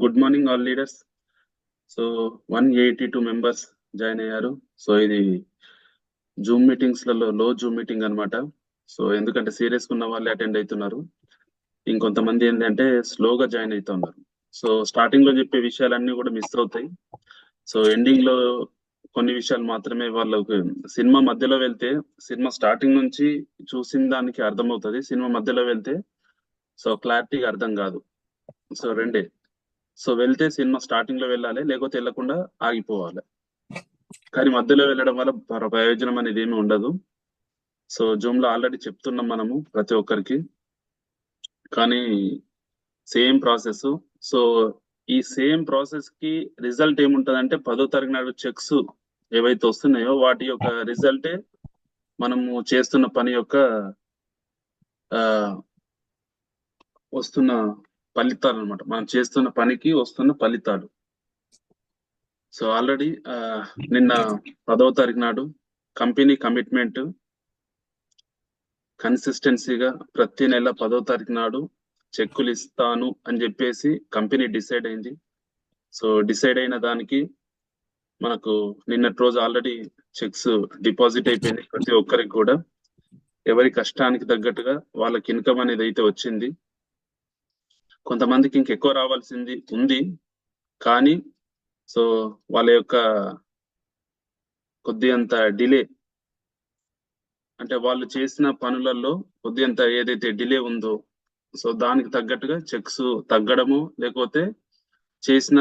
Good morning all leaders. So 182 members join అయ్యారు. So ఇది Zoom మీటింగ్స్లలో Zoom meeting అన్నమాట. So ఎందుకంటే సీరియస్ ఉన్న వాళ్ళే అటెండ్ అవుతున్నారు, ఇంకొంతమంది ఏంటంటే స్లోగా జాయిన్ అవుతున్నారు. సో స్టార్టింగ్ లో చెప్పే విషయాలన్నీ కూడా మిస్ అవుతాయి. సో ఎండింగ్ లో కొన్ని విషయాలు మాత్రమే వాళ్ళకు సినిమా మధ్యలో వెళ్తే, సినిమా స్టార్టింగ్ నుంచి చూసిన దానికి అర్థమవుతుంది, సినిమా మధ్యలో వెళ్తే సో క్లారిటీగా అర్థం కాదు. సో రెండే, సో వెళ్తే సినిమా స్టార్టింగ్ లో వెళ్ళాలి, లేకపోతే వెళ్ళకుండా ఆగిపోవాలి. కానీ మధ్యలో వెళ్ళడం వల్ల ప్రయోజనం అనేది ఏమి ఉండదు. సో జూమ్ లో ఆల్రెడీ చెప్తున్నాం మనము ప్రతి ఒక్కరికి, కానీ సేమ్ ప్రాసెస్. సో ఈ సేమ్ ప్రాసెస్ కి రిజల్ట్ ఏముంటది అంటే 10వ తారీఖు నాడు చెక్స్ ఏవైతే వస్తున్నాయో వాటి యొక్క రిజల్టే మనము చేస్తున్న పని యొక్క వస్తున్న ఫలితాలు అనమాట. మనం చేస్తున్న పనికి వస్తున్న ఫలితాలు. సో ఆల్రెడీ నిన్న 10వ తారీఖు నాడు కంపెనీ కమిట్మెంట్ కన్సిస్టెన్సీగా ప్రతి నెల 10వ తారీఖు నాడు చెక్కులు ఇస్తాను అని చెప్పేసి కంపెనీ డిసైడ్ అయింది. సో డిసైడ్ అయిన దానికి మనకు నిన్నటి రోజు ఆల్రెడీ చెక్స్ డిపాజిట్ అయిపోయింది. ప్రతి ఒక్కరికి కూడా ఎవరి కష్టానికి తగ్గట్టుగా వాళ్ళకి ఇన్కమ్ అనేది అయితే వచ్చింది. కొంతమందికి ఇంకెక్కువ రావాల్సింది ఉంది, కానీ సో వాళ్ళ యొక్క కొద్దిగంత డిలే, అంటే వాళ్ళు చేసిన పనులలో కొద్దిగంత ఏదైతే డిలే ఉందో సో దానికి తగ్గట్టుగా చెక్స్ తగ్గడము లేకపోతే చేసిన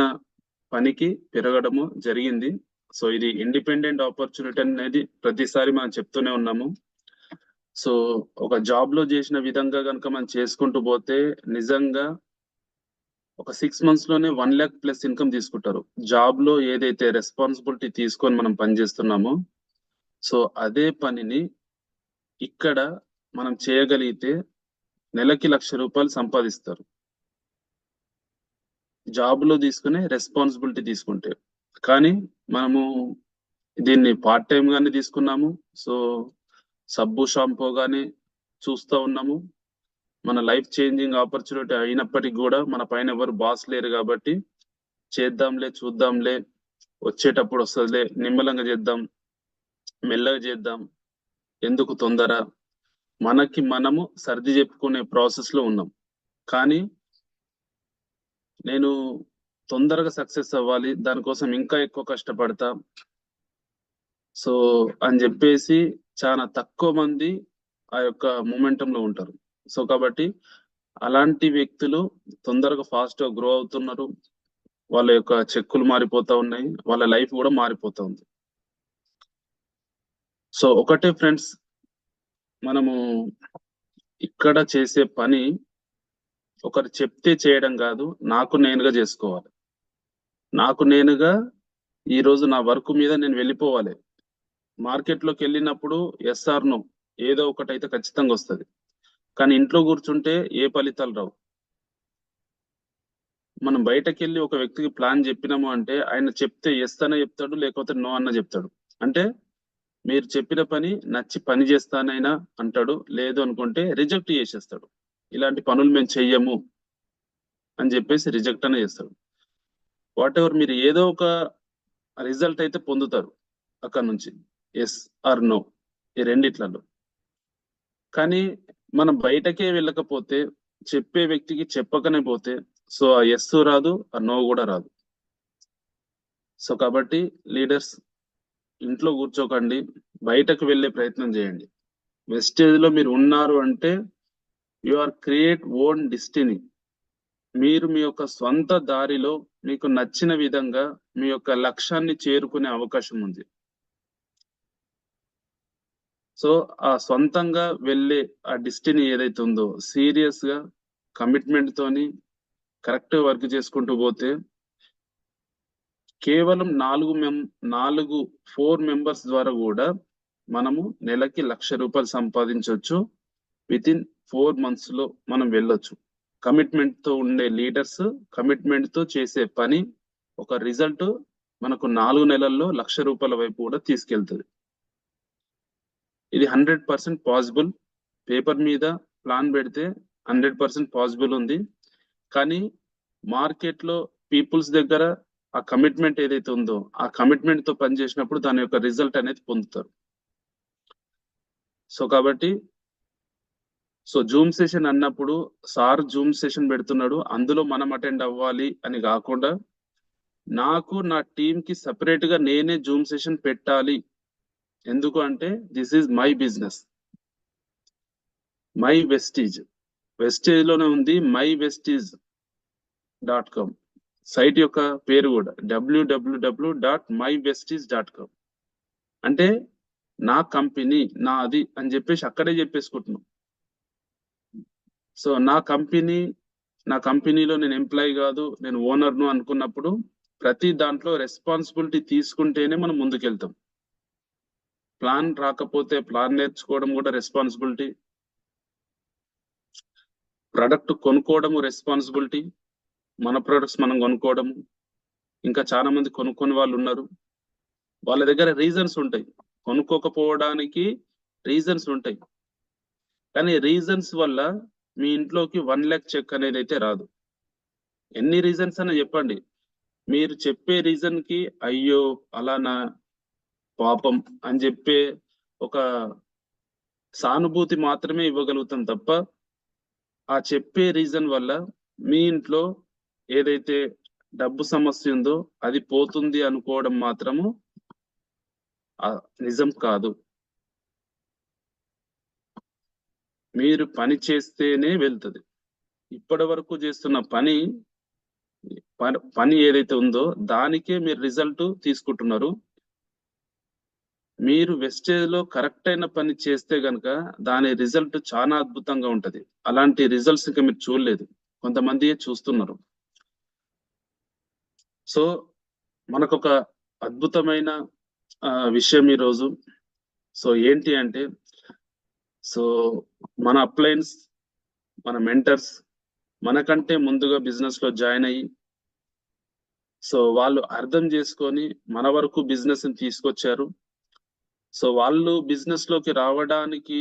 పనికి పెరగడము జరిగింది. సో ఇది ఇండిపెండెంట్ ఆపర్చునిటీ అనేది ప్రతిసారి మనం చెప్తూనే ఉన్నాము. సో ఒక జాబ్ లో చేసిన విధంగా కనుక మనం చేసుకుంటూ పోతే నిజంగా ఒక 6 months లోనే 1 lakh ప్లస్ ఇన్కమ్ తీసుకుంటారు. జాబ్ లో ఏదైతే రెస్పాన్సిబిలిటీ తీసుకొని మనం పని చేస్తున్నామో సో అదే పనిని ఇక్కడ మనం చేయగలిగితే నెలకి 1,00,000 రూపాయలు సంపాదిస్తారు, జాబ్ లో తీసుకునే రెస్పాన్సిబిలిటీ తీసుకుంటే. కానీ మనము దీన్ని పార్ట్ టైం గానే తీసుకున్నాము. సో సబ్బు షాంపూ గానే చూస్తూ ఉన్నాము. మన లైఫ్ చేంజింగ్ ఆపర్చునిటీ అయినప్పటికీ కూడా మన పైన ఎవరు బాస్ లేరు కాబట్టి చేద్దాంలే, చూద్దాంలే, వచ్చేటప్పుడు వస్తుందిలే, నిమ్మలంగా చేద్దాం, మెల్లగా చేద్దాం, ఎందుకు తొందర, మనకి మనము సర్ది చెప్పుకునే ప్రాసెస్ లో ఉన్నాం. కానీ నేను తొందరగా సక్సెస్ అవ్వాలి, దానికోసం ఇంకా ఎక్కువ కష్టపడతా సో అని చెప్పేసి చాలా తక్కువ మంది ఆ యొక్క మొమెంటం లో ఉంటారు. సో కాబట్టి అలాంటి వ్యక్తులు తొందరగా ఫాస్ట్ గా గ్రో అవుతున్నారు, వాళ్ళ యొక్క చెక్కులు మారిపోతా ఉన్నాయి, వాళ్ళ లైఫ్ కూడా మారిపోతా ఉంది. సో ఒకటే ఫ్రెండ్స్, మనము ఇక్కడ చేసే పని ఒకరు చెప్తే చేయడం కాదు, నాకు నేనుగా చేసుకోవాలి. నాకు నేనుగా ఈ రోజు నా వర్క్ మీద నేను వెళ్ళిపోవాలి. మార్కెట్లోకి వెళ్ళినప్పుడు ఎస్ఆర్ నో ఏదో ఒకటి అయితే ఖచ్చితంగా వస్తుంది, కానీ ఇంట్లో కూర్చుంటే ఏ ఫలితాలు రావు. మనం బయటకు వెళ్ళి ఒక వ్యక్తికి ప్లాన్ చెప్పినాము అంటే ఆయన చెప్తే ఎస్ అన్న చెప్తాడు, లేకపోతే నో అన్న చెప్తాడు. అంటే మీరు చెప్పిన పని నచ్చి పని చేస్తానైనా అంటాడు, లేదు అనుకుంటే రిజెక్ట్ చేసేస్తాడు. ఇలాంటి పనులు మేము చెయ్యము అని చెప్పేసి రిజెక్ట్ అనే చేస్తాడు. వాట్ ఎవర్ మీరు ఏదో ఒక రిజల్ట్ అయితే పొందుతారు అక్కడ నుంచి, ఎస్ ఆర్ నో, ఈ రెండిట్లలో. కానీ మనం బయటకే వెళ్ళకపోతే, చెప్పే వ్యక్తికి చెప్పకనే పోతే సో ఆ ఎస్ రాదు, ఆ నో కూడా రాదు. సో కాబట్టి లీడర్స్, ఇంట్లో కూర్చోకండి, బయటకు వెళ్ళే ప్రయత్నం చేయండి. వెస్టేజ్ లో మీరు ఉన్నారు అంటే you are create own destiny. మీరు మీ యొక్క సొంత దారిలో మీకు నచ్చిన విధంగా మీ యొక్క లక్ష్యాన్ని చేరుకునే అవకాశం ఉంది. సో ఆ సొంతంగా వెళ్ళే ఆ డెస్టినీ ఏదైతే ఉందో సీరియస్ గా కమిట్మెంట్ తోని కరెక్ట్ వర్క్ చేసుకుంటూ పోతే కేవలం 4 మెంబర్స్ ద్వారా కూడా మనము నెలకి 1,00,000 రూపాయలు సంపాదించవచ్చు. విత్ ఇన్ 4 months లో మనం వెళ్ళొచ్చు. కమిట్మెంట్ తో ఉండే లీడర్స్, కమిట్మెంట్ తో చేసే పని ఒక రిజల్ట్ మనకు 4 నెలల్లో 1,00,000 రూపాయల వైపు కూడా తీసుకెళ్తుంది. ఇది 100% పాసిబుల్. పేపర్ మీద ప్లాన్ పెడితే 100% పాసిబుల్ ఉంది. కానీ మార్కెట్ లో పీపుల్స్ దగ్గర ఆ కమిట్మెంట్ ఏదైతే ఉందో ఆ కమిట్మెంట్ తో పనిచేసినప్పుడు దాని యొక్క రిజల్ట్ అనేది పొందుతారు. సో కాబట్టి జూమ్ సెషన్ అన్నప్పుడు సార్ జూమ్ సెషన్ పెడుతున్నాడు, అందులో మనం అటెండ్ అవ్వాలి అని కాకుండా నాకు నా టీమ్ కి సపరేట్ గా నేనే జూమ్ సెషన్ పెట్టాలి. ఎందుకు అంటే this is my business, my Vestige. Vestige లోనే ఉంది myvestige.com. సైట్ యొక్క పేరు కూడా www.mywestige.com. అంటే నా కంపెనీ నాది అని చెప్పేసి అక్కడే చెప్పేసుకుంటున్నాం. సో నా కంపెనీలో నేను ఎంప్లాయీ కాదు, నేను ఓనర్ను అనుకున్నప్పుడు ప్రతి దాంట్లో రెస్పాన్సిబిలిటీ తీసుకుంటేనే మనం ముందుకెళ్తాం. ప్లాన్ రాకపోతే ప్లాన్ నేర్చుకోవడం కూడా రెస్పాన్సిబిలిటీ, ప్రొడక్ట్ కొనుక్కోవడము రెస్పాన్సిబిలిటీ, మన ప్రొడక్ట్స్ మనం కొనుక్కోవడము. ఇంకా చాలా మంది కొనుక్కొని వాళ్ళు ఉన్నారు, వాళ్ళ దగ్గర రీజన్స్ ఉంటాయి, కొనుక్కోకపోవడానికి రీజన్స్ ఉంటాయి. కానీ రీజన్స్ వల్ల మీ ఇంట్లోకి 1 lakh చెక్ అనేది అయితే రాదు. ఎన్ని రీజన్స్ అన్నా చెప్పండి, మీరు చెప్పే రీజన్ కి అయ్యో అలానా పాపం అని చెప్పే ఒక సానుభూతి మాత్రమే ఇవ్వగలుగుతాం తప్ప ఆ చెప్పే రీజన్ వల్ల మీ ఇంట్లో ఏదైతే డబ్బు సమస్య ఉందో అది పోతుంది అనుకోవడం మాత్రము నిజం కాదు. మీరు పని చేస్తేనే వెళ్తుంది. ఇప్పటి వరకు చేస్తున్న పని ఏదైతే ఉందో దానికే మీరు రిజల్ట్ తీసుకుంటున్నారు. మీరు వెస్టేజ్ లో కరెక్ట్ అయిన పని చేస్తే గనక దాని రిజల్ట్ చాలా అద్భుతంగా ఉంటది. అలాంటి రిజల్ట్స్ ఇంకా మీరు చూడలేదు, కొంతమంది చూస్తున్నారు. సో మనకొక అద్భుతమైన విషయం ఈరోజు. సో ఏంటి అంటే మన అప్లైన్స్, మన మెంటర్స్ మనకంటే ముందుగా బిజినెస్ లో జాయిన్ అయ్యి వాళ్ళు అర్థం చేసుకొని మన వరకు బిజినెస్ ని తీసుకొచ్చారు. వాళ్ళు బిజినెస్ లోకి రావడానికి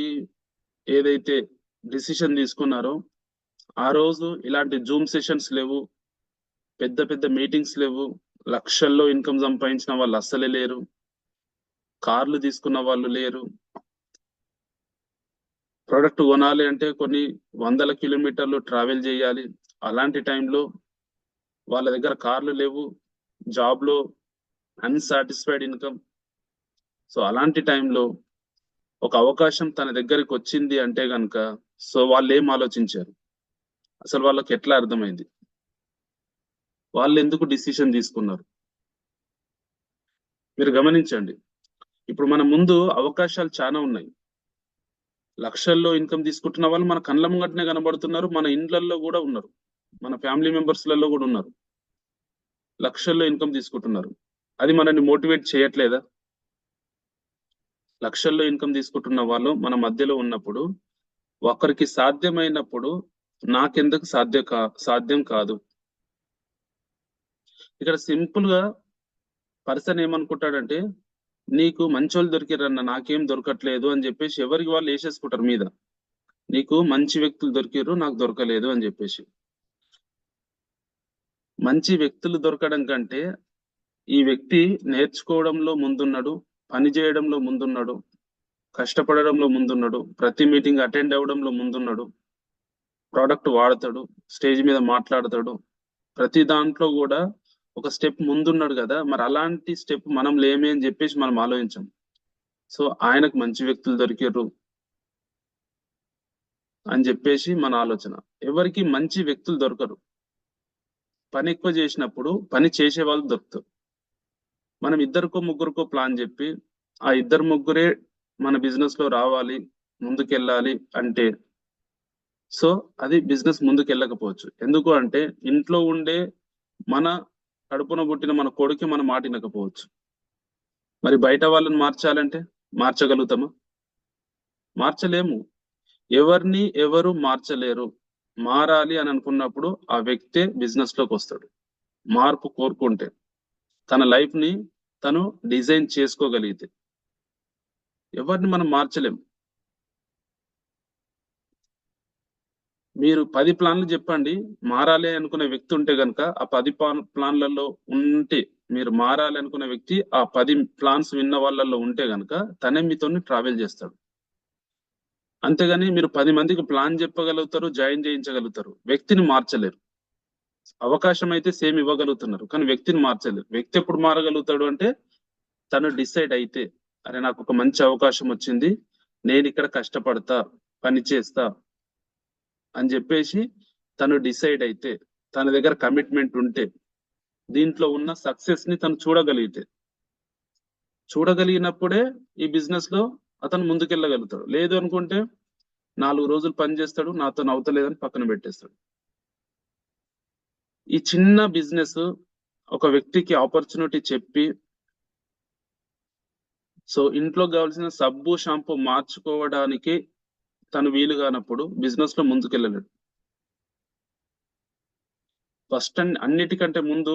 ఏదైతే డిసిషన్ తీసుకున్నారో ఆ రోజు ఇలాంటి జూమ్ సెషన్స్ లేవు, పెద్ద పెద్ద మీటింగ్స్ లేవు, లక్షల్లో ఇన్కమ్ సంపాదించిన వాళ్ళు అస్సలే లేరు, కార్లు తీసుకున్న వాళ్ళు లేరు. ప్రోడక్ట్ కొనాలి అంటే కొన్ని 100 కిలోమీటర్లు ట్రావెల్ చేయాలి. అలాంటి టైంలో వాళ్ళ దగ్గర కార్లు లేవు, జాబ్ లో అన్సాటిస్ఫైడ్ ఇన్కమ్. అలాంటి టైంలో ఒక అవకాశం తన దగ్గరికి వచ్చింది అంటే గనక వాళ్ళు ఏం ఆలోచించారు, అసలు వాళ్ళకి ఎట్లా అర్థమైంది, వాళ్ళు ఎందుకు డిసిషన్ తీసుకున్నారు? మీరు గమనించండి. ఇప్పుడు మన ముందు అవకాశాలు చాలా ఉన్నాయి. లక్షల్లో ఇన్కమ్ తీసుకుంటున్న వాళ్ళు మన కళ్ళ ముంగటనే కనబడుతున్నారు, మన ఇండ్లలో కూడా ఉన్నారు, మన ఫ్యామిలీ మెంబర్స్లలో కూడా ఉన్నారు, లక్షల్లో ఇన్కమ్ తీసుకుంటున్నారు. అది మనల్ని మోటివేట్ చేయట్లేదా? లక్షల్లో ఇన్కమ్ తీసుకుంటున్న వాళ్ళు మన మధ్యలో ఉన్నప్పుడు ఒకరికి సాధ్యమైనప్పుడు నాకెందుకు సాధ్యం కాదు? ఇక్కడ సింపుల్ గా పర్సన్ ఏమనుకుంటాడంటే నీకు మంచోళ్ళు దొరికిరన్న, నాకేం దొరకట్లేదు అని చెప్పేసి ఎవరికి వాళ్ళు వేసేసుకుంటారు మీద. నీకు మంచి వ్యక్తులు దొరికిర్రు, నాకు దొరకలేదు అని చెప్పేసి. మంచి వ్యక్తులు దొరకడం కంటే ఈ వ్యక్తి నేర్చుకోవడంలో ముందున్నాడు, పని చేయడంలో ముందున్నాడు, కష్టపడడంలో ముందున్నాడు, ప్రతి మీటింగ్ అటెండ్ అవ్వడంలో ముందున్నాడు, ప్రోడక్ట్ వాడతాడు, స్టేజ్ మీద మాట్లాడతాడు, ప్రతి దాంట్లో కూడా ఒక స్టెప్ ముందున్నాడు కదా. మరి అలాంటి స్టెప్ మనం లేమే అని చెప్పేసి మనం ఆలోచించాం. ఆయనకు మంచి వ్యక్తులు దొరికారు అని చెప్పేసి మన ఆలోచన. ఎవరికి మంచి వ్యక్తులు దొరకరు. పని ఎక్కువ చేసినప్పుడు పని చేసే వాళ్ళు దొరుకుతారు. మనం ఇద్దరికో ముగ్గురికో ప్లాన్ చెప్పి ఆ ఇద్దరు ముగ్గురే మన బిజినెస్ లో రావాలి, ముందుకెళ్ళాలి అంటే అది బిజినెస్ ముందుకు వెళ్ళకపోవచ్చు. ఎందుకు అంటే ఇంట్లో ఉండే మన కడుపున పుట్టిన మన కొడుకు మన మాట వినకపోవచ్చు. మరి బయట వాళ్ళని మార్చాలంటే మార్చగలుగుతామా? మార్చలేము. ఎవరిని ఎవరు మార్చలేరు. మారాలి అని అనుకున్నప్పుడు ఆ వ్యక్తే బిజినెస్ లోకి వస్తాడు. మార్పు కోరుకుంటే, తన లైఫ్ ని తను డిజైన్ చేసుకోగలిగితే. ఎవరిని మనం మార్చలేం. మీరు 10 ప్లాన్లు చెప్పండి, మారాలి అనుకునే వ్యక్తి ఉంటే గనుక ఆ 10 ప్లాన్లలో ఉంటే, మీరు మారాలి అనుకునే వ్యక్తి ఆ 10 ప్లాన్స్ విన్న వాళ్ళల్లో ఉంటే గనుక తనే మీతోని ట్రావెల్ చేస్తాడు. అంతేగాని మీరు 10 మందికి ప్లాన్ చెప్పగలుగుతారు, జాయిన్ చేయించగలుగుతారు, వ్యక్తిని మార్చలేరు. అవకాశం అయితే సేమ్ ఇవ్వగలుగుతున్నారు, కానీ వ్యక్తిని మార్చలేరు. వ్యక్తి ఎప్పుడు మారగలుగుతాడు అంటే తను డిసైడ్ అయితే, అరే నాకు ఒక మంచి అవకాశం వచ్చింది, నేను ఇక్కడ కష్టపడతా, పని చేస్తా అని చెప్పేసి తను డిసైడ్ అయితే, తన దగ్గర కమిట్మెంట్ ఉంటే, దీంట్లో ఉన్న సక్సెస్ ని తను చూడగలిగినప్పుడే ఈ బిజినెస్ లో అతను ముందుకెళ్ళగలుగుతాడు. లేదు అనుకుంటే 4 రోజులు పని చేస్తాడు, నాతో నవ్వుతలేదని పక్కన పెట్టేస్తాడు. ఈ చిన్న బిజినెస్ ఒక వ్యక్తికి ఆపర్చునిటీ చెప్పి, సో ఇంట్లో కావాల్సిన సబ్బు షాంపూ మార్చుకోవడానికి తను వీలు కానప్పుడు బిజినెస్ లో ముందుకెళ్ళలేడు. ఫస్ట్ అన్నిటికంటే ముందు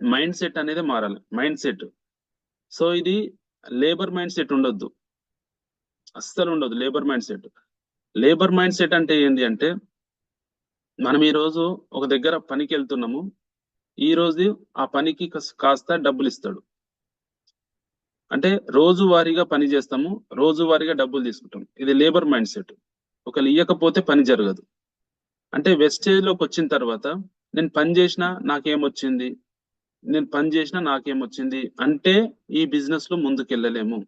మైండ్ సెట్ అనేది మారాలి. Mind set. సో ఇది లేబర్ మైండ్ సెట్ ఉండొద్దు, అస్సలు ఉండదు labour mind set. Labour mind set అంటే ఏంటి అంటే, మనం ఈ రోజు ఒక దగ్గర పనికి వెళ్తున్నాము, ఈ రోజు ఆ పనికి కాస్త డబ్బులు ఇస్తాడు. అంటే రోజువారీగా పని చేస్తాము, రోజువారీగా డబ్బులు తీసుకుంటాం. ఇది లేబర్ మైండ్ సెట్. ఒకళ్ళు ఇయ్యకపోతే పని జరగదు. అంటే వెస్టేజ్ లోకి వచ్చిన తర్వాత నేను పని చేసినా నాకేమొచ్చింది, నేను పని చేసినా నాకేమొచ్చింది అంటే ఈ బిజినెస్ లో ముందుకెళ్ళలేము.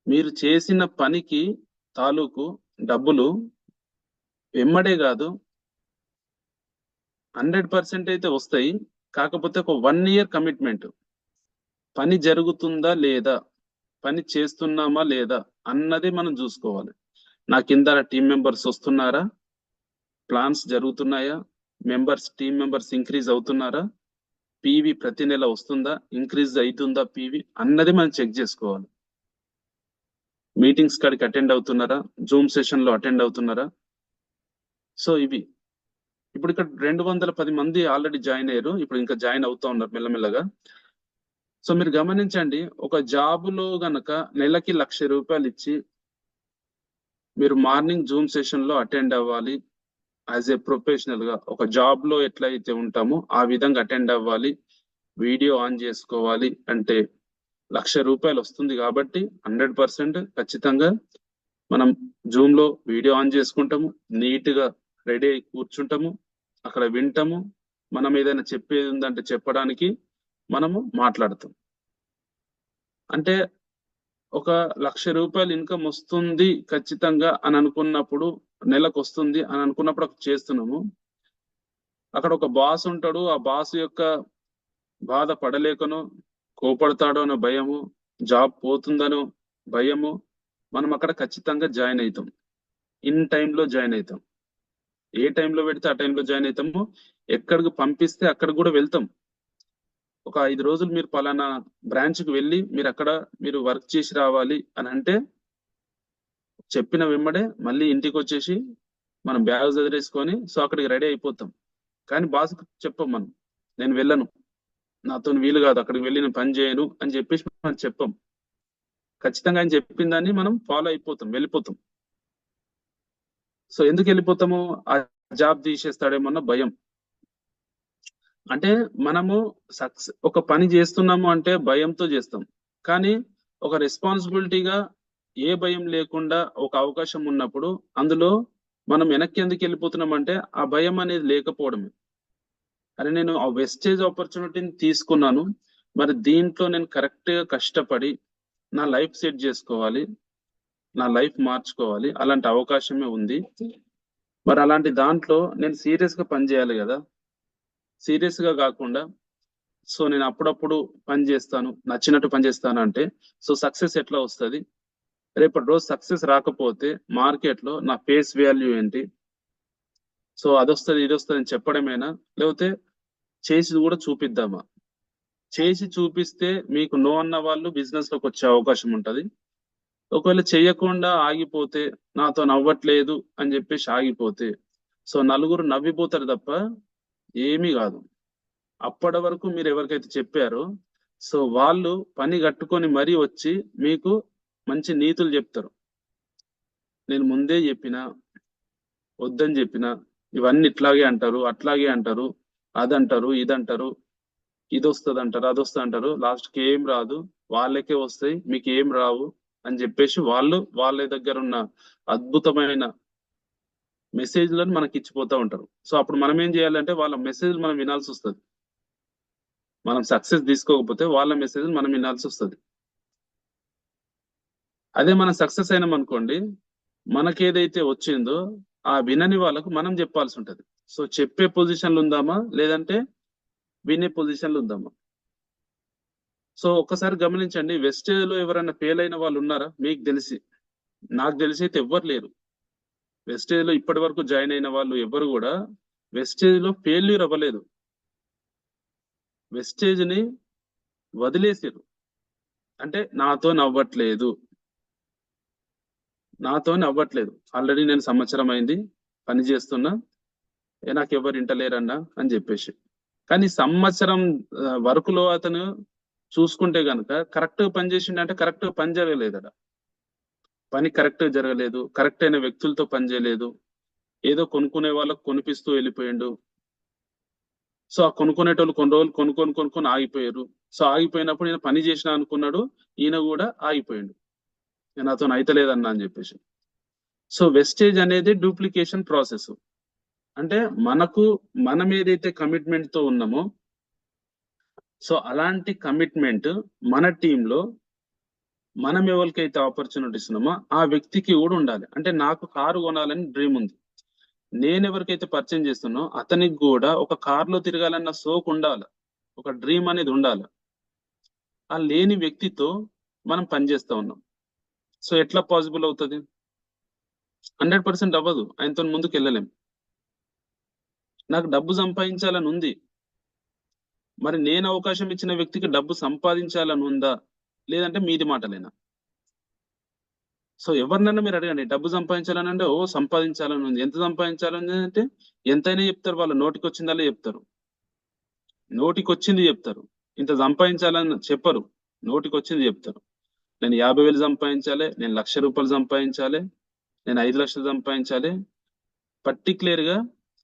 మీరు చేసిన పనికి తాలూకు డబ్బులు వెమ్మడే కాదు, 100% అయితే వస్తాయి. కాకపోతే ఒక 1 year కమిట్మెంట్. పని జరుగుతుందా లేదా, పని చేస్తున్నామా లేదా అన్నది మనం చూసుకోవాలి. నా కింద టీం మెంబర్స్ వస్తున్నారా, ప్లాన్స్ జరుగుతున్నాయా, టీం మెంబర్స్ ఇంక్రీజ్ అవుతున్నారా, పీవీ ప్రతి నెల వస్తుందా, ఇంక్రీజ్ అవుతుందా పీవీ అన్నది మనం చెక్ చేసుకోవాలి. మీటింగ్స్ కాడికి అటెండ్ అవుతున్నారా, జూమ్ సెషన్ లో అటెండ్ అవుతున్నారా. సో ఇవి ఇప్పుడు ఇక్కడ 210 మంది ఆల్రెడీ జాయిన్ అయ్యారు, ఇప్పుడు ఇంకా జాయిన్ అవుతా ఉన్నారు మెల్లమెల్లగా. సో మీరు గమనించండి, ఒక జాబులో గనక నెలకి ₹1,00,000 ఇచ్చి మీరు మార్నింగ్ జూమ్ సెషన్ లో అటెండ్ అవ్వాలి. యాజ్ ఏ ప్రొఫెషనల్ గా ఒక జాబ్ లో ఎట్లయితే ఉంటామో ఆ విధంగా అటెండ్ అవ్వాలి, వీడియో ఆన్ చేసుకోవాలి అంటే ₹1,00,000 వస్తుంది. కాబట్టి 100% ఖచ్చితంగా మనం జూమ్ లో వీడియో ఆన్ చేసుకుంటాము, నీట్ గా రెడీ అయి కూర్చుంటాము, అక్కడ వింటాము, మనం ఏదైనా చెప్పేది ఉందంటే చెప్పడానికి మనము మాట్లాడతాం. అంటే ఒక ₹1,00,000 ఇన్కమ్ వస్తుంది ఖచ్చితంగా అని అనుకున్నప్పుడు, నెలకు వస్తుంది అని అనుకున్నప్పుడు అక్కడ చేస్తున్నాము. అక్కడ ఒక బాస్ ఉంటాడు, ఆ బాస్ యొక్క బాధ పడలేకనో, కోపడతాడో అనే భయము, జాబ్ పోతుందనో భయము, మనం అక్కడ ఖచ్చితంగా జాయిన్ అవుతాం. ఇన్ టైంలో జాయిన్ అవుతాం. ఏ టైంలో పెడితే ఆ టైంలో జాయిన్ అవుతాము. ఎక్కడికి పంపిస్తే అక్కడికి కూడా వెళ్తాం. ఒక 5 రోజులు మీరు పలానా బ్రాంచ్ కి వెళ్ళి మీరు వర్క్ చేసి రావాలి అని అంటే, చెప్పిన వెంబడే మళ్ళీ ఇంటికి వచ్చేసి మనం బ్యాగ్ చదివేసుకొని సో అక్కడికి రెడీ అయిపోతాం. కానీ బాస్కి చెప్పం మనం, నేను వెళ్ళను, నాతో వీలు కాదు, అక్కడికి వెళ్ళి నేను పని చేయను అని చెప్పేసి మనం చెప్పం. ఖచ్చితంగా ఆయన చెప్పిన దాన్ని మనం ఫాలో అయిపోతాం, వెళ్ళిపోతాం. సో ఎందుకు వెళ్ళిపోతాము, ఆ జాబ్ తీసేస్తాడేమన్న భయం. అంటే మనము ఒక పని చేస్తున్నాము అంటే భయంతో చేస్తాం, కానీ ఒక రెస్పాన్సిబిలిటీగా ఏ భయం లేకుండా ఒక అవకాశం ఉన్నప్పుడు అందులో మనం వెనక్కి ఎందుకు వెళ్ళిపోతున్నాం అంటే ఆ భయం అనేది లేకపోవడమే. అరే నేను ఆ వెస్టేజ్ ఆపర్చునిటీని తీసుకున్నాను, మరి దీంట్లో నేను కరెక్ట్ గా కష్టపడి నా లైఫ్ సెట్ చేసుకోవాలి, నా లైఫ్ మార్చుకోవాలి, అలాంటి అవకాశమే ఉంది. మరి అలాంటి దాంట్లో నేను సీరియస్ గా పని చేయాలి కదా. సీరియస్ గా కాకుండా సో నేను అప్పుడప్పుడు పని చేస్తాను, నచ్చినట్టు పని చేస్తాను అంటే సో సక్సెస్ ఎట్లా వస్తుంది. రేపటి రోజు సక్సెస్ రాకపోతే మార్కెట్ లో నా ఫేస్ వాల్యూ ఏంటి, సో అదొస్తుంది ఇది వస్తుంది అని చెప్పడమేనా, లేకపోతే చేసి కూడా చూపిద్దామా. చేసి చూపిస్తే మీకు నో అన్న వాళ్ళు బిజినెస్ లోకి వచ్చే అవకాశం ఉంటది. ఒకవేళ చెయ్యకుండా ఆగిపోతే, నాతో నవ్వట్లేదు అని చెప్పేసి ఆగిపోతే, సో నలుగురు నవ్విపోతారు తప్ప ఏమీ కాదు. అప్పటి వరకు మీరు ఎవరికైతే చెప్పారో సో వాళ్ళు పని కట్టుకొని మరీ వచ్చి మీకు మంచి నీతులు చెప్తారు. నేను ముందే చెప్పిన, వద్దని చెప్పిన ఇవన్నీ ఇట్లాగే అంటారు, అట్లాగే అంటారు, అదంటారు, ఇదంటారు, ఇది వస్తుంది అంటారు, అది వస్తుంది అంటారు, లాస్ట్కి ఏం రాదు, వాళ్ళకే వస్తాయి, మీకు ఏం రావు అని చెప్పేసి వాళ్ళు వాళ్ళ దగ్గర ఉన్న అద్భుతమైన మెసేజ్లను మనకి ఇచ్చిపోతూ ఉంటారు. సో అప్పుడు మనం ఏం చేయాలంటే వాళ్ళ మెసేజ్ మనం వినాల్సి వస్తుంది. మనం సక్సెస్ తీసుకోకపోతే వాళ్ళ మెసేజ్ మనం వినాల్సి వస్తుంది. అదే మనం సక్సెస్ అయినాం అనుకోండి, మనకేదైతే వచ్చిందో ఆ వినని వాళ్ళకు మనం చెప్పాల్సి ఉంటది. సో చెప్పే పొజిషన్లు ఉందామా లేదంటే వినే పొజిషన్లు ఉందామా? సో ఒక్కసారి గమనించండి, వెస్టేజ్ లో ఎవరైనా ఫెయిల్ అయిన వాళ్ళు ఉన్నారా మీకు తెలిసి? నాకు తెలిసి అయితే ఎవ్వరు లేరు. వెస్టేజ్ లో ఇప్పటి వరకు జాయిన్ అయిన వాళ్ళు ఎవరు కూడా వెస్టేజ్ లో ఫెయిల్యూర్ అవ్వలేదు. వెస్టేజ్ ని వదిలేసారు. అంటే నాతో నవ్వట్లేదు, ఆల్రెడీ నేను సంవత్సరం అయింది పని చేస్తున్నా, నాకు ఎవరు ఇంటలేరన్నా అని చెప్పేసి. కానీ సంవత్సరం వరకులో అతను చూసుకుంటే గనక కరెక్ట్ పని చేసిండే, కరెక్ట్ పని జరగలేదట. పని కరెక్ట్ జరగలేదు, కరెక్ట్ అయిన వ్యక్తులతో పని చేయలేదు, ఏదో కొనుక్కునే వాళ్ళకు కొనిపిస్తూ వెళ్ళిపోయిండు. సో ఆ కొనుక్కునేటోళ్ళు కొన్ని రోజులు కొనుక్కొని ఆగిపోయారు. సో ఆగిపోయినప్పుడు ఈయన పని చేసిన అనుకున్నాడు, ఈయన కూడా ఆగిపోయిండు, నాతో అయితలేదన్నా అని చెప్పేసి. సో వెస్టేజ్ అనేది డూప్లికేషన్ ప్రాసెస్. అంటే మనం ఏదైతే కమిట్మెంట్ తో ఉన్నామో, సో అలాంటి కమిట్మెంట్ మన టీంలో మనం ఎవరికైతే ఆపర్చునిటీ ఇస్తున్నామో ఆ వ్యక్తికి కూడా ఉండాలి. అంటే నాకు కారు కొనాలని డ్రీమ్ ఉంది, నేను ఎవరికైతే పరిచయం చేస్తున్నో అతనికి కూడా ఒక కార్లో తిరగాలన్న సోక్ ఉండాలి, ఒక డ్రీమ్ అనేది ఉండాలి. ఆ లేని వ్యక్తితో మనం పనిచేస్తా ఉన్నాం. సో ఎట్లా పాసిబుల్ అవుతుంది? 100% అవ్వదు, ఆయనతో ముందుకు వెళ్ళలేం. నాకు డబ్బు సంపాదించాలని ఉంది, మరి నేను అవకాశం ఇచ్చిన వ్యక్తికి డబ్బు సంపాదించాలని ఉందా లేదంటే మీది మాటలేనా? సో ఎవరినైనా మీరు అడగండి, డబ్బు సంపాదించాలని అంటే ఓ సంపాదించాలని ఉంది, ఎంత సంపాదించాలని అంటే ఎంతైనా చెప్తారు, వాళ్ళు నోటికి వచ్చిందల్లా చెప్తారు, నోటికి వచ్చింది చెప్తారు. ఇంత సంపాదించాలని చెప్పరు, నోటికి వచ్చింది చెప్తారు. నేను 50,000 సంపాదించాలి, నేను ₹1,00,000 సంపాదించాలి, నేను 5 లక్షలు సంపాదించాలి, పర్టికులర్ గా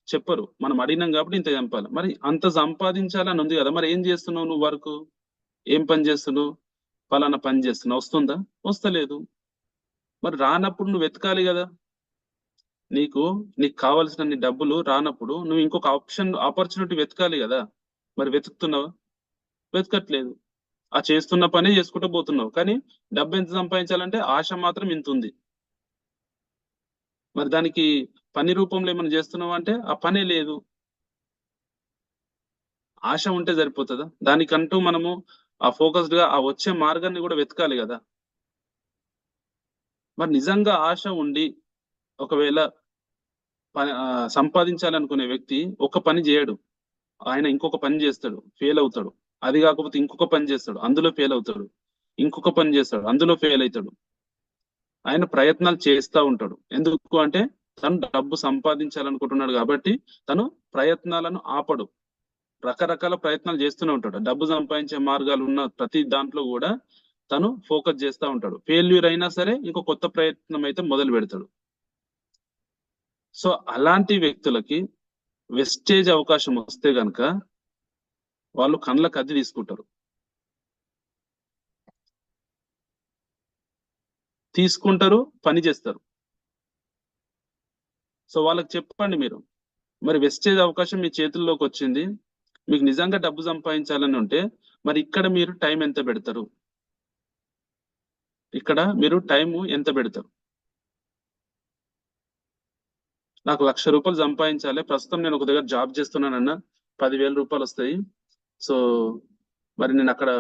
చెప్పరు. మనం అడిగినాం కాబట్టి ఇంత చంపాలి. మరి అంత సంపాదించాలని ఉంది కదా, మరి ఏం చేస్తున్నావు నువ్వు? వర్క్ ఏం పని చేస్తున్నావు? ఫలానా పని చేస్తున్నావు, వస్తుందా? వస్తలేదు. మరి రానప్పుడు నువ్వు వెతకాలి కదా. నీకు కావాల్సిన డబ్బులు రానప్పుడు నువ్వు ఇంకొక ఆపర్చునిటీ వెతకాలి కదా. మరి వెతుకుతున్నావా? వెతకట్లేదు. ఆ చేస్తున్న పని చేసుకుంటూ పోతున్నావు, కానీ డబ్బు ఎంత సంపాదించాలంటే ఆశ మాత్రం ఇంత ఉంది. మరి దానికి పని రూపంలో ఏమైనా చేస్తున్నావు అంటే ఆ పనే లేదు. ఆశ ఉంటే సరిపోతుందా? దానికంటూ మనము ఆ ఫోకస్డ్ గా ఆ వచ్చే మార్గాన్ని కూడా వెతకాలి కదా. మరి నిజంగా ఆశ ఉండి ఒకవేళ సంపాదించాలనుకునే వ్యక్తి ఒక పని చేయడు, ఆయన ఇంకొక పని చేస్తాడు, ఫెయిల్ అవుతాడు. అది కాకపోతే ఇంకొక పని చేస్తాడు, అందులో ఫెయిల్ అవుతాడు. ఇంకొక పని చేస్తాడు, అందులో ఫెయిల్ అవుతాడు. ఆయన ప్రయత్నాలు చేస్తూ ఉంటాడు. ఎందుకు అంటే తను డబ్బు సంపాదించాలనుకుంటున్నాడు కాబట్టి తను ప్రయత్నాలను ఆపడు, రకరకాల ప్రయత్నాలు చేస్తూనే ఉంటాడు. డబ్బు సంపాదించే మార్గాలు ఉన్న ప్రతి దాంట్లో కూడా తను ఫోకస్ చేస్తూ ఉంటాడు. ఫెయిల్యూర్ అయినా సరే ఇంకో కొత్త ప్రయత్నం అయితే మొదలు పెడతాడు. సో అలాంటి వ్యక్తులకి వెస్టేజ్ అవకాశం వస్తే గనక వాళ్ళు కళ్ళకి అద్దె తీసుకుంటారు, పని చేస్తారు. సో వాళ్ళకి చెప్పండి మీరు, మరి వెస్టేజ్ అవకాశం మీ చేతుల్లోకి వచ్చింది, మీకు నిజంగా డబ్బు సంపాదించాలని ఉంటే మరి ఇక్కడ మీరు టైం ఎంత పెడతారు? ఇక్కడ మీరు టైం ఎంత పెడతారు? నాకు ₹1,00,000 సంపాదించాలి, ప్రస్తుతం నేను ఒక దగ్గర జాబ్ చేస్తున్నానన్నా ₹10,000 వస్తాయి. సో మరి నేను అక్కడ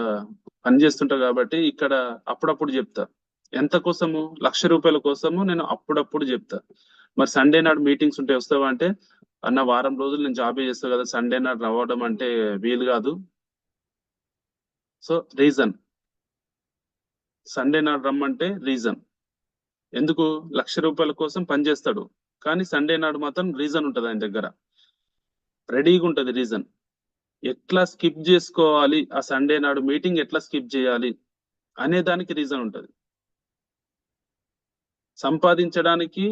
పని చేస్తుంటా కాబట్టి ఇక్కడ అప్పుడప్పుడు చెప్తా. ఎంత కోసము? ₹1,00,000 కోసము నేను అప్పుడప్పుడు చెప్తా. మరి సండే నాడు మీటింగ్స్ ఉంటే వస్తావా అంటే, అన్న వారం రోజులు నేను జాబే చేస్తా కదా, సండే నాడు రావడం అంటే వీలు కాదు. సో రీజన్, సండే నాడు రమ్మంటే రీజన్ ఎందుకు? ₹1,00,000 కోసం పని చేస్తాడు, కానీ సండే నాడు మాత్రం రీజన్ ఉంటది ఆయన దగ్గర, రెడీగా ఉంటది రీజన్. ఎట్లా స్కిప్ చేసుకోవాలి, ఆ సండే నాడు మీటింగ్ ఎట్లా స్కిప్ చేయాలి అనే దానికి రీజన్ ఉంటది. సంపాదించడానికి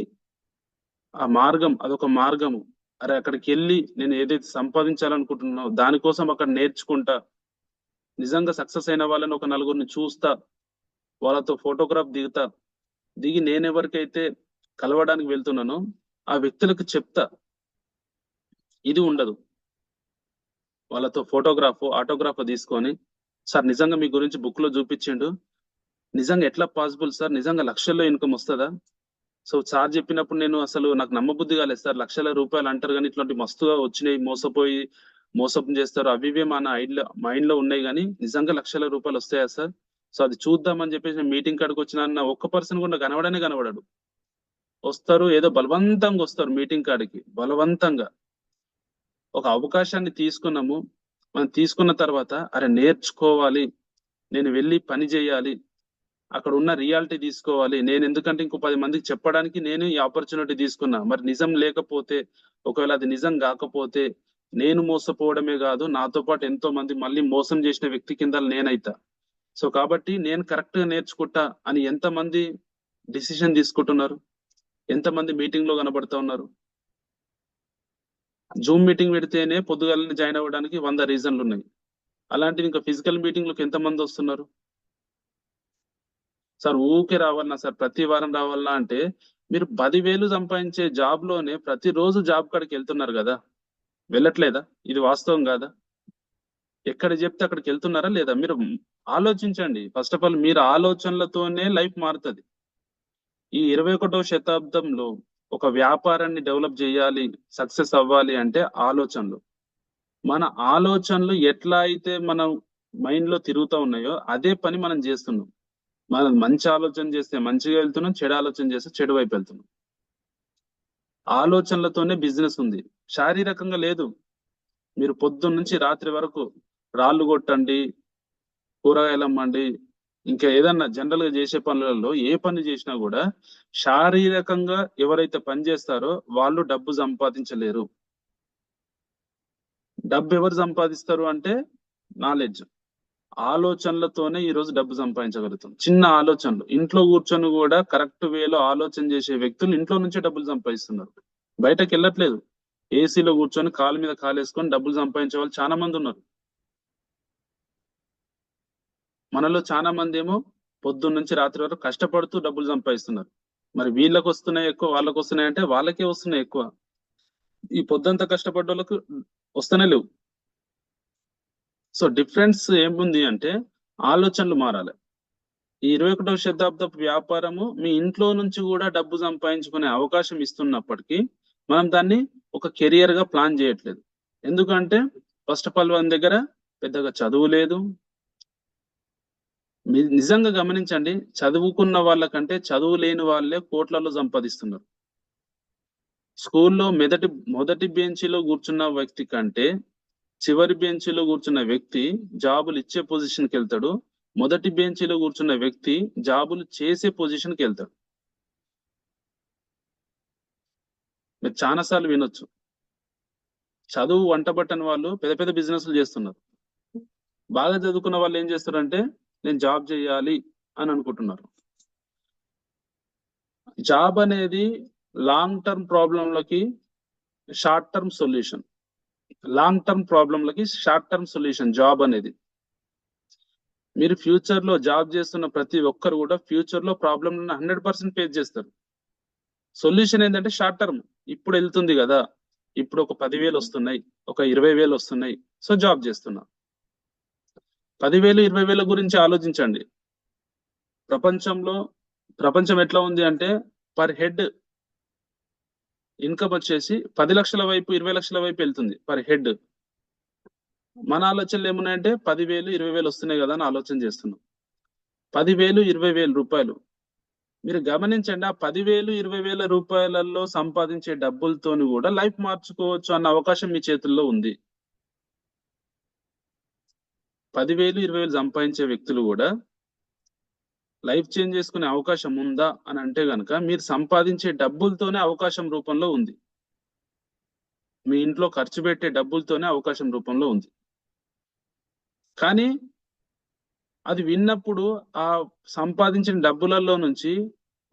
ఆ మార్గం అదొక మార్గము. అరే అక్కడికి వెళ్ళి నేను ఏదైతే సంపాదించాలనుకుంటున్నానో దానికోసం అక్కడ నేర్చుకుంటా, నిజంగా సక్సెస్ అయిన వాళ్ళని ఒక నలుగురిని చూస్తా, వాళ్ళతో ఫోటోగ్రాఫ్ దిగుతా, దిగి నేనెవరికైతే కలవడానికి వెళ్తున్నానో ఆ వ్యక్తులకు చెప్తా. ఇది ఉండదు. వాళ్ళతో ఆటోగ్రాఫ్ తీసుకొని, సార్ నిజంగా మీ గురించి బుక్ లో చూపించిండు, నిజంగా ఎట్లా పాసిబుల్ సార్, నిజంగా లక్షల్లో ఇన్కమ్ వస్తుందా? సో సార్ చెప్పినప్పుడు నేను అసలు నాకు నమ్మబుద్ధి కాలేదు సార్, లక్షల రూపాయలు అంటారు కానీ ఇట్లాంటి మస్తుగా వచ్చినాయి, మోసం చేస్తారు, అవి ఇవే మన మైండ్ లో ఉన్నాయి, కానీ నిజంగా లక్షల రూపాయలు వస్తాయా సార్? సో అది చూద్దామని చెప్పేసి నేను మీటింగ్ కాడికి వచ్చిన అన్న ఒక్క పర్సన్ కూడా కనబడనే కనబడాడు. వస్తారు ఏదో బలవంతంగా వస్తారు మీటింగ్ కాడికి, బలవంతంగా. ఒక అవకాశాన్ని తీసుకున్నాము, మనం తీసుకున్న తర్వాత అరే నేర్చుకోవాలి, నేను వెళ్ళి పని చేయాలి, అక్కడ ఉన్న రియాలిటీ తీసుకోవాలి. నేను ఎందుకంటే ఇంకో 10 మందికి చెప్పడానికి నేను ఈ ఆపర్చునిటీ తీసుకున్నా. మరి నిజం లేకపోతే, ఒకవేళ అది నిజం కాకపోతే నేను మోసపోవడమే కాదు, నాతో పాటు ఎంతో మంది మళ్ళీ మోసం చేసిన వ్యక్తి కింద నేనైతా. సో కాబట్టి నేను కరెక్ట్ గా నేర్చుకుంటా అని ఎంతమంది డిసిషన్ తీసుకుంటున్నారు, ఎంతమంది మీటింగ్ లో కనబడతా ఉన్నారు? జూమ్ మీటింగ్ పెడితేనే పొద్దుగాలని జాయిన్ అవ్వడానికి 100 రీజన్లు ఉన్నాయి. అలాంటివి ఇంకా ఫిజికల్ మీటింగ్లకు ఎంతమంది వస్తున్నారు? సార్ ఊకే రావాలన్నా సార్, ప్రతి వారం రావాలన్నా అంటే మీరు 10,000 సంపాదించే జాబ్ లోనే ప్రతిరోజు జాబ్ కాడికి వెళ్తున్నారు కదా, వెళ్ళట్లేదా? ఇది వాస్తవం కాదా? ఎక్కడ చెప్తే అక్కడికి వెళ్తున్నారా లేదా? మీరు ఆలోచించండి. ఫస్ట్ ఆఫ్ ఆల్ మీరు ఆలోచనలతోనే లైఫ్ మారుతుంది. ఈ 21వ శతాబ్దంలో ఒక వ్యాపారాన్ని డెవలప్ చేయాలి, సక్సెస్ అవ్వాలి అంటే ఆలోచనలు. మన ఆలోచనలు ఎట్లా అయితే మనం మైండ్ లో తిరుగుతూ ఉన్నాయో అదే పని మనం చేస్తున్నాం. మనం మంచి ఆలోచన చేస్తే మంచిగా వెళ్తున్నాం, చెడు ఆలోచన చేస్తే చెడు వైపు వెళ్తున్నాం. ఆలోచనలతోనే బిజినెస్ ఉంది, శారీరకంగా లేదు. మీరు పొద్దున్న నుంచి రాత్రి వరకు రాళ్ళు కొట్టండి, కూరగాయలు అమ్మండి, ఇంకా ఏదన్నా జనరల్ గా చేసే పనులలో ఏ పని చేసినా కూడా శారీరకంగా ఎవరైతే పని చేస్తారో వాళ్ళు డబ్బు సంపాదించలేరు. డబ్బు ఎవరు సంపాదిస్తారు అంటే నాలెడ్జ్, ఆలోచనలతోనే ఈ రోజు డబ్బు సంపాదించగలుగుతాం. చిన్న ఆలోచనలు, ఇంట్లో కూర్చొని కూడా కరెక్ట్ వేలో ఆలోచన చేసే వ్యక్తులు ఇంట్లో నుంచే డబ్బులు సంపాదిస్తున్నారు, బయటకు వెళ్ళట్లేదు. ఏసీలో కూర్చొని కాలు మీద కాలేసుకొని డబ్బులు సంపాదించే వాళ్ళు చాలా మంది ఉన్నారు. మనలో చాలా మంది ఏమో పొద్దున్న నుంచి రాత్రి వరకు కష్టపడుతూ డబ్బులు సంపాదిస్తున్నారు. మరి వీళ్ళకి వస్తున్నాయి ఎక్కువ, వాళ్ళకి వస్తున్నాయి అంటే వాళ్ళకే వస్తున్నాయి ఎక్కువ. ఈ పొద్దంతా కష్టపడ్డ వాళ్ళకు వస్తూనే లేవు. సో డిఫరెన్స్ ఏముంది అంటే ఆలోచనలు మారాలి. ఈ 21వ శతాబ్దపు వ్యాపారము మీ ఇంట్లో నుంచి కూడా డబ్బు సంపాదించుకునే అవకాశం ఇస్తున్నప్పటికీ మనం దాన్ని ఒక కెరియర్ గా ప్లాన్ చేయట్లేదు. ఎందుకంటే ఫస్ట్ ఆఫ్ ఆల్ మన దగ్గర పెద్దగా చదువు లేదు. నిజంగా గమనించండి, చదువుకున్న వాళ్ళకంటే చదువు లేని వాళ్ళే కోట్లలో సంపాదిస్తున్నారు. స్కూల్లో మొదటి బెంచీలో కూర్చున్న వ్యక్తి కంటే చివరి బెంచీలో కూర్చున్న వ్యక్తి జాబులు ఇచ్చే పొజిషన్కి వెళ్తాడు. మొదటి బెంచీలో కూర్చున్న వ్యక్తి జాబులు చేసే పొజిషన్కి వెళ్తాడు. మీరు చాలా సార్లు వినొచ్చు, చదువు వంటబట్టని వాళ్ళు పెద్ద పెద్ద బిజినెస్లు చేస్తున్నారు. బాగా చదువుకున్న వాళ్ళు ఏం చేస్తారంటే నేను జాబ్ చేయాలి అని అనుకుంటున్నారు. జాబ్ అనేది లాంగ్ టర్మ్ ప్రాబ్లంలకి short term solution, long term ప్రాబ్లంలకి షార్ట్ టర్మ్ సొల్యూషన్ జాబ్ అనేది. మీరు ఫ్యూచర్ లో జాబ్ చేస్తున్న ప్రతి ఒక్కరు కూడా ఫ్యూచర్ లో ప్రాబ్లమ్ 100% ఫేస్ చేస్తారు. సొల్యూషన్ ఏంటంటే షార్ట్ టర్మ్, ఇప్పుడు వెళ్తుంది కదా, ఇప్పుడు ఒక 10,000 వస్తున్నాయి, ఒక 20,000 వస్తున్నాయి, సో జాబ్ చేస్తున్నా. 10,000 20,000 గురించి ఆలోచించండి. ప్రపంచం ఎట్లా ఉంది అంటే పర్ హెడ్ ఇన్కమ్ వచ్చేసి 10 లక్షల వైపు 20 లక్షల వైపు వెళ్తుంది పర్ హెడ్. మన ఆలోచనలు ఏమున్నాయంటే 10,000 20,000 వస్తున్నాయి కదా అని ఆలోచన చేస్తున్నాం. 10,000 20,000 రూపాయలు మీరు గమనించండి, ఆ 10,000 20,000 రూపాయలలో సంపాదించే డబ్బులతోని కూడా లైఫ్ మార్చుకోవచ్చు అన్న అవకాశం మీ చేతుల్లో ఉంది. 10,000 20,000 సంపాదించే వ్యక్తులు కూడా లైఫ్ చేంజ్ చేసుకునే అవకాశం ఉందా అని అంటే గనక మీరు సంపాదించే డబ్బులతోనే అవకాశం రూపంలో ఉంది. మీ ఇంట్లో ఖర్చు పెట్టే డబ్బులతోనే అవకాశం రూపంలో ఉంది. కానీ అది విన్నప్పుడు ఆ సంపాదించిన డబ్బులలో నుంచి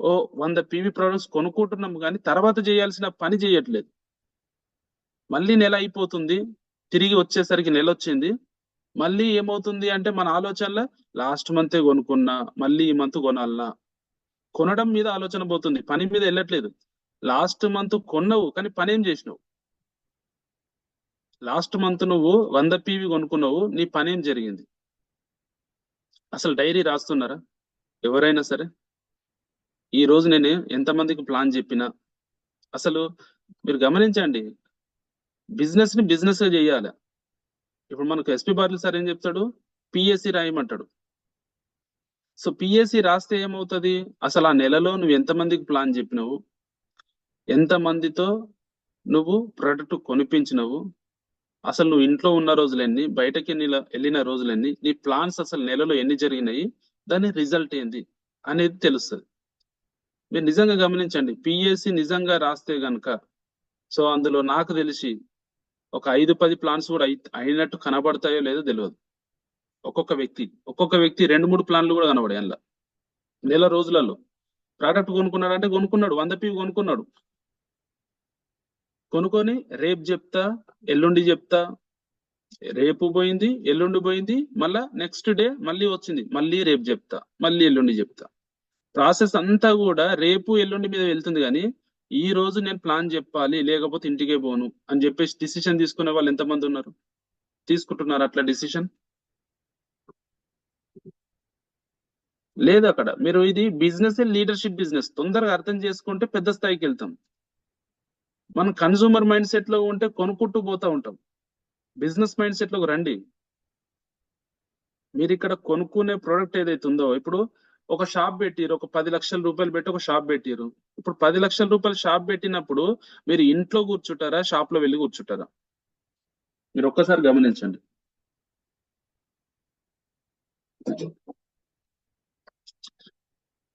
ఓ 100 పీవీ ప్రొడక్ట్స్ కొనుక్కుంటున్నాం కానీ తర్వాత చేయాల్సిన పని చేయట్లేదు. మళ్ళీ నెల అయిపోతుంది, తిరిగి వచ్చేసరికి నెల వచ్చింది. మళ్ళీ ఏమవుతుంది అంటే మన ఆలోచనలో లాస్ట్ మంతే కొనుక్కున్నా, మళ్ళీ ఈ మంత్ కొనాలనా, కొనడం మీద ఆలోచన పోతుంది, పని మీద వెళ్ళట్లేదు. లాస్ట్ మంత్ కొన్నావు కానీ పని ఏం చేసినావు? లాస్ట్ మంత్ నువ్వు 100 పీవీ కొనుక్కున్నావు, నీ పని ఏం జరిగింది? అసలు డైరీ రాస్తున్నారా ఎవరైనా సరే? ఈ రోజు నేను ఎంతమందికి ప్లాన్ చెప్పినా, అసలు మీరు గమనించండి, బిజినెస్ ని బిజినెస్ గా చేయాలి. ఇప్పుడు మనకు ఎస్పీ బార్లు సార్ ఏం చెప్తాడు, పిఎస్సి రాయమంటాడు. సో పిఎస్సి రాస్తే ఏమవుతుంది, అసలు ఆ నెలలో నువ్వు ఎంతమందికి ప్లాన్ చెప్పినావు, ఎంతమందితో నువ్వు ప్రొడక్ట్ కొనిపించినవు, అసలు నువ్వు ఇంట్లో ఉన్న రోజులెన్ని, బయటకి వెళ్ళిన రోజులెన్ని, నీ ప్లాన్స్ అసలు నెలలో ఎన్ని జరిగినాయి, దాని రిజల్ట్ ఏంది అనేది తెలుస్తుంది. మీరు నిజంగా గమనించండి, పిఎస్సి నిజంగా రాస్తే గనక, సో అందులో నాకు తెలిసి ఒక 5-10 ప్లాన్స్ కూడా అయినట్టు కనబడతాయో లేదో తెలియదు. ఒక్కొక్క వ్యక్తి 2-3 ప్లాన్లు కూడా కనబడాయి అందులో నెల రోజులలో. ప్రోడక్ట్ కొనుక్కున్నాడు అంటే కొనుక్కున్నాడు, 100 పీవీ కొనుక్కున్నాడు, కొనుక్కొని రేపు చెప్తా, ఎల్లుండి చెప్తా, రేపు పోయింది, ఎల్లుండి పోయింది, మళ్ళా నెక్స్ట్ డే మళ్ళీ వచ్చింది, మళ్ళీ రేపు చెప్తా, మళ్ళీ ఎల్లుండి చెప్తా. ప్రాసెస్ అంతా కూడా రేపు ఎల్లుండి మీద వెళ్తుంది. కానీ ఈ రోజు నేను ప్లాన్ చెప్పాలి లేకపోతే ఇంటికే పోను అని చెప్పేసి డిసిషన్ తీసుకునే వాళ్ళు ఎంతమంది ఉన్నారు? తీసుకుంటున్నారు అట్లా డిసిషన్? లేదు. అక్కడ మీరు ఇది బిజినెస్, లీడర్షిప్ బిజినెస్ తొందరగా అర్థం చేసుకుంటే పెద్ద స్థాయికి వెళ్తాం. మనం కన్సూమర్ మైండ్ సెట్ లో ఉంటే కొనుక్కుంటూ పోతా ఉంటాం. బిజినెస్ మైండ్ సెట్ లోకి రండి. మీరు ఇక్కడ కొనుక్కునే ప్రోడక్ట్ ఏదైతే ఉందో, ఇప్పుడు ఒక షాప్ పెట్టిరు, ఒక 10 లక్షల రూపాయలు పెట్టి ఒక షాప్ పెట్టిరు. ఇప్పుడు 10 లక్షల రూపాయలు షాప్ పెట్టినప్పుడు మీరు ఇంట్లో కూర్చుంటారా, షాప్ లో వెళ్ళి కూర్చుంటారా? మీరు ఒక్కసారి గమనించండి.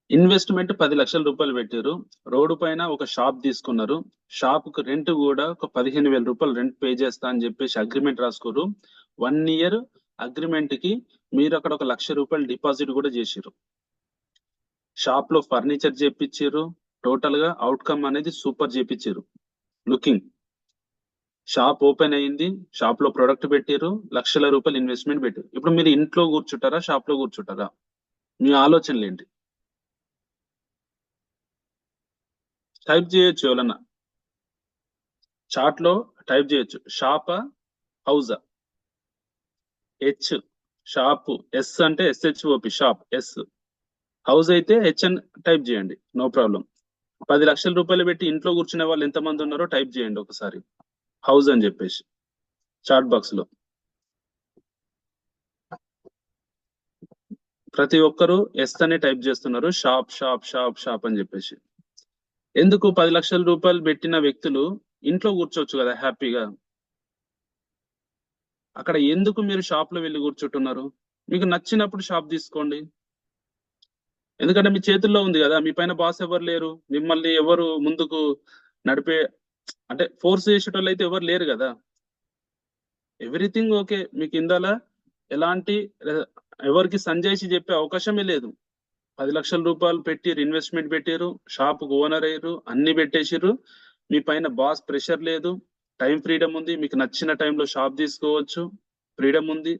ఇన్వెస్ట్మెంట్ 10 లక్షల రూపాయలు పెట్టారు, రోడ్డు పైన ఒక షాప్ తీసుకున్నారు, షాప్ కు రెంట్ కూడా ఒక 15,000 రూపాయలు రెంట్ పే చేస్తా అని చెప్పేసి అగ్రిమెంట్ రాసుకోరు. 1 ఇయర్ అగ్రిమెంట్ కి మీరు అక్కడ ఒక 1,00,000 రూపాయలు డిపాజిట్ కూడా చేసిరు. షాప్ లో ఫర్నిచర్ చేపించారు, టోటల్ గా అవుట్కమ్ అనేది సూపర్ చేపించారు. లుకింగ్ షాప్ ఓపెన్ అయింది, షాప్ లో ప్రొడక్ట్ పెట్టారు, లక్షల రూపాయలు ఇన్వెస్ట్మెంట్ పెట్టారు. ఇప్పుడు మీరు ఇంట్లో కూర్చుంటారా, షాప్ లో కూర్చుంటారా? మీ ఆలోచనలు ఏంటి? టైప్ చేయొచ్చు, ఎవరన్నా చాట్ లో టైప్ చేయొచ్చు, షాపా హౌజా. హెచ్ షాప్, ఎస్ అంటే SHOP షాప్, ఎస్. హౌస్ అయితే హెచ్ అని టైప్ చేయండి, నో ప్రాబ్లం. 10 లక్షల రూపాయలు పెట్టి ఇంట్లో కూర్చునే వాళ్ళు ఎంతమంది ఉన్నారో టైప్ చేయండి ఒకసారి, హౌస్ అని చెప్పేసి చాట్ బాక్స్ లో. ప్రతి ఒక్కరు ఎస్ అని టైప్ చేస్తున్నారు, షాప్ షాప్ షాప్ షాప్ అని చెప్పేసి. ఎందుకు 10 లక్షల రూపాయలు పెట్టిన వ్యక్తులు ఇంట్లో కూర్చోవచ్చు కదా హ్యాపీగా? అక్కడ ఎందుకు మీరు షాప్ లో వెళ్ళి కూర్చుంటున్నారు? మీకు నచ్చినప్పుడు షాప్ తీసుకోండి. ఎందుకంటే మీ చేతుల్లో ఉంది కదా, మీ పైన బాస్ ఎవరు లేరు, మిమ్మల్ని ఎవరు ముందుకు నడిపే, అంటే ఫోర్స్ చేసేటోళ్ళు అయితే ఎవరు లేరు కదా. ఎవ్రీథింగ్ ఓకే, మీకు ఇందాల ఎలాంటి ఎవరికి సంజాయిషి చెప్పే అవకాశమే లేదు. 10 లక్షల రూపాయలు పెట్టిరు, ఇన్వెస్ట్మెంట్ పెట్టారు, షాప్ ఓనర్ అయ్యారు, అన్ని పెట్టేసిర్రు. మీ పైన బాస్ ప్రెషర్ లేదు, టైం ఫ్రీడమ్ ఉంది, మీకు నచ్చిన టైంలో షాప్ తీసుకోవచ్చు, ఫ్రీడమ్ ఉంది.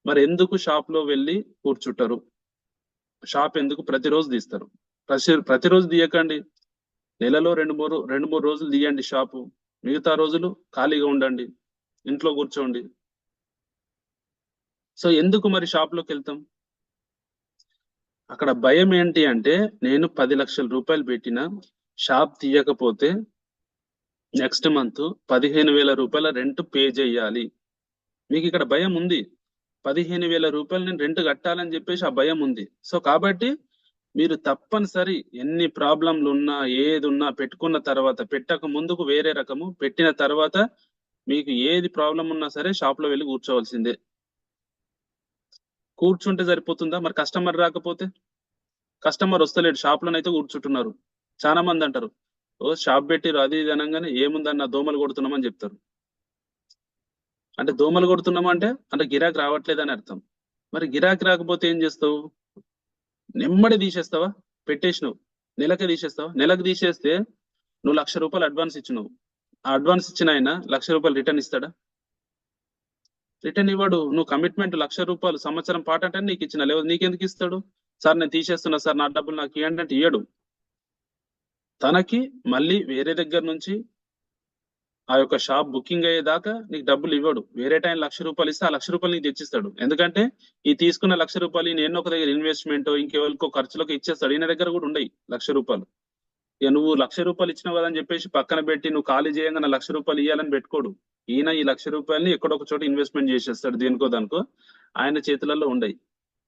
మరి ఎందుకు షాప్ లో వెళ్ళి కూర్చుంటారు? షాప్ ఎందుకు ప్రతిరోజు తీస్తారు? ప్రతిరోజు తీయకండి, నెలలో 2-3 రోజులు తీయండి షాపు, మిగతా రోజులు ఖాళీగా ఉండండి, ఇంట్లో కూర్చోండి. సో ఎందుకు మరి షాప్ లోకి వెళ్తాం? అక్కడ భయం ఏంటి అంటే, నేను 10 లక్షల రూపాయలు పెట్టిన షాప్ తీయకపోతే నెక్స్ట్ మంత్ 15,000 రూపాయల రెంట్ పే చేయాలి. మీకు ఇక్కడ భయం ఉంది, 15,000 రూపాయలు నేను రెంట్ కట్టాలని చెప్పేసి ఆ భయం ఉంది. సో కాబట్టి మీరు తప్పనిసరి ఎన్ని ప్రాబ్లంలు ఉన్నా, ఏది ఉన్నా పెట్టుకున్న తర్వాత, పెట్టక ముందుకు వేరే రకము, పెట్టిన తర్వాత మీకు ఏది ప్రాబ్లం ఉన్నా సరే షాప్ లో వెళ్ళి కూర్చోవలసిందే. కూర్చుంటే సరిపోతుందా? మరి కస్టమర్ రాకపోతే? కస్టమర్ వస్తలేడు, షాప్ లోనైతే కూర్చుంటున్నారు. చాలా మంది అంటారు, ఓ షాప్ పెట్టిరు అది ఇది అనగానే ఏముందన్న దోమలు కొడుతున్నామని చెప్తారు. అంటే దోమలు కొడుతున్నాం అంటే గిరాకీ రావట్లేదని అర్థం. మరి గిరాకీ రాకపోతే ఏం చేస్తావు? నెమ్మడి తీసేస్తావా? పెట్టేసినావు, నెలకి తీసేస్తావు. నెలకు తీసేస్తే నువ్వు 1,00,000 రూపాయలు అడ్వాన్స్ ఇచ్చినావు. ఆ అడ్వాన్స్ ఇచ్చిన ఆయన 1,00,000 రూపాయలు రిటర్న్ ఇస్తాడా? రిటర్న్ ఇవ్వడు. నువ్వు కమిట్మెంట్ 1,00,000 రూపాయలు సంవత్సరం పాటు అంటే నీకు ఇచ్చిన, లేదు నీకెందుకు ఇస్తాడు? సార్ నేను తీసేస్తున్నా సార్, నా డబ్బులు నాకు ఇవ్వండి అంటే ఇయ్యడు. తనకి మళ్ళీ వేరే దగ్గర నుంచి ఆ యొక్క షాప్ బుకింగ్ అయ్యేదాకా నీకు డబ్బులు ఇవ్వడు. వేరే టైం 1,00,000 రూపాయలు ఇస్తే ఆ 1,00,000 రూపాయలు నీకు తెచ్చిస్తాడు. ఎందుకంటే ఈ తీసుకున్న 1,00,000 రూపాయలు నేను ఒక దగ్గర ఇన్వెస్ట్మెంట్ ఇంకెవరికో ఖర్చులకు ఇచ్చేస్తాడు. ఈయన దగ్గర కూడా ఉండయి 1,00,000 రూపాయలు. ఇక నువ్వు 1,00,000 రూపాయలు ఇచ్చినావు కదా అని చెప్పేసి పక్కన పెట్టి నువ్వు ఖాళీ చేయంగా 1,00,000 రూపాయలు ఇవ్వాలని పెట్టుకోడు. ఈయన ఈ 1,00,000 రూపాయలని ఎక్కడొక చోట ఇన్వెస్ట్మెంట్ చేసేస్తాడు. దేనికో దానికో ఆయన చేతులలో ఉండయి.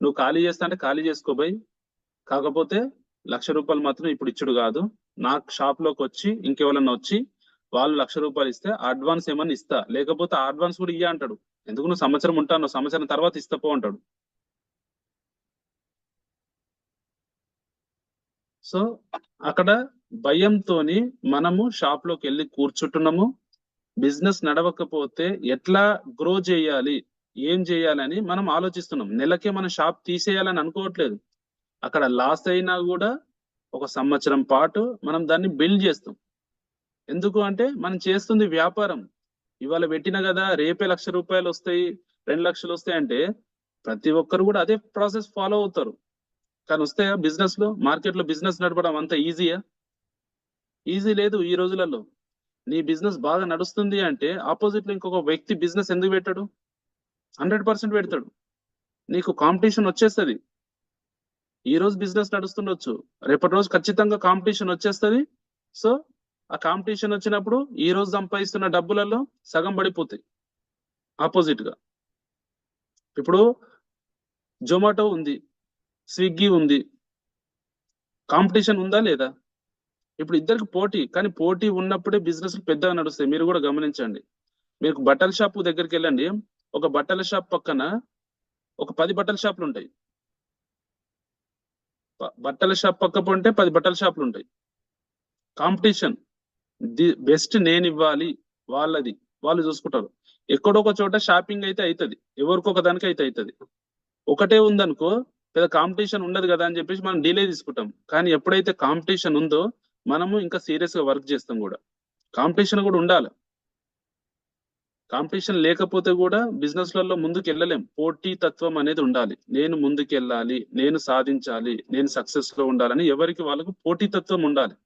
నువ్వు ఖాళీ చేస్తా అంటే ఖాళీ చేసుకోబోయ్. కాకపోతే 1,00,000 రూపాయలు మాత్రం ఇప్పుడు ఇచ్చుడు కాదు. నా షాప్ లోకి వచ్చి ఇంకెవరన్నా వచ్చి వాళ్ళు 1,00,000 రూపాయలు ఇస్తే అడ్వాన్స్ ఏమన్నా ఇస్తా, లేకపోతే ఆ అడ్వాన్స్ కూడా ఇయ్య అంటాడు. ఎందుకు నువ్వు సంవత్సరం ఉంటాను, సంవత్సరం తర్వాత ఇస్తా పో అంటాడు. సో అక్కడ భయంతోని మనము షాప్ లోకి వెళ్ళి కూర్చుంటున్నాము. బిజినెస్ నడవకపోతే ఎట్లా గ్రో చేయాలి, ఏం చేయాలని మనం ఆలోచిస్తున్నాం. నెలకే మనం షాప్ తీసేయాలని అనుకోవట్లేదు. అక్కడ లాస్ అయినా కూడా ఒక సంవత్సరం పాటు మనం దాన్ని బిల్డ్ చేస్తాం. ఎందుకు అంటే మనం చేస్తుంది వ్యాపారం. ఇవాళ పెట్టిన కదా రేపే 1,00,000 రూపాయలు వస్తాయి, 2,00,000 వస్తాయి అంటే ప్రతి ఒక్కరు కూడా అదే ప్రాసెస్ ఫాలో అవుతారు. కానీ వస్తాయా? బిజినెస్ లో, మార్కెట్ లో బిజినెస్ నడపడం అంత ఈజీయా? ఈజీ లేదు ఈ రోజులలో. నీ బిజినెస్ బాగా నడుస్తుంది అంటే ఆపోజిట్ లో ఇంకొక వ్యక్తి బిజినెస్ ఎందుకు పెట్టాడు? 100% పెడతాడు. నీకు కాంపిటీషన్ వచ్చేస్తుంది. ఈ రోజు బిజినెస్ నడుస్తుండొచ్చు, రేపటి రోజు ఖచ్చితంగా కాంపిటీషన్ వచ్చేస్తుంది. సో ఆ కాంపిటీషన్ వచ్చినప్పుడు ఈ రోజు సంపాదిస్తున్న డబ్బులలో సగం పడిపోతాయి ఆపోజిట్ గా. ఇప్పుడు జొమాటో ఉంది, స్విగ్గీ ఉంది, కాంపిటీషన్ ఉందా లేదా? ఇప్పుడు ఇద్దరికి పోటీ. కానీ పోటీ ఉన్నప్పుడే బిజినెస్ పెద్దగా నడుస్తాయి. మీరు కూడా గమనించండి. మీకు బట్టల షాప్ దగ్గరికి వెళ్ళండి, ఒక బట్టల షాప్ పక్కన ఒక 10 బట్టల షాపులు ఉంటాయి. బట్టల షాప్ పక్క పోంటే 10 బట్టల షాపులు ఉంటాయి. కాంపిటీషన్. ది బెస్ట్ నేను ఇవ్వాలి, వాళ్ళది వాళ్ళు చూసుకుంటారు. ఎక్కడొక చోట షాపింగ్ అయితే అవుతుంది, ఎవరికొక దానికి అయితే అవుతుంది. ఒకటే ఉందనుకో పెద్ద కాంపిటీషన్ ఉండదు కదా అని చెప్పేసి మనం డిలే తీసుకుంటాం. కానీ ఎప్పుడైతే కాంపిటీషన్ ఉందో మనము ఇంకా సీరియస్ గా వర్క్ చేస్తాం కూడా. కాంపిటీషన్ కూడా ఉండాలి. కాంపిటీషన్ లేకపోతే కూడా బిజినెస్ లలో ముందుకు వెళ్ళలేం. పోటీ తత్వం అనేది ఉండాలి. నేను ముందుకు వెళ్ళాలి, నేను సాధించాలి, నేను సక్సెస్ లో ఉండాలని ఎవరికి వాళ్ళకు పోటీ తత్వం ఉండాలి.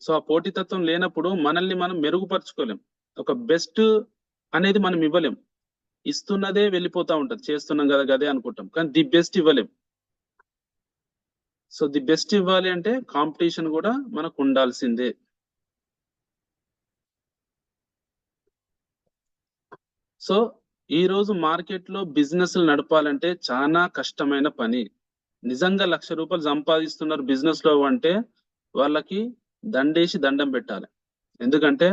సో ఆ పోటీతత్వం లేనప్పుడు మనల్ని మనం మెరుగుపరచుకోలేం. ఒక బెస్ట్ అనేది మనం ఇవ్వలేం. ఇస్తున్నదే వెళ్ళిపోతా ఉంటది, చేస్తున్నాం కదా గదే అనుకుంటాం, కానీ ది బెస్ట్ ఇవ్వలేం. సో ది బెస్ట్ ఇవ్వాలి అంటే కాంపిటీషన్ కూడా మనకు ఉండాల్సిందే. సో ఈ రోజు మార్కెట్ లో బిజినెస్ నడపాలంటే చాలా కష్టమైన పని. నిజంగా 1,00,000 రూపాయలు సంపాదిస్తున్నారు బిజినెస్ లో అంటే వాళ్ళకి దండేసి దండం పెట్టాలి. ఎందుకంటే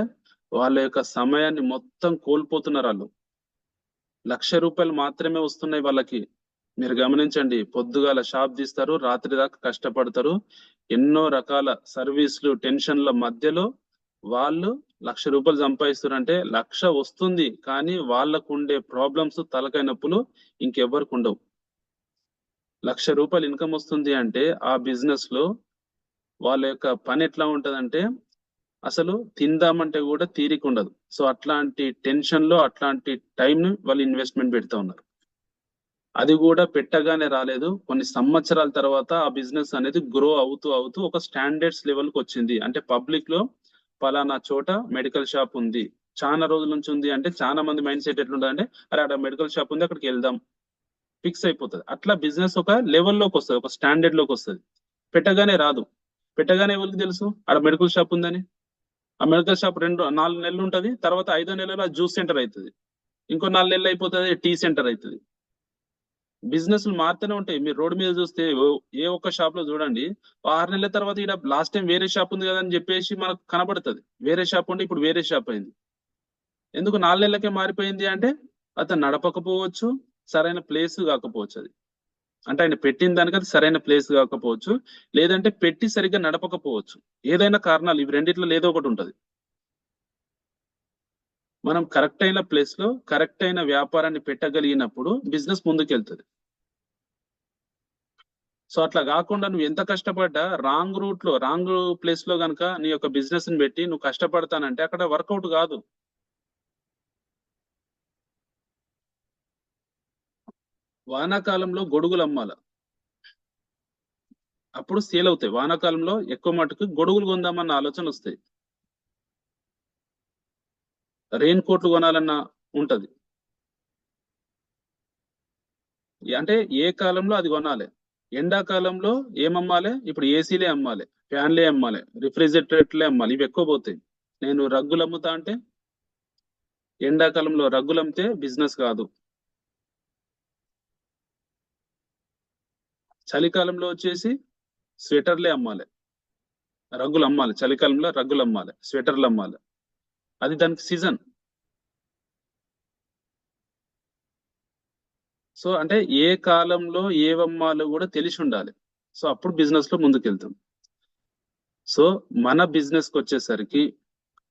వాళ్ళ యొక్క సమయాన్ని మొత్తం కోల్పోతున్నారు. వాళ్ళు 1,00,000 రూపాయలు మాత్రమే వస్తున్నాయి వాళ్ళకి. మీరు గమనించండి, పొద్దుగాల షాప్ తీస్తారు, రాత్రి దాకా కష్టపడతారు, ఎన్నో రకాల సర్వీసులు టెన్షన్ల మధ్యలో వాళ్ళు 1,00,000 రూపాయలు సంపాదిస్తారు. అంటే 1,00,000 వస్తుంది, కానీ వాళ్ళకు ఉండే ప్రాబ్లమ్స్, తలకాయ నొప్పులు ఇంకెవ్వరికి ఉండవు. 1,00,000 రూపాయలు ఇన్కమ్ వస్తుంది అంటే ఆ బిజినెస్ లో వాళ్ళ యొక్క పని ఎట్లా ఉంటదంటే అసలు తిందామంటే కూడా తీరిక ఉండదు. సో అట్లాంటి టెన్షన్ లో అట్లాంటి టైం ని వాళ్ళు ఇన్వెస్ట్మెంట్ పెడతా ఉన్నారు. అది కూడా పెట్టగానే రాలేదు, కొన్ని సంవత్సరాల తర్వాత ఆ బిజినెస్ అనేది గ్రో అవుతూ అవుతూ ఒక స్టాండర్డ్స్ లెవెల్ కి వచ్చింది. అంటే పబ్లిక్ లో పలానా చోట మెడికల్ షాప్ ఉంది, చాలా రోజుల నుంచి ఉంది అంటే చాలా మంది మైండ్ సెట్ ఎట్లుంటదంటే అరే అక్కడ మెడికల్ షాప్ ఉంది అక్కడికి వెళ్దాం, ఫిక్స్ అయిపోతుంది. అట్లా బిజినెస్ ఒక లెవెల్లోకి వస్తుంది, ఒక స్టాండర్డ్ లోకి వస్తుంది. పెట్టగానే రాదు. పెట్టగానే ఎవరికి తెలుసు అక్కడ మెడికల్ షాప్ ఉందని? ఆ మెడికల్ షాప్ 4 నెలలు ఉంటది, తర్వాత 5వ నెలలో జ్యూస్ సెంటర్ అవుతుంది, ఇంకో 4 నెలలు అయిపోతుంది టీ సెంటర్ అవుతుంది. బిజినెస్లు మారుతూనే ఉంటాయి. మీరు రోడ్డు మీద చూస్తే ఏ ఒక్క షాప్ లో చూడండి, 6 నెలల తర్వాత ఇక్కడ లాస్ట్ టైం వేరే షాప్ ఉంది కదా అని చెప్పేసి మనకు కనబడుతుంది. వేరే షాప్ ఉంటే ఇప్పుడు వేరే షాప్ అయింది. ఎందుకు 4 నెలలకే మారిపోయింది అంటే అతను నడపకపోవచ్చు, సరైన ప్లేస్ కాకపోవచ్చు. అది అంటే ఆయన పెట్టిన దానికి అది సరైన ప్లేస్ కాకపోవచ్చు, లేదంటే పెట్టి సరిగ్గా నడపకపోవచ్చు. ఏదైనా కారణాలు, ఇవి రెండిట్లో ఏదో ఒకటి ఉంటది. మనం కరెక్ట్ అయిన ప్లేస్ లో కరెక్ట్ అయిన వ్యాపారాన్ని పెట్టగలిగినప్పుడు బిజినెస్ ముందుకెళ్తుంది. సో అట్లా కాకుండా నువ్వు ఎంత కష్టపడ్డా రాంగ్ రూట్ లో రాంగ్ ప్లేస్ లో గనక నీ యొక్క బిజినెస్ ని పెట్టి నువ్వు కష్టపడతానంటే అక్కడ వర్కౌట్ కాదు. వానాకాలంలో గొడుగులు అమ్మాల, అప్పుడు సేల్ అవుతాయి. వానాకాలంలో ఎక్కువ మటుకు గొడుగులు కొందామన్న ఆలోచన వస్తాయి. రెయిన్ కోట్లు కొనాలన్న ఉంటది. అంటే ఏ కాలంలో అది కొనాలి. ఎండాకాలంలో ఏమమ్మాలి? ఇప్పుడు ఏసీలే అమ్మాలి, ఫ్యాన్లే అమ్మాలి, రిఫ్రిజిరేటర్లే అమ్మాలి. ఇవి ఎక్కువ పోతాయి. నేను రగ్గులు అమ్ముతా అంటే ఎండాకాలంలో రగ్గులు అమ్మితే బిజినెస్ కాదు. చలికాలంలో వచ్చేసి స్వెటర్లే అమ్మాలి, రగ్గులు అమ్మాలి. చలికాలంలో రగ్గులు అమ్మాలి, స్వెటర్లు అమ్మాలి. అది దానికి సీజన్. సో అంటే ఏ కాలంలో ఏవమ్మాలో కూడా తెలిసి ఉండాలి. సో అప్పుడు బిజినెస్ లో ముందుకెళ్తాం. సో మన బిజినెస్ కి వచ్చేసరికి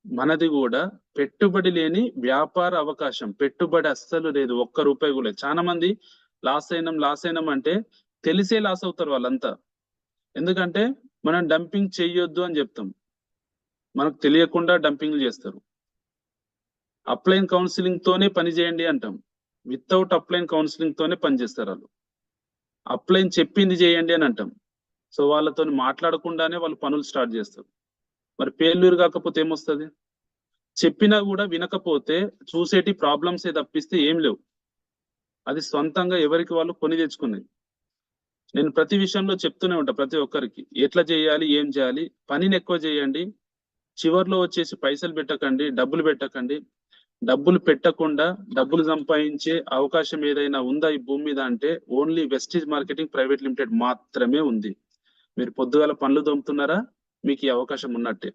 మనది కూడా పెట్టుబడి లేని వ్యాపార అవకాశం. పెట్టుబడి అస్సలు లేదు, ఒక్క రూపాయి కూడా లేదు. చాలా మంది లాస్ అయినాం అంటే తెలిసే లాస్ అవుతారు వాళ్ళంతా. ఎందుకంటే మనం డంపింగ్ చెయ్యొద్దు అని చెప్తాం, మనకు తెలియకుండా డంపింగ్ చేస్తారు. అప్లైన్ కౌన్సిలింగ్ తోనే పని చేయండి అంటాం, వితౌట్ అప్లైన్ కౌన్సిలింగ్ తోనే పని చేస్తారు వాళ్ళు. అప్లైన్ చెప్పింది చేయండి అని అంటాం, సో వాళ్ళతో మాట్లాడకుండానే వాళ్ళు పనులు స్టార్ట్ చేస్తారు. మరి ఫెయిల్యూర్ కాకపోతే ఏమొస్తుంది? చెప్పినా కూడా వినకపోతే చూసేటి ప్రాబ్లమ్స్ తప్పిస్తే ఏం లేవు. అది సొంతంగా ఎవరికి వాళ్ళు కొని తెచ్చుకున్నాయి. నేను ప్రతి విషయంలో చెప్తూనే ఉంటా ప్రతి ఒక్కరికి, ఎట్లా చేయాలి, ఏం చేయాలి. పనిని ఎక్కువ చేయండి, చివర్లో వచ్చేసి పైసలు పెట్టకండి, డబ్బులు పెట్టకండి. డబ్బులు పెట్టకుండా డబ్బులు సంపాదించే అవకాశం ఏదైనా ఉందా ఈ భూమి మీద అంటే only Vestige marketing private limited మాత్రమే ఉంది. మీరు పొద్దుగాల పనులు తోముతున్నారా, మీకు ఈ అవకాశం ఉన్నట్టే.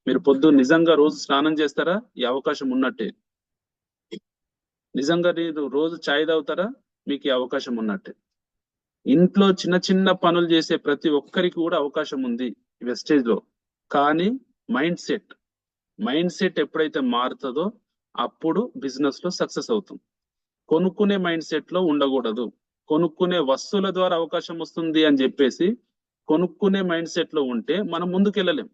మీరు పొద్దు నిజంగా రోజు స్నానం చేస్తారా, ఈ అవకాశం ఉన్నట్టే. నిజంగా మీరు రోజు ఛాయ్ తాగుతారా, మీకు ఈ అవకాశం ఉన్నట్టే. ఇంట్లో చిన్న చిన్న పనులు చేసే ప్రతి ఒక్కరికి కూడా అవకాశం ఉంది వెస్టేజ్ లో. కానీ మైండ్ సెట్ ఎప్పుడైతే మారుతుందో అప్పుడు బిజినెస్ లో సక్సెస్ అవుతాం. కొనుక్కునే మైండ్ సెట్ లో ఉండకూడదు. కొనుక్కునే వస్తువుల ద్వారా అవకాశం వస్తుంది అని చెప్పేసి కొనుక్కునే మైండ్ సెట్ లో ఉంటే మనం ముందుకెళ్ళలేం.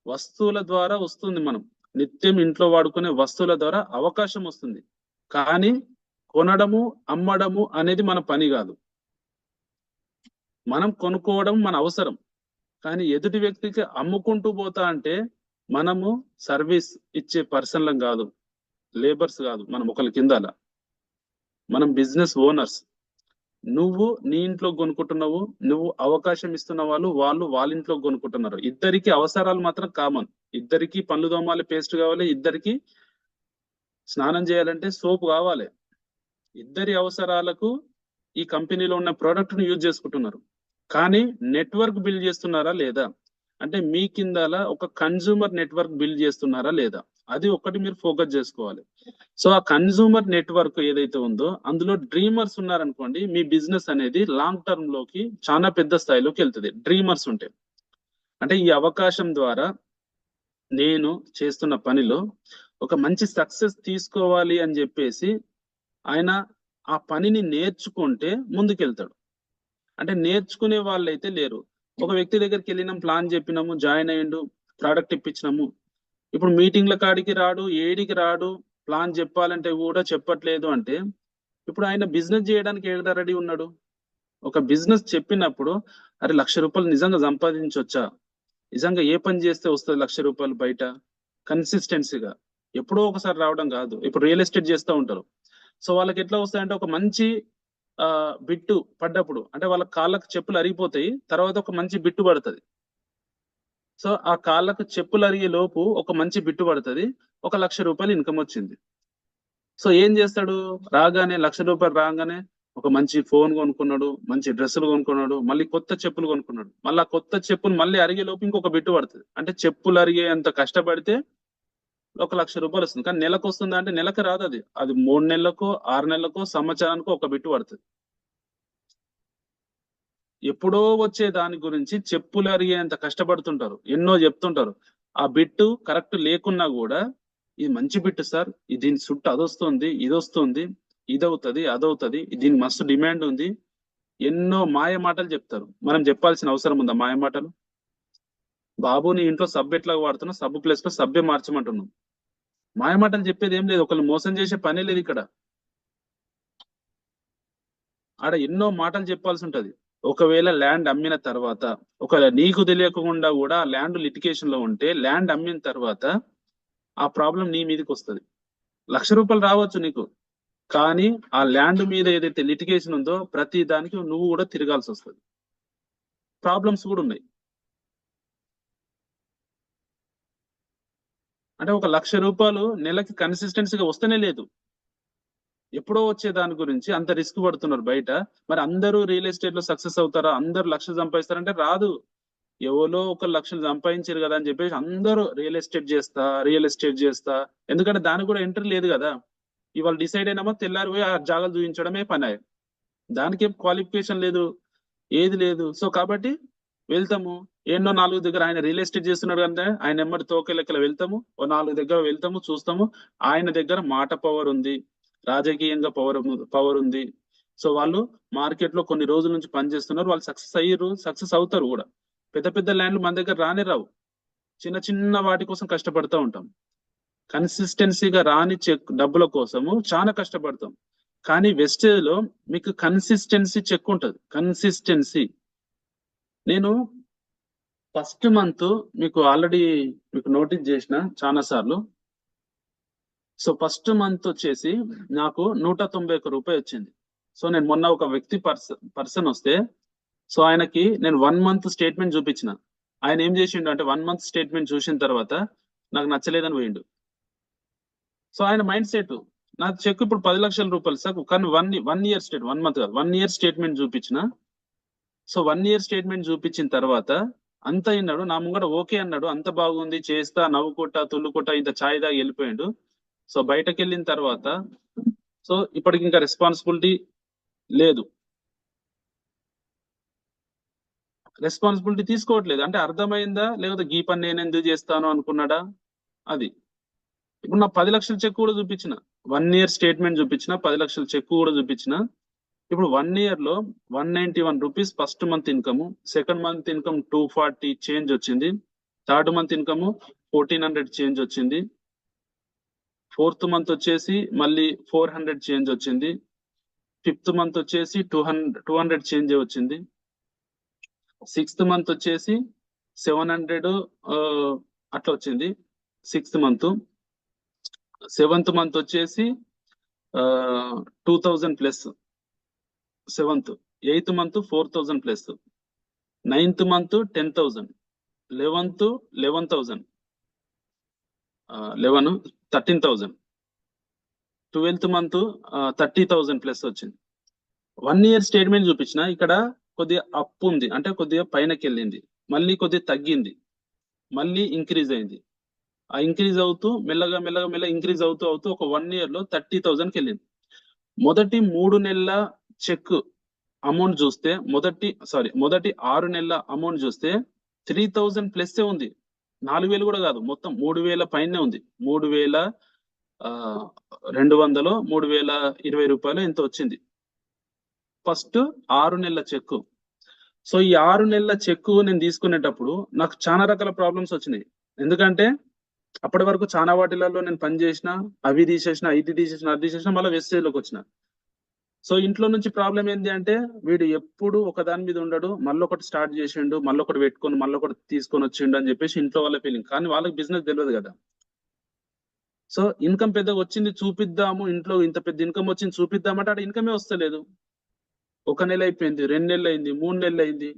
వస్తువుల ద్వారా వస్తుంది, మనం నిత్యం ఇంట్లో వాడుకునే వస్తువుల ద్వారా అవకాశం వస్తుంది. కానీ కొనడము అమ్మడము అనేది మన పని కాదు. మనం కొనుక్కోవడం మన అవసరం, కానీ ఎదుటి వ్యక్తికి అమ్ముకుంటూ పోతా అంటే మనము సర్వీస్ ఇచ్చే పర్సన్లం కాదు, లేబర్స్ కాదు, మనం ఒకరి కింద. మనం బిజినెస్ ఓనర్స్. నువ్వు నీ ఇంట్లో కొనుక్కుంటున్నావు, నువ్వు అవకాశం ఇస్తున్న వాళ్ళు వాళ్ళ ఇంట్లో కొనుక్కుంటున్నారు. ఇద్దరికి అవసరాలు మాత్రం కామన్. ఇద్దరికి పళ్ళు తోమాలి, పేస్ట్ కావాలి, ఇద్దరికి స్నానం చేయాలంటే సోప్ కావాలి. ఇద్దరి అవసరాలకు ఈ కంపెనీలో ఉన్న ప్రోడక్ట్ ను యూజ్ చేసుకుంటున్నారు. కానీ నెట్వర్క్ బిల్డ్ చేస్తున్నారా లేదా అంటే మీ కింద ఒక కన్జ్యూమర్ నెట్వర్క్ బిల్డ్ చేస్తున్నారా లేదా, అది ఒకటి మీరు ఫోకస్ చేసుకోవాలి. సో ఆ కన్జ్యూమర్ నెట్వర్క్ ఏదైతే ఉందో అందులో డ్రీమర్స్ ఉన్నారనుకోండి, మీ బిజినెస్ అనేది లాంగ్ టర్మ్ లోకి చాలా పెద్ద స్థాయిలోకి వెళ్తుంది. డ్రీమర్స్ ఉంటే అంటే ఈ అవకాశం ద్వారా నేను చేస్తున్న పనిలో ఒక మంచి సక్సెస్ తీసుకోవాలి అని చెప్పేసి ఆయన ఆ పనిని నేర్చుకుంటే ముందుకెళ్తాడు. అంటే నేర్చుకునే వాళ్ళైతే లేరు. ఒక వ్యక్తి దగ్గరికి వెళ్ళినాం, ప్లాన్ చెప్పినాము, జాయిన్ అయ్యిండు, ప్రోడక్ట్ ఇప్పించినాము. ఇప్పుడు మీటింగ్ల కాడికి రాడు, ఏడికి రాడు, ప్లాన్ చెప్పాలంటే కూడా చెప్పట్లేదు అంటే ఇప్పుడు ఆయన బిజినెస్ చేయడానికి ఏడా రెడీ ఉన్నాడు? ఒక బిజినెస్ చెప్పినప్పుడు అరే ₹1,00,000 నిజంగా సంపాదించవచ్చా, నిజంగా ఏ పని చేస్తే వస్తుంది ₹1,00,000 బయట, కన్సిస్టెన్సీగా ఎప్పుడో ఒకసారి రావడం కాదు. ఇప్పుడు రియల్ ఎస్టేట్ చేస్తూ ఉంటారు, సో వాళ్ళకి ఎట్లా వస్తాయంటే ఒక మంచి బిట్టు పడ్డప్పుడు అంటే వాళ్ళ కాళ్ళకు చెప్పులు అరిగిపోతాయి, తర్వాత ఒక మంచి బిట్టు పడుతుంది. సో ఆ కాళ్ళకు చెప్పులు అరిగే లోపు ఒక మంచి బిట్టు పడుతుంది, ఒక ₹1,00,000 ఇన్కమ్ వచ్చింది. సో ఏం చేస్తాడు, రాగానే ₹1,00,000 రాగానే ఒక మంచి ఫోన్ కొనుక్కున్నాడు, మంచి డ్రెస్సులు కొనుక్కున్నాడు, మళ్ళీ కొత్త చెప్పులు కొనుక్కున్నాడు. మళ్ళీ కొత్త చెప్పులు మళ్ళీ అరిగే లోపు ఇంకొక బిట్టు పడుతుంది. అంటే చెప్పులు అరిగే అంత కష్టపడితే ఒక ₹1,00,000 వస్తుంది. కానీ నెలకు వస్తుందా అంటే నెలకు రాదు. అది 3 నెలలకో 6 నెలలకో సంవత్సరానికో ఒక బిట్టు పడుతుంది. ఎప్పుడో వచ్చే దాని గురించి చెప్పులు అరిగేంత కష్టపడుతుంటారు, ఎన్నో చెప్తుంటారు. ఆ బిట్టు కరెక్ట్ లేకున్నా కూడా ఇది మంచి బిట్టు సార్, దీని చుట్టూ అదొస్తుంది, ఇది వస్తుంది, ఇదవుతుంది, అదవుతుంది, దీని మస్తు డిమాండ్ ఉంది, ఎన్నో మాయ మాటలు చెప్తారు. మనం చెప్పాల్సిన అవసరం ఉందా మాయ మాటలు? బాబు నీ ఇంట్లో సబ్బు ఎట్లా వాడుతున్నావు, సబ్బు ప్లేస్ లో సబ్బే మార్చమంటున్నావు. మాయ మాటలు చెప్పేది ఏం లేదు, ఒకళ్ళు మోసం చేసే పనే లేదు ఇక్కడ. ఆడ ఎన్నో మాటలు చెప్పాల్సి ఉంటది. ఒకవేళ ల్యాండ్ అమ్మిన తర్వాత, ఒకవేళ నీకు తెలియకుండా కూడా ల్యాండ్ లిటిగేషన్ లో ఉంటే, ల్యాండ్ అమ్మిన తర్వాత ఆ ప్రాబ్లం నీ మీదకి వస్తుంది. ₹1,00,000 రావచ్చు నీకు, కానీ ఆ ల్యాండ్ మీద ఏదైతే లిటిగేషన్ ఉందో ప్రతి దానికి నువ్వు కూడా తిరగాల్సి వస్తుంది. ప్రాబ్లమ్స్ కూడా ఉన్నాయి. అంటే ఒక ₹1,00,000 నెలకి కన్సిస్టెన్సీగా వస్తేనే లేదు. ఎప్పుడో వచ్చే దాని గురించి అంత రిస్క్ పడుతున్నారు బయట. మరి అందరూ రియల్ ఎస్టేట్ లో సక్సెస్ అవుతారా, అందరూ లక్షలు సంపాదిస్తారంటే రాదు. ఎవరో ఒక లక్షలు సంపాదించారు కదా అని చెప్పేసి అందరూ రియల్ ఎస్టేట్ చేస్తా. ఎందుకంటే దానికి కూడా ఎంట్రీ లేదు కదా. ఇవాళ డిసైడ్ అయినామో తెల్లారి పోయి ఆ జాగాలు చూపించడమే పని. దానికి ఏం క్వాలిఫికేషన్ లేదు, ఏది లేదు. సో కాబట్టి వెళ్తాము, ఎన్నో 4 దగ్గర ఆయన రియల్ ఎస్టేట్ చేస్తున్నాడు అంటే ఆయన ఎమ్మడి తోక లెక్కల వెళ్తాము, ఓ 4 దగ్గర వెళ్తాము, చూస్తాము. ఆయన దగ్గర మాట పవర్ ఉంది, రాజకీయంగా పవర్ ఉంది. సో వాళ్ళు మార్కెట్ లో కొన్ని రోజుల నుంచి పనిచేస్తున్నారు, వాళ్ళు సక్సెస్ అయ్యారు, సక్సెస్ అవుతారు కూడా. పెద్ద పెద్ద ల్యాండ్లు మన దగ్గర రానే రావు. చిన్న చిన్న వాటి కోసం కష్టపడతా ఉంటాం. కన్సిస్టెన్సీగా రాని డబ్బుల కోసము చాలా కష్టపడతాం. కానీ వెస్టేజ్ లో మీకు కన్సిస్టెన్సీ చెక్ ఉంటది. కన్సిస్టెన్సీ నేను ఫస్ట్ మంత్ మీకు ఆల్రెడీ మీకు నోటీస్ చేసిన చాలా సార్లు. సో ఫస్ట్ మంత్ వచ్చేసి నాకు ₹191 వచ్చింది. సో నేను మొన్న ఒక వ్యక్తి పర్సన్ వస్తే, సో ఆయనకి నేను 1 మంత్ స్టేట్మెంట్ చూపించిన. ఆయన ఏం చేసిండు అంటే 1 మంత్ స్టేట్మెంట్ చూసిన తర్వాత నాకు నచ్చలేదని పోయిండు. సో ఆయన మైండ్ సెట్, నా చెక్ ఇప్పుడు ₹10,00,000 సార్, కానీ 1 ఇయర్ స్టేట్ 1 మంత్ కాదు 1 ఇయర్ స్టేట్మెంట్ చూపించిన. సో 1 ఇయర్ స్టేట్మెంట్ చూపించిన తర్వాత అంత అయినాడు, నా ముంగట ఓకే అన్నాడు, అంత బాగుంది చేస్తా, నవ్వుకుంటా తుల్లుకుంటా ఇంత ఛాయ్ దాగి వెళ్ళిపోయాడు. సో బయటకు వెళ్ళిన తర్వాత సో ఇప్పటికి ఇంకా రెస్పాన్సిబిలిటీ లేదు, రెస్పాన్సిబిలిటీ తీసుకోవట్లేదు. అంటే అర్థమైందా, లేకపోతే గీ పని నేను ఎందుకు చేస్తాను అనుకున్నాడా? అది ఇప్పుడు నా 10,00,000 చెక్ కూడా చూపించిన, 1 ఇయర్ స్టేట్మెంట్ చూపించిన, 10,00,000 చెక్ కూడా చూపించిన. ఇప్పుడు 1 ఇయర్ లో ₹191 first month income, second month income 240 change వచ్చింది, థర్డ్ మంత్ ఇన్కమ్ 1,400 చేంజ్ వచ్చింది, ఫోర్త్ మంత్ వచ్చేసి మళ్ళీ 400 చేంజ్ వచ్చింది, ఫిఫ్త్ మంత్ వచ్చేసి 200 చేంజ్ వచ్చింది, సిక్స్త్ మంత్ వచ్చేసి 700 అట్లా వచ్చింది సిక్స్త్ మంత్, సెవెంత్ మంత్ వచ్చేసి 2,000 plus seventh, eighth month 4,000 plus, ninth month 10,000, 11th 11,000, 13,000, 12th month 30,000 plus వచ్చింది. 1 ఇయర్ స్టేట్మెంట్ చూపించిన, ఇక్కడ కొద్దిగా అప్ ఉంది, అంటే కొద్దిగా పైనకి వెళ్ళింది, మళ్ళీ కొద్దిగా తగ్గింది, మళ్ళీ ఇంక్రీజ్ అయింది. ఆ ఇంక్రీజ్ అవుతూ మెల్లగా ఇంక్రీజ్ అవుతూ ఒక 1 ఇయర్ లో 30,000కి వెళ్ళింది. మొదటి 3 నెలల చెక్ అమౌంట్ చూస్తే, మొదటి 6 నెలల అమౌంట్ చూస్తే 3,000 ప్లస్ ఉంది, 4,000 కూడా కాదు, మొత్తం 3,000 పైనే ఉంది. 3,200 ₹3,020 ఎంత వచ్చింది ఫస్ట్ 6 నెలల చెక్. సో ఈ 6 నెలల చెక్ నేను తీసుకునేటప్పుడు నాకు చాలా రకాల ప్రాబ్లమ్స్ వచ్చినాయి. ఎందుకంటే అప్పటి వరకు చాలా వాటిలలో నేను పని చేసిన, అవి తీసేసిన, ఇది తీసేసిన, అది తీసేసిన, మళ్ళీ వెస్టేజ్ లోకి వచ్చిన. సో ఇంట్లో నుంచి ప్రాబ్లం ఏంటి అంటే, వీడు ఎప్పుడు ఒక దాని మీద ఉండడు, మళ్ళొకటి స్టార్ట్ చేసిండు, మళ్ళొకటి పెట్టుకొని మళ్ళొకటి తీసుకొని వచ్చిండు అని చెప్పేసి ఇంట్లో వాళ్ళ ఫీలింగ్. కానీ వాళ్ళకి బిజినెస్ తెలియదు కదా. సో ఇన్కమ్ పెద్దగా వచ్చింది చూపిద్దాము, ఇంట్లో ఇంత పెద్ద ఇన్కమ్ వచ్చింది చూపిద్దామంటే అక్కడ ఇన్కమే వస్తలేదు. 1 నెల అయిపోయింది, 2 నెలలు అయింది, 3 నెలలు అయింది,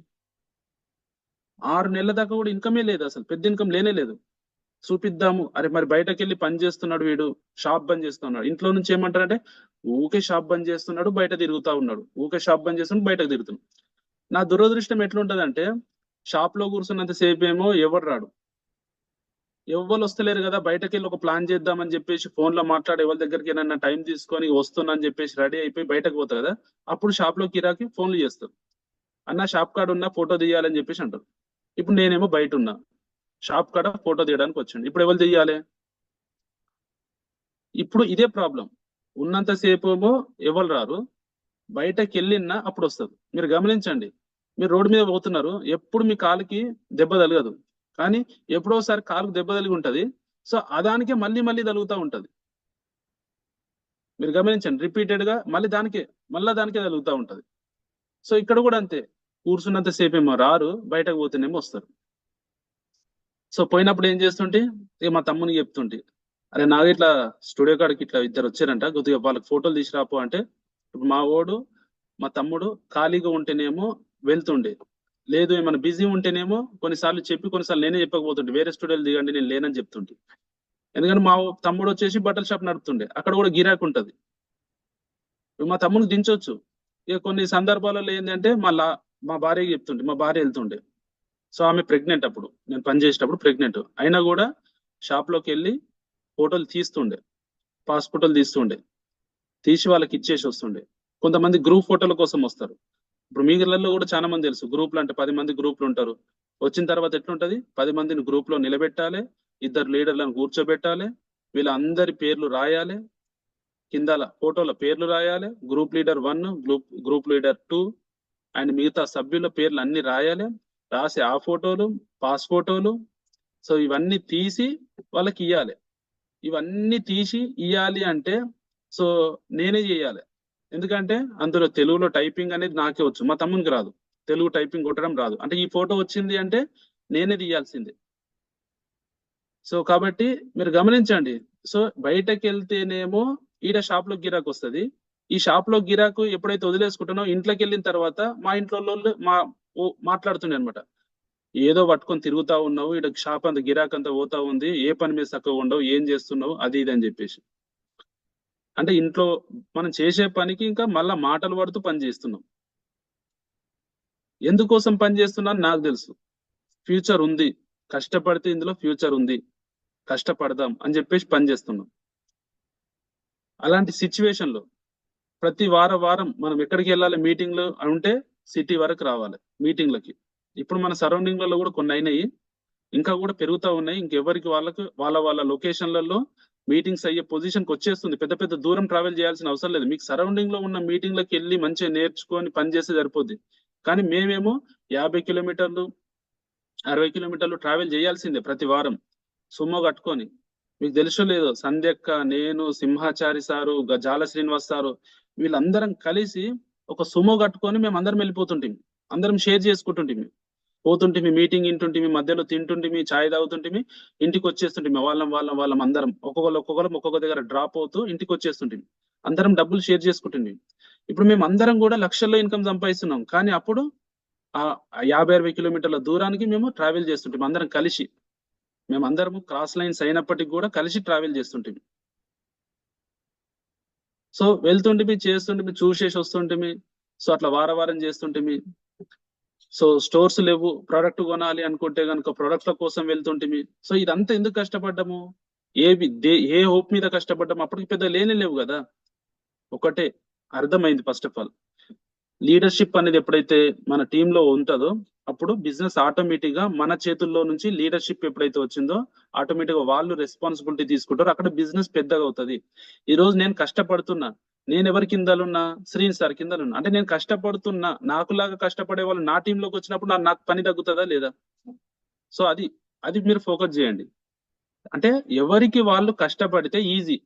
6 నెలల దాకా కూడా ఇన్కమే లేదు, అసలు పెద్ద ఇన్కమ్ లేనే లేదు. చూపిద్దాము, అరే మరి బయటకు వెళ్ళి పని చేస్తున్నాడు వీడు, షాప్ బంద్ చేస్తున్నాడు. ఇంట్లో నుంచి ఏమంటారంటే ఊకే షాప్ బంద్ చేస్తున్నాడు, బయట తిరుగుతా ఉన్నాడు, ఊకే షాప్ బంద్ చేస్తున్నాడు, బయటకు తిరుగుతున్నాడు. నా దురదృష్టం ఎట్లుంటదంటే, షాప్ లో కూర్చున్నంత సేపు ఏమో ఎవరు రాడు, ఎవ్వరు వస్తలేరు కదా, బయటకు వెళ్ళి ఒక ప్లాన్ చేద్దామని చెప్పేసి ఫోన్ లో మాట్లాడి ఎవరి దగ్గరికి ఏమన్నా టైం తీసుకొని వస్తున్నా అని చెప్పేసి రెడీ అయిపోయి బయటకు పోతారు కదా, అప్పుడు షాప్ లో కిరాకి ఫోన్లు చేస్తారు, అన్న షాప్ కార్డు ఉన్నా ఫోటో తీయాలని చెప్పేసి అంటారు. ఇప్పుడు నేనేమో బయట ఉన్నా, షాప్ కాడ ఫోటో తీయడానికి వచ్చిండు, ఇప్పుడు ఎవరు తీయాలి? ఇప్పుడు ఇదే ప్రాబ్లం, ఉన్నంతసేపు ఏమో ఎవరు రారు, బయటకు వెళ్ళినా అప్పుడు వస్తుంది. మీరు గమనించండి, మీరు రోడ్డు మీద పోతున్నారు, ఎప్పుడు మీ కాలుకి దెబ్బ తగలదు, కానీ ఎప్పుడోసారి కాలుకు దెబ్బ తగిలి ఉంటది. సో అదానికే మళ్ళీ మళ్ళీ తగులుతూ ఉంటది. మీరు గమనించండి, రిపీటెడ్ గా మళ్ళీ దానికే తగులుతూ ఉంటది. సో ఇక్కడ కూడా అంతే, కూర్చున్నంత సేపు ఏమో రారు, బయటకు పోతేనేమో వస్తారు. సో పోయినప్పుడు ఏం చేస్తుంటే, ఇక మా తమ్ముని చెప్తుంటే, అరే నాకు ఇట్లా స్టూడియో కాడికి ఇట్లా ఇద్దరు వచ్చారంట, కొద్దిగా వాళ్ళకి ఫోటోలు తీసి రాపో అంటే, ఇప్పుడు మా తమ్ముడు ఖాళీగా ఉంటేనేమో వెళ్తుండే, లేదు ఏమైనా బిజీ ఉంటేనేమో కొన్నిసార్లు చెప్పి కొన్నిసార్లు నేనే చెప్పకపోతుండే, వేరే స్టూడియోలు దిగండి నేను లేనని చెప్తుంటే. ఎందుకంటే మా తమ్ముడు వచ్చేసి బట్టల షాప్ నడుపుతుండే, అక్కడ కూడా గిరాకు ఉంటది, మా తమ్ముడిని దించొచ్చు. ఇక కొన్ని సందర్భాలలో ఏంటంటే మా భార్యకి చెప్తుండే, మా భార్య వెళ్తుండే. సో ఆమె ప్రెగ్నెంట్, అప్పుడు నేను పనిచేసేటప్పుడు ప్రెగ్నెంట్ అయినా కూడా షాప్ లోకి వెళ్ళి ఫోటోలు తీస్తుండే, పాస్ ఫోటోలు తీస్తుండే, తీసి వాళ్ళకి ఇచ్చేసి వస్తుండే. కొంతమంది గ్రూప్ ఫోటోల కోసం వస్తారు. ఇప్పుడు మీ ఇళ్లలో కూడా చాలా మంది తెలుసు, గ్రూప్లు అంటే 10 మంది గ్రూప్లు ఉంటారు. వచ్చిన తర్వాత ఎట్లుంటది, 10 మందిని గ్రూప్ లో నిలబెట్టాలి, ఇద్దరు లీడర్లను కూర్చోబెట్టాలి, వీళ్ళందరి పేర్లు రాయాలి, కింద ఫోటోల పేర్లు రాయాలి, group leader 1, group leader 2 and మిగతా సభ్యుల పేర్లు అన్ని రాయాలి. రాసి ఆ ఫోటోలు, పాస్ ఫోటోలు, సో ఇవన్నీ తీసి వాళ్ళకి ఇయ్యాలి. ఇవన్నీ తీసి ఇయ్యాలి అంటే సో నేనే చేయాలి. ఎందుకంటే అందులో తెలుగులో టైపింగ్ అనేది నాకే వచ్చు, మా తమ్మునికి రాదు, తెలుగు టైపింగ్ కొట్టడం రాదు. అంటే ఈ ఫోటో వచ్చింది అంటే నేనే తీయాల్సిందే. సో కాబట్టి మీరు గమనించండి, సో బయటకు వెళ్తేనేమో ఈడ షాప్ లో గిరాకు వస్తుంది. ఈ షాప్ లో గిరాకు ఎప్పుడైతే వదిలేసుకుంటానో ఇంట్లోకి వెళ్ళిన తర్వాత మా ఇంట్లో మాట్లాడుతుండే అనమాట, ఏదో పట్టుకొని తిరుగుతా ఉన్నావు, ఇక్కడ షాప్ అంతా గిరాక్ అంతా పోతా ఉంది, ఏ పని మీద చక్కగా ఉండవు, ఏం చేస్తున్నావు, అది ఇది అని చెప్పేసి. అంటే ఇంట్లో మనం చేసే పనికి ఇంకా మళ్ళా మాటలు పడుతూ పని చేస్తున్నాం. ఎందుకోసం పని చేస్తున్నాను నాకు తెలుసు, ఫ్యూచర్ ఉంది, కష్టపడితే ఇందులో ఫ్యూచర్ ఉంది, కష్టపడదాం అని చెప్పేసి పని చేస్తున్నాం. అలాంటి సిచ్యువేషన్ లో ప్రతి వారం మనం ఎక్కడికి వెళ్ళాలి, మీటింగ్లు ఉంటే సిటీ వరకు రావాలి మీటింగ్లకి. ఇప్పుడు మన సరౌండింగ్లలో కూడా కొన్ని అయినాయి, ఇంకా కూడా పెరుగుతా ఉన్నాయి. ఇంకెవరికి వాళ్ళ లొకేషన్లలో మీటింగ్స్ అయ్యే పొజిషన్కి వచ్చేస్తుంది. పెద్ద పెద్ద దూరం ట్రావెల్ చేయాల్సిన అవసరం లేదు, మీకు సరౌండింగ్ లో ఉన్న మీటింగ్లకు వెళ్ళి మంచిగా నేర్చుకొని పని చేస్తే సరిపోద్ది. కానీ మేమేమో 50 కిలోమీటర్లు 60 కిలోమీటర్లు ట్రావెల్ చేయాల్సిందే ప్రతి వారం, సుమో కట్టుకొని. మీకు తెలుసో లేదో, సంధ్యక్క, నేను, సింహాచారి సారు, జాల శ్రీనివాస్ సారు, వీళ్ళందరం కలిసి ఒక సుమో కట్టుకొని మేము అందరం వెళ్ళిపోతుంటిమి, అందరం షేర్ చేసుకుంటుంటిమి, పోతుంటిమి, మీటింగ్ వింటుంటిమి, మధ్యలో తింటుంటిమి, ఛాయ్ తాగుతుంటిమి, ఇంటికి వచ్చేస్తుంటిమి. వాళ్ళం అందరం ఒక్కొక్క దగ్గర డ్రాప్ అవుతూ ఇంటికి వచ్చేస్తుంటిమి, అందరం డబ్బులు షేర్ చేసుకుంటుంది. ఇప్పుడు మేము అందరం కూడా లక్షల్లో ఇన్కమ్ సంపాదిస్తున్నాం, కానీ అప్పుడు ఆ 50-60 కిలోమీటర్ల దూరానికి మేము ట్రావెల్ చేస్తుంటాం అందరం కలిసి. మేమందరము క్రాస్ లైన్స్ అయినప్పటికీ కూడా కలిసి ట్రావెల్ చేస్తుంటిమి. సో వెళ్తుంటిమి, చేస్తుంటిమి, చూసేసి వస్తుంటిమి. సో అట్లా వారం చేస్తుంటిమి. సో స్టోర్స్ లేవు, ప్రోడక్ట్ కొనాలి అనుకుంటే కనుక ప్రోడక్ట్ల కోసం వెళ్తుంటిమి. సో ఇదంతా ఎందుకు కష్టపడ్డాము, ఏ హోప్ మీద కష్టపడ్డాము, అప్పటికి పెద్ద లేవు కదా. ఒకటే అర్థమైంది, ఫస్ట్ ఆఫ్ ఆల్ లీడర్షిప్ అనేది ఎప్పుడైతే మన టీంలో ఉంటుందో అప్పుడు బిజినెస్ ఆటోమేటిక్ గా మన చేతుల్లో నుంచి లీడర్షిప్ ఎప్పుడైతే వచ్చిందో ఆటోమేటిక్ గా వాళ్ళు రెస్పాన్సిబిలిటీ తీసుకుంటారు, అక్కడ బిజినెస్ పెద్దగా అవుతుంది. ఈ రోజు నేను కష్టపడుతున్నా, నేను ఎవరి కిందలున్నా, శ్రీని సార్ కిందలున్నా, అంటే నేను కష్టపడుతున్నా, నాకులాగా కష్టపడే వాళ్ళు నా టీంలోకి వచ్చినప్పుడు నాకు పని తగ్గుతుందా లేదా. సో అది మీరు ఫోకస్ చేయండి. అంటే ఎవరికి వాళ్ళు కష్టపడితే ఈజీ,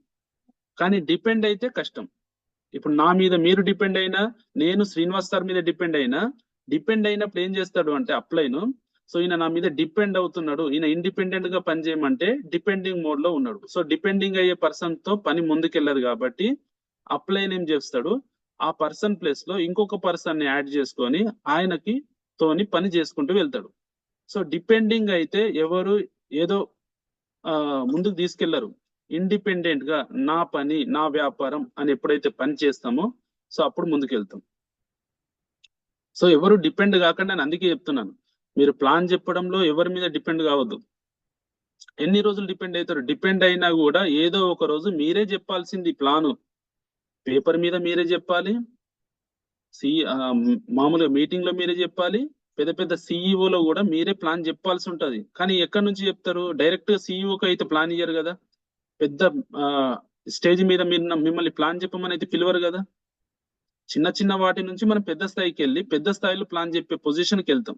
కానీ డిపెండ్ అయితే కష్టం. ఇప్పుడు నా మీద మీరు డిపెండ్ అయినా, నేను శ్రీనివాస్ సార్ మీద డిపెండ్ అయినప్పుడు ఏం చేస్తాడు అంటే అప్లైను, సో ఈయన నా మీద డిపెండ్ అవుతున్నాడు, ఈయన ఇండిపెండెంట్ గా పని చేయమంటే డిపెండింగ్ మోడ్ లో ఉన్నాడు. సో డిపెండింగ్ అయ్యే పర్సన్ తో పని ముందుకెళ్ళదు కాబట్టి అప్లైన్ ఏం చేస్తాడు, ఆ పర్సన్ ప్లేస్ లో ఇంకొక పర్సన్ ని యాడ్ చేసుకొని ఆయనకి తోని పని చేసుకుంటూ వెళ్తాడు. సో డిపెండింగ్ అయితే ఎవరు ఏదో ముందుకు తీసుకెళ్లరు. ఇండిపెండెంట్ గా నా పని నా వ్యాపారం అని ఎప్పుడైతే పని చేస్తామో సో అప్పుడు ముందుకెళ్తాం. సో ఎవరు డిపెండ్ కాకుండా నేను అందుకే చెప్తున్నాను, మీరు ప్లాన్ చెప్పడంలో ఎవరి మీద డిపెండ్ కావద్దు. ఎన్ని రోజులు డిపెండ్ అవుతారు, డిపెండ్ అయినా కూడా ఏదో ఒక రోజు మీరే చెప్పాల్సింది ప్లాను, పేపర్ మీద మీరే చెప్పాలి, మామూలుగా మీటింగ్ లో మీరే చెప్పాలి, పెద్ద సిఇఓలో కూడా మీరే ప్లాన్ చెప్పాల్సి ఉంటది. కానీ ఎక్కడి నుంచి చెప్తారు, డైరెక్ట్ గా సిఇఓకి అయితే ప్లాన్ ఇయ్యరు కదా, పెద్ద స్టేజ్ మీద మీరు మిమ్మల్ని ప్లాన్ చెప్పమని అయితే పిలవరు కదా. చిన్న చిన్న వాటి నుంచి మనం పెద్ద స్థాయికి వెళ్ళి పెద్ద స్థాయిలో ప్లాన్ చెప్పే పొజిషన్కి వెళ్తాం.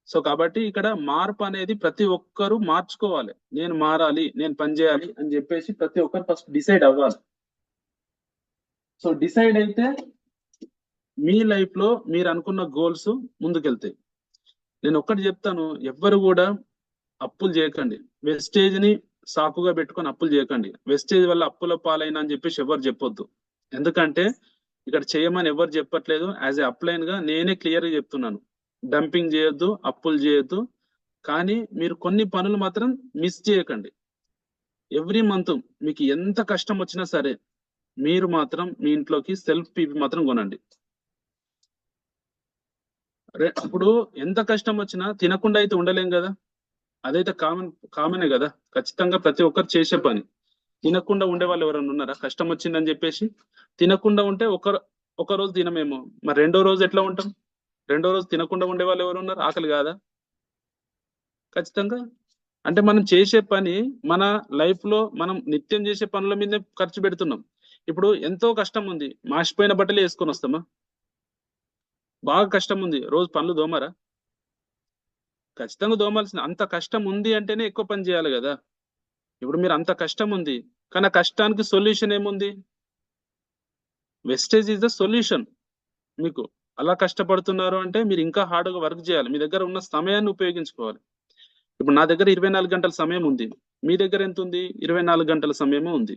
సో కాబట్టి ఇక్కడ మార్పు అనేది ప్రతి ఒక్కరూ మార్చుకోవాలి. నేను మారాలి, నేను పని చేయాలి అని చెప్పేసి ప్రతి ఒక్కరు ఫస్ట్ డిసైడ్ అవ్వాలి. సో డిసైడ్ అయితే మీ లైఫ్ లో మీరు అనుకున్న గోల్స్ ముందుకెళ్తాయి. నేను ఒక్కటి చెప్తాను, ఎవ్వరు కూడా అప్పులు చేయకండి. వెస్టేజ్ ని సాకుగా పెట్టుకొని అప్పులు చేయకండి. వెస్టేజ్ వల్ల అప్పుల పాలైనా అని చెప్పేసి ఎవరు చెప్పొద్దు. ఎందుకంటే ఇక్కడ చేయమని ఎవరు చెప్పట్లేదు. యాజ్ ఏ అప్లైన్ గా నేనే క్లియర్ గా చెప్తున్నాను, డంపింగ్ చేయొద్దు, అప్పులు చేయొద్దు. కానీ మీరు కొన్ని పనులు మాత్రం మిస్ చేయకండి. ఎవ్రీ మంత్ మీకు ఎంత కష్టం వచ్చినా సరే మీరు మాత్రం మీ ఇంట్లోకి సెల్ఫ్ పీపీ మాత్రం కొనండి. అప్పుడు ఎంత కష్టం వచ్చినా తినకుండా అయితే ఉండలేం కదా. అదైతే కామనే కదా. ఖచ్చితంగా ప్రతి ఒక్కరు చేసే పని. తినకుండా ఉండే వాళ్ళు ఎవరైనా ఉన్నారా? కష్టం వచ్చిందని చెప్పేసి తినకుండా ఉంటే ఒక రోజు తినమేమో, మరి రెండో రోజు ఎట్లా ఉంటాం? రెండో రోజు తినకుండా ఉండే వాళ్ళు ఎవరు ఉన్నారు? ఆకలి కాదా? ఖచ్చితంగా. అంటే మనం చేసే పని మన లైఫ్ లో మనం నిత్యం చేసే పనుల మీదే ఖర్చు పెడుతున్నాం. ఇప్పుడు ఎంతో కష్టం ఉంది, మాసిపోయిన బట్టలు వేసుకొని వస్తామా? బాగా కష్టం ఉంది, రోజు పనులు దోమరా? ఖచ్చితంగా దోమాల్సింది. అంత కష్టం ఉంది అంటేనే ఎక్కువ పని చేయాలి కదా. ఇప్పుడు మీరు అంత కష్టం ఉంది, కానీ ఆ కష్టానికి సొల్యూషన్ ఏముంది? Vestige is the solution. మీకు అలా కష్టపడుతున్నారు అంటే మీరు ఇంకా హార్డ్గా వర్క్ చేయాలి. మీ దగ్గర ఉన్న సమయాన్ని ఉపయోగించుకోవాలి. ఇప్పుడు నా దగ్గర 24 గంటల సమయం ఉంది, మీ దగ్గర ఎంత ఉంది? 24 గంటల సమయము ఉంది.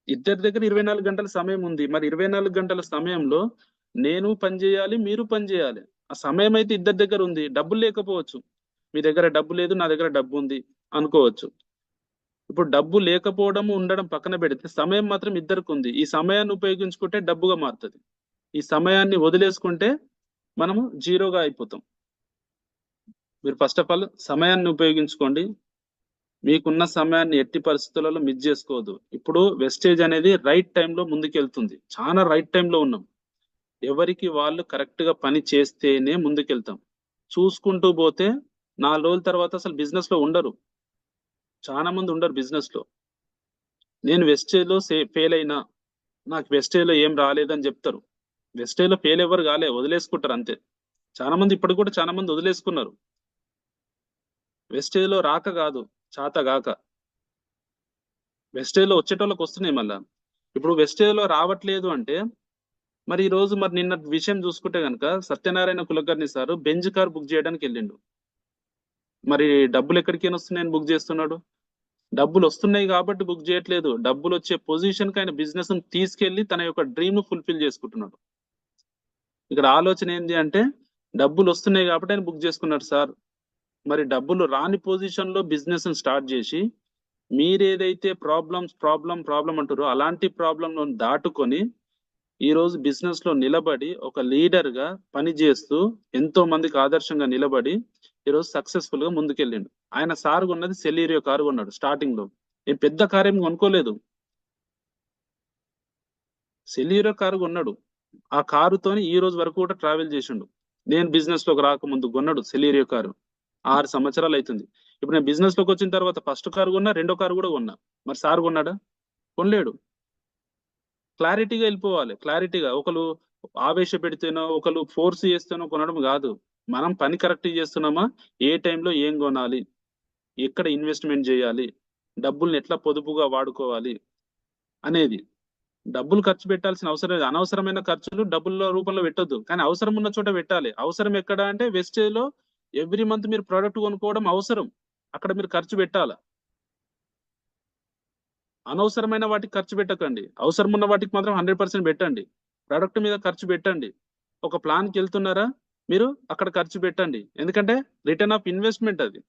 ఇద్దరి దగ్గర 24 గంటల సమయం ఉంది. మరి 24 గంటల సమయంలో నేను పని చేయాలి, మీరు పని చేయాలి. ఆ సమయం అయితే ఇద్దరి దగ్గర ఉంది. డబ్బులు లేకపోవచ్చు. మీ దగ్గర డబ్బు లేదు, నా దగ్గర డబ్బు ఉంది అనుకోవచ్చు. ఇప్పుడు డబ్బు లేకపోవడం ఉండడం పక్కన పెడితే సమయం మాత్రం ఇద్దరికి ఉంది. ఈ సమయాన్ని ఉపయోగించుకుంటే డబ్బుగా మారుతుంది. ఈ సమయాన్ని వదిలేసుకుంటే మనము జీరోగా అయిపోతాం. మీరు ఫస్ట్ ఆఫ్ ఆల్ సమయాన్ని ఉపయోగించుకోండి. మీకున్న సమయాన్ని ఎట్టి పరిస్థితులలో మిస్ చేసుకోవద్దు. ఇప్పుడు వెస్టేజ్ అనేది రైట్ టైంలో ముందుకెళ్తుంది. చాలా రైట్ టైంలో ఉన్నాం. ఎవరికి వాళ్ళు కరెక్ట్ గా పని చేస్తేనే ముందుకెళ్తాం. చూసుకుంటూ పోతే 4 రోజుల తర్వాత అసలు బిజినెస్ లో ఉండరు. చాలా మంది ఉండరు బిజినెస్ లో. నేను వెస్టేజ్ లో ఫెయిల్ అయినా, నాకు వెస్టేజ్ లో ఏం రాలేదని చెప్తారు. వెస్టేజ్ లో ఫెయిల్ ఎవరు కాలే, వదిలేసుకుంటారు అంతే. చాలా మంది ఇప్పుడు కూడా చాలా మంది వదిలేసుకున్నారు. వెస్టేజ్ లో రాక కాదు, చాత గాక. వెస్టేజ్ లో వచ్చేటోళ్ళకి వస్తున్నాయి మళ్ళా. ఇప్పుడు వెస్టేజ్ లో రావట్లేదు అంటే మరి ఈ రోజు మరి నిన్న విషయం చూసుకుంటే కనుక Satyanarayana Kulkarni sir Benz car book చేయడానికి వెళ్ళిండు. మరి డబ్బులు ఎక్కడికైనా వస్తున్నాయని బుక్ చేస్తున్నాడు? డబ్బులు వస్తున్నాయి కాబట్టి బుక్ చేయట్లేదు. డబ్బులు వచ్చే పొజిషన్ కి ఆయన బిజినెస్ తీసుకెళ్లి తన యొక్క డ్రీమ్ ను ఫుల్ఫిల్ చేసుకుంటున్నాడు. ఇక్కడ ఆలోచన ఏంటి అంటే డబ్బులు వస్తున్నాయి కాబట్టి ఆయన బుక్ చేసుకున్నాడు సార్. మరి డబ్బులు రాని పొజిషన్ లో బిజినెస్ స్టార్ట్ చేసి మీరేదైతే ప్రాబ్లం అంటారో అలాంటి ప్రాబ్లం దాటుకొని ఈ రోజు బిజినెస్ లో నిలబడి ఒక లీడర్ గా పని చేస్తూ ఎంతో మందికి ఆదర్శంగా నిలబడి ఈరోజు సక్సెస్ఫుల్ గా ముందుకెళ్ళిండు. ఆయన సార్ కొన్నది సెలీరియో కారు కొన్నాడు స్టార్టింగ్ లో. ఏం పెద్ద కారు ఏం కొనుక్కోలేదు, సెలీరియో కారు కొన్నాడు. ఆ కారుతోని ఈ రోజు వరకు కూడా ట్రావెల్ చేసిండు. నేను బిజినెస్ లోకి రాకముందు కొన్నాడు సెలీరియో కారు. 6 సంవత్సరాలు అవుతుంది. ఇప్పుడు నేను బిజినెస్ లోకి వచ్చిన తర్వాత ఫస్ట్ కారు కొన్నా, రెండో కారు కూడా కొన్నా. మరి సార్ కొన్నాడా? కొనలేడు. క్లారిటీగా వెళ్ళిపోవాలి. క్లారిటీగా ఒకరు ఆవేశ పెడితేనో ఒకరు ఫోర్స్ చేస్తేనో కొనడం కాదు. మనం పని కరెక్ట్ చేస్తున్నామా, ఏ టైంలో ఏం కొనాలి, ఎక్కడ ఇన్వెస్ట్మెంట్ చేయాలి, డబ్బుల్ని ఎట్లా పొదుపుగా వాడుకోవాలి అనేది. డబ్బులు ఖర్చు పెట్టాల్సిన అవసరం లేదు. అనవసరమైన ఖర్చులు డబ్బుల రూపంలో పెట్టొద్దు, కానీ అవసరం ఉన్న చోట పెట్టాలి. అవసరం ఎక్కడ అంటే వెస్టేజ్ లో ఎవ్రీ మంత్ మీరు ప్రోడక్ట్ కొనుక్కోవడం అవసరం, అక్కడ మీరు ఖర్చు పెట్టాలి. అనవసరమైన వాటికి ఖర్చు పెట్టకండి. అవసరం ఉన్న వాటికి మాత్రం 100% పెట్టండి. ప్రోడక్ట్ మీద ఖర్చు పెట్టండి. ఒక ప్లాన్కి వెళ్తున్నారా మీరు, అక్కడ ఖర్చు పెట్టండి. ఎందుకంటే రిటర్న్ ఆఫ్ ఇన్వెస్ట్మెంట్ అది.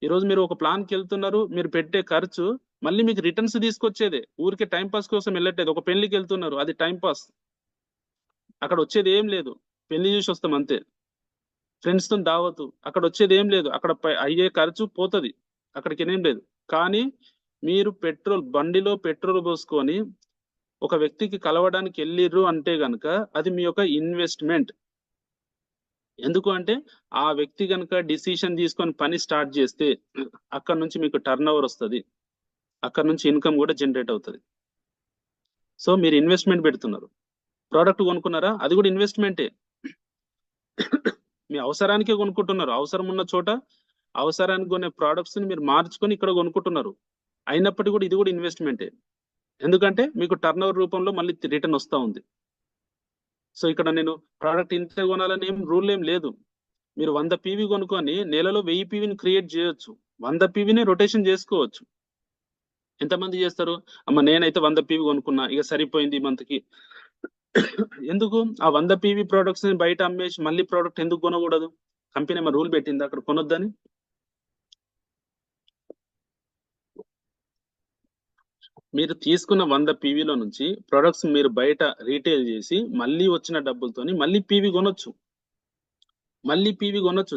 ఈరోజు మీరు ఒక ప్లాన్కి వెళ్తున్నారు, మీరు పెట్టే ఖర్చు మళ్ళీ మీకు రిటర్న్స్ తీసుకొచ్చేదే. ఊరికే టైం పాస్ కోసం వెళ్ళట్లేదు. ఒక పెళ్లికి వెళ్తున్నారు, అది టైం పాస్, అక్కడ వచ్చేది ఏం లేదు. పెళ్లి చూసి వస్తాం అంతే. ఫ్రెండ్స్ తో దావతు, అక్కడ వచ్చేది ఏం లేదు. అక్కడ అయ్యే ఖర్చు పోతుంది, అక్కడికి ఏం లేదు. కానీ మీరు బండిలో పెట్రోల్ పోసుకొని ఒక వ్యక్తికి కలవడానికి వెళ్ళిర్రు అంటే గనక అది మీ యొక్క ఇన్వెస్ట్మెంట్. ఎందుకు అంటే ఆ వ్యక్తి కనుక డిసిషన్ తీసుకొని పని స్టార్ట్ చేస్తే అక్కడ నుంచి మీకు టర్న్ ఓవర్ వస్తుంది, అక్కడ నుంచి ఇన్కమ్ కూడా జనరేట్ అవుతుంది. సో మీరు ఇన్వెస్ట్మెంట్ పెడుతున్నారు. ప్రోడక్ట్ కొనుక్కున్నారా, అది కూడా ఇన్వెస్ట్మెంటే. మీ అవసరానికే కొనుక్కుంటున్నారు. అవసరం ఉన్న చోట అవసరానికి కొనే ప్రోడక్ట్స్ ని మీరు మార్చుకొని ఇక్కడ కొనుక్కుంటున్నారు. అయినప్పటికీ కూడా ఇది కూడా ఇన్వెస్ట్మెంటే. ఎందుకంటే మీకు టర్న్ ఓవర్ రూపంలో మళ్ళీ రిటర్న్ వస్తూ ఉంది. సో ఇక్కడ నేను ప్రోడక్ట్ ఇంత కొనాలని ఏం రూల్ ఏం లేదు. మీరు 100 పీవీ కొనుక్కొని నెలలో 1000 పీవీని క్రియేట్ చేయొచ్చు. 100 పీవీని రొటేషన్ చేసుకోవచ్చు. ఎంతమంది చేస్తారు? అమ్మ నేనైతే 100 పీవీ కొనుక్కున్నా, ఇక సరిపోయింది ఈ మంత్ కి. ఎందుకు ఆ 100 పీవీ ప్రోడక్ట్స్ ని బయట అమ్మేసి మళ్ళీ ప్రోడక్ట్ ఎందుకు కొనకూడదు? కంపెనీ ఏమో రూల్ పెట్టింది అక్కడ కొనొద్దని? మీరు తీసుకున్న 100 పీవీలో నుంచి ప్రొడక్ట్స్ మీరు బయట రీటైల్ చేసి మళ్ళీ వచ్చిన డబ్బులతోని మళ్ళీ పీవీ కొనొచ్చు.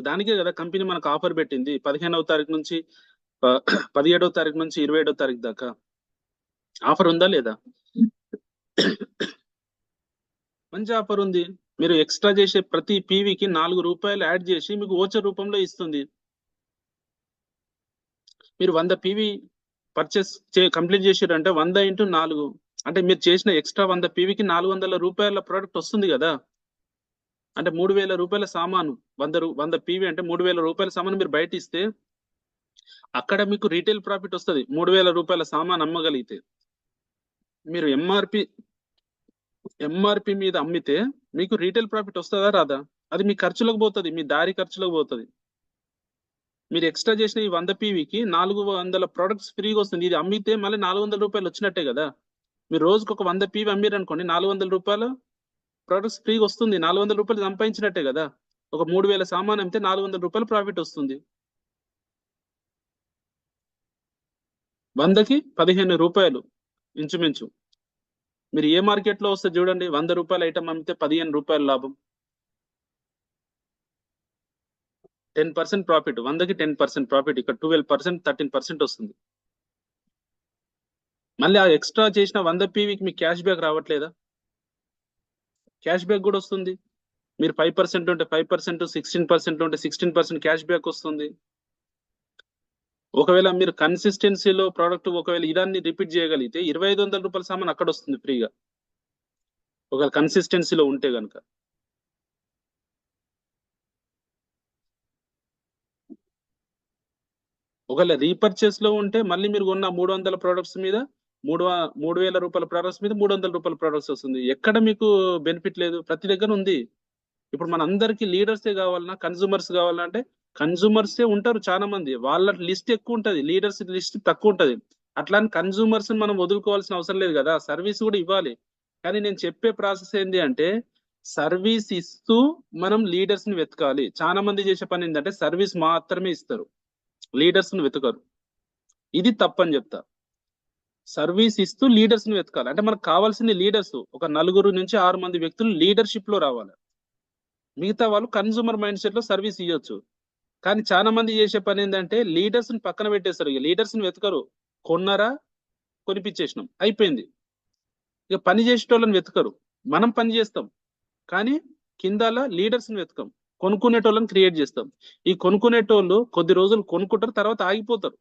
దానికే కదా కంపెనీ మనకు ఆఫర్ పెట్టింది 15వ తారీఖు నుంచి 17వ తారీఖు నుంచి 27వ తారీఖు దాకా. ఆఫర్ ఉందా లేదా? మంచి ఆఫర్ ఉంది. మీరు ఎక్స్ట్రా చేసే ప్రతి పీవీకి 4 రూపాయలు యాడ్ చేసి మీకు ఓచర్ రూపంలో ఇస్తుంది. మీరు 100 పీవీ పర్చేస్ కంప్లీట్ చేసారంటే 100 × 4 అంటే మీరు చేసిన ఎక్స్ట్రా 100 పీవీకి 400 రూపాయల ప్రోడక్ట్ వస్తుంది కదా. అంటే 3000 రూపాయల సామాను 100 పీవీ అంటే 3000 రూపాయల సామాను మీరు బయట ఇస్తే అక్కడ మీకు రీటైల్ ప్రాఫిట్ వస్తుంది. 3000 రూపాయల సామాన్ అమ్మగలిగితే మీరు ఎంఆర్పి మీద అమ్మితే మీకు రీటైల్ ప్రాఫిట్ వస్తుందా రాదా? అది మీ ఖర్చులకు పోతుంది, మీ దారి ఖర్చులకు పోతుంది. మీరు ఎక్స్ట్రా చేసిన ఈ 100 పీవీకి 400 ప్రొడక్ట్స్ ఫ్రీగా వస్తుంది. ఇది అమ్మితే మళ్ళీ 400 రూపాయలు వచ్చినట్టే కదా. మీరు రోజుకు ఒక 100 పీవీ అమ్మిరు అనుకోండి, 400 రూపాయలు ప్రొడక్ట్స్ ఫ్రీగా వస్తుంది. 400 రూపాయలు సంపాదించినట్టే కదా. ఒక 3000 సామాన్ అమ్మితే 400 రూపాయలు ప్రాఫిట్ వస్తుంది. 100కి 15 రూపాయలు ఇంచుమించు. మీరు ఏ మార్కెట్ లో వస్తే చూడండి, 100 రూపాయల ఐటమ్ అమ్మితే 15 రూపాయల లాభం, 10% ప్రాఫిట్. 100కి 10% ప్రాఫిట్, ఇక్కడ 12%, 13% వస్తుంది. మళ్ళీ ఆ ఎక్స్ట్రా చేసిన 100 పీవీకి మీకు క్యాష్ బ్యాక్ రావట్లేదా? క్యాష్ బ్యాక్ కూడా వస్తుంది. మీరు 5% ఉంటే 5%, 16% ఉంటే 16% క్యాష్ బ్యాక్ వస్తుంది. ఒకవేళ మీరు కన్సిస్టెన్సీలో ప్రోడక్ట్ ఒకవేళ ఇదాన్ని రిపీట్ చేయగలిగితే 2500 రూపాయల సామాన్ అక్కడ వస్తుంది ఫ్రీగా, ఒకవేళ కన్సిస్టెన్సీలో ఉంటే కనుక. ఒకవేళ రీపర్చేస్ లో ఉంటే మళ్ళీ మీరు కొన్న 300 ప్రొడక్ట్స్ మీద 3000 రూపాయల ప్రొడక్ట్స్ మీద 300 రూపాయల ప్రొడక్ట్స్ వస్తుంది. ఎక్కడ మీకు బెనిఫిట్ లేదు? ప్రతి దగ్గర ఉంది. ఇప్పుడు మన అందరికి లీడర్సే కావాలన్నా కన్సూమర్స్ కావాలన్నా అంటే కన్సూమర్సే ఉంటారు చాలా మంది, వాళ్ళ లిస్ట్ ఎక్కువ ఉంటది, లీడర్స్ లిస్ట్ తక్కువ ఉంటది. అట్లా కన్సూమర్స్ మనం వదులుకోవాల్సిన అవసరం లేదు కదా, సర్వీస్ కూడా ఇవ్వాలి. కానీ నేను చెప్పే ప్రాసెస్ ఏంటి అంటే సర్వీస్ ఇస్తూ మనం లీడర్స్ ని వెతకాలి. చాలా మంది చేసే పని ఏంటంటే సర్వీస్ మాత్రమే ఇస్తారు, లీడర్స్ ని వెతకరు. ఇది తప్పని చెప్తా. సర్వీస్ ఇస్తూ లీడర్స్ ని వెతకాలి. అంటే మనకు కావాల్సింది లీడర్స్, ఒక 4 నుంచి 6 మంది వ్యక్తులు లీడర్షిప్ లో రావాలి. మిగతా వాళ్ళు కన్సూమర్ మైండ్ సెట్ లో సర్వీస్ ఇవ్వచ్చు. కానీ చాలా మంది చేసే పని ఏంటంటే లీడర్స్ ని పక్కన పెట్టేస్తారు. ఇక లీడర్స్ ని వెతకరు, కొన్నారా కొనిపించేసినాం అయిపోయింది. ఇక పని చేసేటోళ్ళని వెతకరు. మనం పని చేస్తాం కానీ కిందాల లీడర్స్ ని వెతకం, కొనుక్కునేటోళ్ళని క్రియేట్ చేస్తాం. ఈ కొనుక్కునేటోళ్ళు కొద్ది రోజులు కొనుక్కుంటారు, తర్వాత ఆగిపోతారు.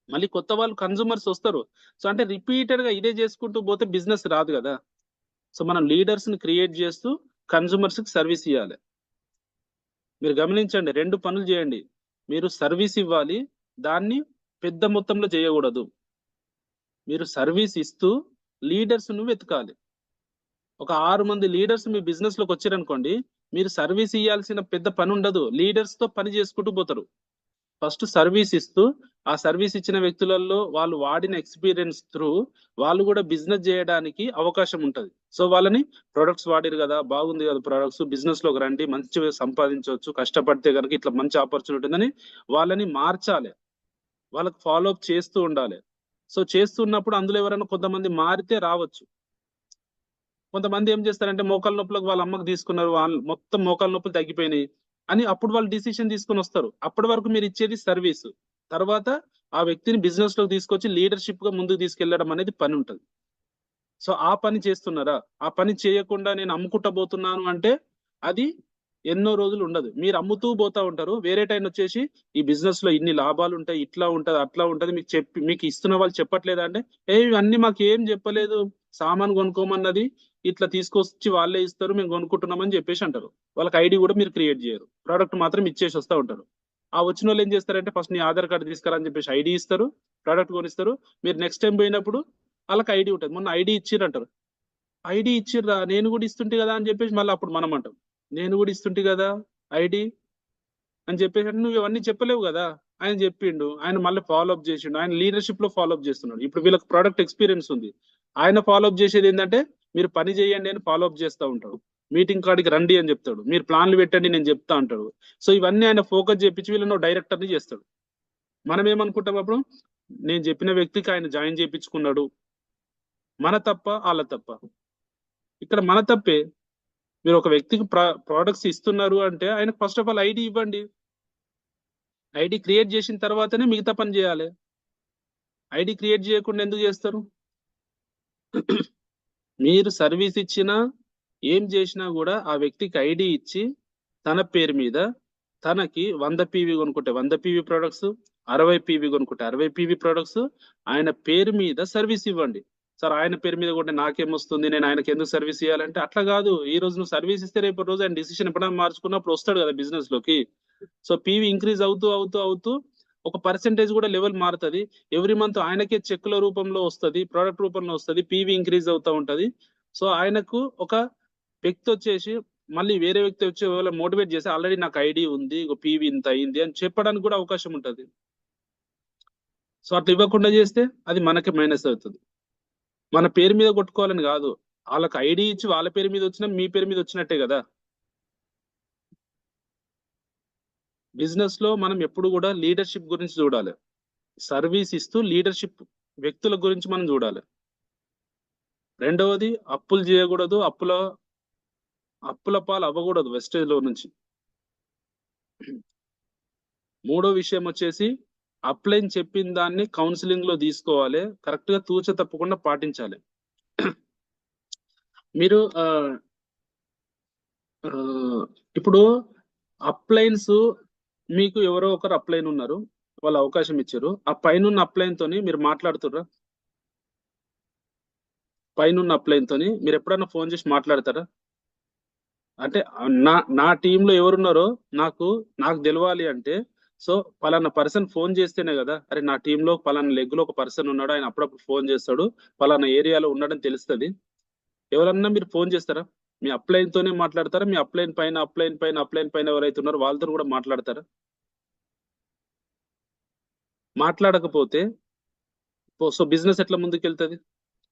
మళ్ళీ కొత్త వాళ్ళు కన్సూమర్స్ వస్తారు. సో అంటే రిపీటెడ్ గా ఇదే చేసుకుంటూ పోతే బిజినెస్ రాదు కదా. సో మనం లీడర్స్ ని క్రియేట్ చేస్తూ కన్సూమర్స్ కి సర్వీస్ ఇవ్వాలి. మీరు గమనించండి, 2 పనులు చేయండి. మీరు సర్వీస్ ఇవ్వాలి, దాన్ని పెద్ద మొత్తంలో చేయకూడదు. మీరు సర్వీస్ ఇస్తూ లీడర్స్ ను వెతకాలి. ఒక 6 మంది లీడర్స్ మీ బిజినెస్ లోకి వచ్చారనుకోండి, మీరు సర్వీస్ ఇవ్వాల్సిన పెద్ద పని ఉండదు, లీడర్స్ తో పని చేసుకుంటూ పోతారు. ఫస్ట్ సర్వీస్ ఇస్తూ ఆ సర్వీస్ ఇచ్చిన వ్యక్తులలో వాళ్ళు వాడిన ఎక్స్పీరియన్స్ త్రూ వాళ్ళు కూడా బిజినెస్ చేయడానికి అవకాశం ఉంటది. సో వాళ్ళని ప్రొడక్ట్స్ వాడిరు కదా, బాగుంది కదా ప్రొడక్ట్స్, బిజినెస్ లోకి రండి, మంచిగా సంపాదించవచ్చు, కష్టపడితే కనుక ఇట్లా మంచి ఆపర్చునిటీ ఉందని వాళ్ళని మార్చాలి, వాళ్ళకి ఫాలో అప్ చేస్తూ ఉండాలి. సో చేస్తున్నప్పుడు అందులో ఎవరైనా కొంతమంది మారితే రావచ్చు. కొంతమంది ఏం చేస్తారంటే మోకాల నొప్పులకు వాళ్ళ అమ్మకు తీసుకున్నారు, వాళ్ళు మొత్తం మోకాల నొప్పులు తగ్గిపోయినాయి అని అప్పుడు వాళ్ళు డిసిషన్ తీసుకొని వస్తారు. అప్పటి వరకు మీరు ఇచ్చేది సర్వీస్, తర్వాత ఆ వ్యక్తిని బిజినెస్ లోకి తీసుకొచ్చి లీడర్షిప్ గా ముందుకు తీసుకెళ్లడం అనేది పని ఉంటది. సో ఆ పని చేస్తున్నారా? ఆ పని చేయకుండా నేను అమ్ముకుంటా పోతున్నాను అంటే అది ఎన్నో రోజులు ఉండదు. మీరు అమ్ముతూ పోతా ఉంటారు, వేరే టైం వచ్చేసి ఈ బిజినెస్ లో ఇన్ని లాభాలు ఉంటాయి, ఇట్లా ఉంటది, అట్లా ఉంటది మీకు ఇస్తున్న వాళ్ళు చెప్పట్లేదా అంటే ఇవన్నీ మాకు ఏం చెప్పలేదు, సామాన్ కొనుక్కోమన్నది ఇట్లా తీసుకొచ్చి వాళ్ళే ఇస్తారు, మేము కొనుక్కుంటున్నామని చెప్పేసి అంటారు. వాళ్ళకి ఐడి కూడా మీరు క్రియేట్ చేయరు, ప్రోడక్ట్ మాత్రం ఇచ్చేసి వస్తూ ఉంటారు. ఆ వచ్చిన వాళ్ళు ఏం చేస్తారంటే ఫస్ట్ నీ ఆధార్ కార్డు తీసుకురా అని చెప్పేసి ఐడి ఇస్తారు, ప్రోడక్ట్ కొనిస్తారు. మీరు నెక్స్ట్ టైం పోయినప్పుడు వాళ్ళకి ఐడి ఉంటుంది. మొన్న ఐడి ఇచ్చిర్రంటారు, ఐడి ఇచ్చిర్రా నేను కూడా ఇస్తుంటే కదా అని చెప్పేసి మళ్ళీ అప్పుడు మనం అంటాం నేను కూడా ఇస్తుంటే కదా ఐడి అని చెప్పేసి. అంటే నువ్వు ఇవన్నీ చెప్పలేవు కదా. ఆయన చెప్పిండు, ఆయన మళ్ళీ ఫాలో అప్ చేసిండు, ఆయన లీడర్షిప్ లో ఫాలో అప్ చేస్తున్నాడు. ఇప్పుడు వీళ్ళకి ప్రోడక్ట్ ఎక్స్పీరియన్స్ ఉంది, ఆయన ఫాలో అప్ చేసేది ఏంటంటే మీరు పని చేయండి అని ఫాలో అప్ చేస్తూ ఉంటాడు. మీటింగ్ కాడికి రండి అని చెప్తాడు, మీరు ప్లాన్లు పెట్టండి నేను చెప్తా అంటాడు. సో ఇవన్నీ ఆయన ఫోకస్ చేపించి వీళ్ళని డైరెక్టర్ని చేస్తాడు. మనం ఏమనుకుంటాం అప్పుడు, నేను చెప్పిన వ్యక్తికి ఆయన జాయిన్ చేయించుకున్నాడు, మన తప్ప వాళ్ళ తప్ప? ఇక్కడ మన తప్పే. మీరు ఒక వ్యక్తికి ప్రోడక్ట్స్ ఇస్తున్నారు అంటే ఆయనకు ఫస్ట్ ఆఫ్ ఆల్ ఐడి ఇవ్వండి. ఐడి క్రియేట్ చేసిన తర్వాతనే మిగతా పని చేయాలి. ఐడి క్రియేట్ చేయకుండా ఎందుకు చేస్తారు? మీరు సర్వీస్ ఇచ్చినా ఏం చేసినా కూడా ఆ వ్యక్తికి ఐడి ఇచ్చి తన పేరు మీద తనకి 100 పీవీ కొనుక్కుంటే 100 పీవీ ప్రొడక్ట్స్, 60 పీవీ కొనుక్కుంటే 60 పీవీ ప్రొడక్ట్స్ ఆయన పేరు మీద సర్వీస్ ఇవ్వండి. సార్ ఆయన పేరు మీద కూడా నాకేమొస్తుంది, నేను ఆయనకి ఎందుకు సర్వీస్ ఇవ్వాలంటే అట్లా కాదు. ఈ రోజు నువ్వు సర్వీస్ ఇస్తే రేపు రోజు ఆయన డిసిషన్ ఎప్పుడైనా మార్చుకున్నప్పుడు వస్తాడు కదా బిజినెస్ లోకి. సో పీవీ ఇంక్రీజ్ అవుతూ అవుతూ అవుతూ ఒక పర్సెంటేజ్ కూడా లెవెల్ మారుతుంది. ఎవ్రీ మంత్ ఆయనకే చెక్కుల రూపంలో వస్తుంది, ప్రోడక్ట్ రూపంలో వస్తుంది, పీవీ ఇంక్రీజ్ అవుతూ ఉంటది. సో ఆయనకు ఒక వ్యక్తి వచ్చేసి మళ్ళీ వేరే వ్యక్తి వచ్చి మోటివేట్ చేసి ఆల్రెడీ నాకు ఐడి ఉంది, పీవీ ఇంత అయింది అని చెప్పడానికి కూడా అవకాశం ఉంటుంది. సో అట్లా ఇవ్వకుండా చేస్తే అది మనకి మైనస్ అవుతుంది. మన పేరు మీద కొట్టుకోవాలని కాదు, వాళ్ళకి ఐడి ఇచ్చి వాళ్ళ పేరు మీద వచ్చినా మీ పేరు మీద వచ్చినట్టే కదా. బిజినెస్ లో మనం ఎప్పుడు కూడా లీడర్షిప్ గురించి చూడాలి. సర్వీస్ ఇస్తూ లీడర్షిప్ వ్యక్తుల గురించి మనం చూడాలి. రెండవది అప్పులు చేయకూడదు, అప్పుల పాలు అవ్వకూడదు వెస్టేజ్ లో నుంచి. మూడో విషయం వచ్చేసి అప్లైన్ చెప్పిన దాన్ని కౌన్సిలింగ్ లో తీసుకోవాలి, కరెక్ట్ గా తూచ తప్పకుండా పాటించాలి. మీరు ఇప్పుడు అప్లైన్స్ మీకు ఎవరో ఒకరు అప్లైన్ ఉన్నారు, వాళ్ళు అవకాశం ఇచ్చారు, ఆ పైన అప్లైన్ తోని మీరు మాట్లాడుతుర్రా? పైన అప్లైన్ తోని మీరు ఎప్పుడైనా ఫోన్ చేసి మాట్లాడతారా? అంటే నా టీంలో ఎవరున్నారో నాకు నాకు తెలవాలి అంటే, సో పలానా పర్సన్ ఫోన్ చేస్తేనే కదా, అరే నా టీంలో పలానా లెగ్ లో ఒక పర్సన్ ఉన్నాడు, ఆయన అప్పుడప్పుడు ఫోన్ చేస్తాడు, పలానా ఏరియాలో ఉన్నాడని తెలుస్తుంది. ఎవరన్నా మీరు ఫోన్ చేస్తారా? మీ అప్లైన్ తోనే మాట్లాడతారా? మీ అప్లైన్ పైన ఎవరైతే ఉన్నారో వాళ్ళతో కూడా మాట్లాడతారా? మాట్లాడకపోతే సో బిజినెస్ ఎట్లా ముందుకెళ్తుంది?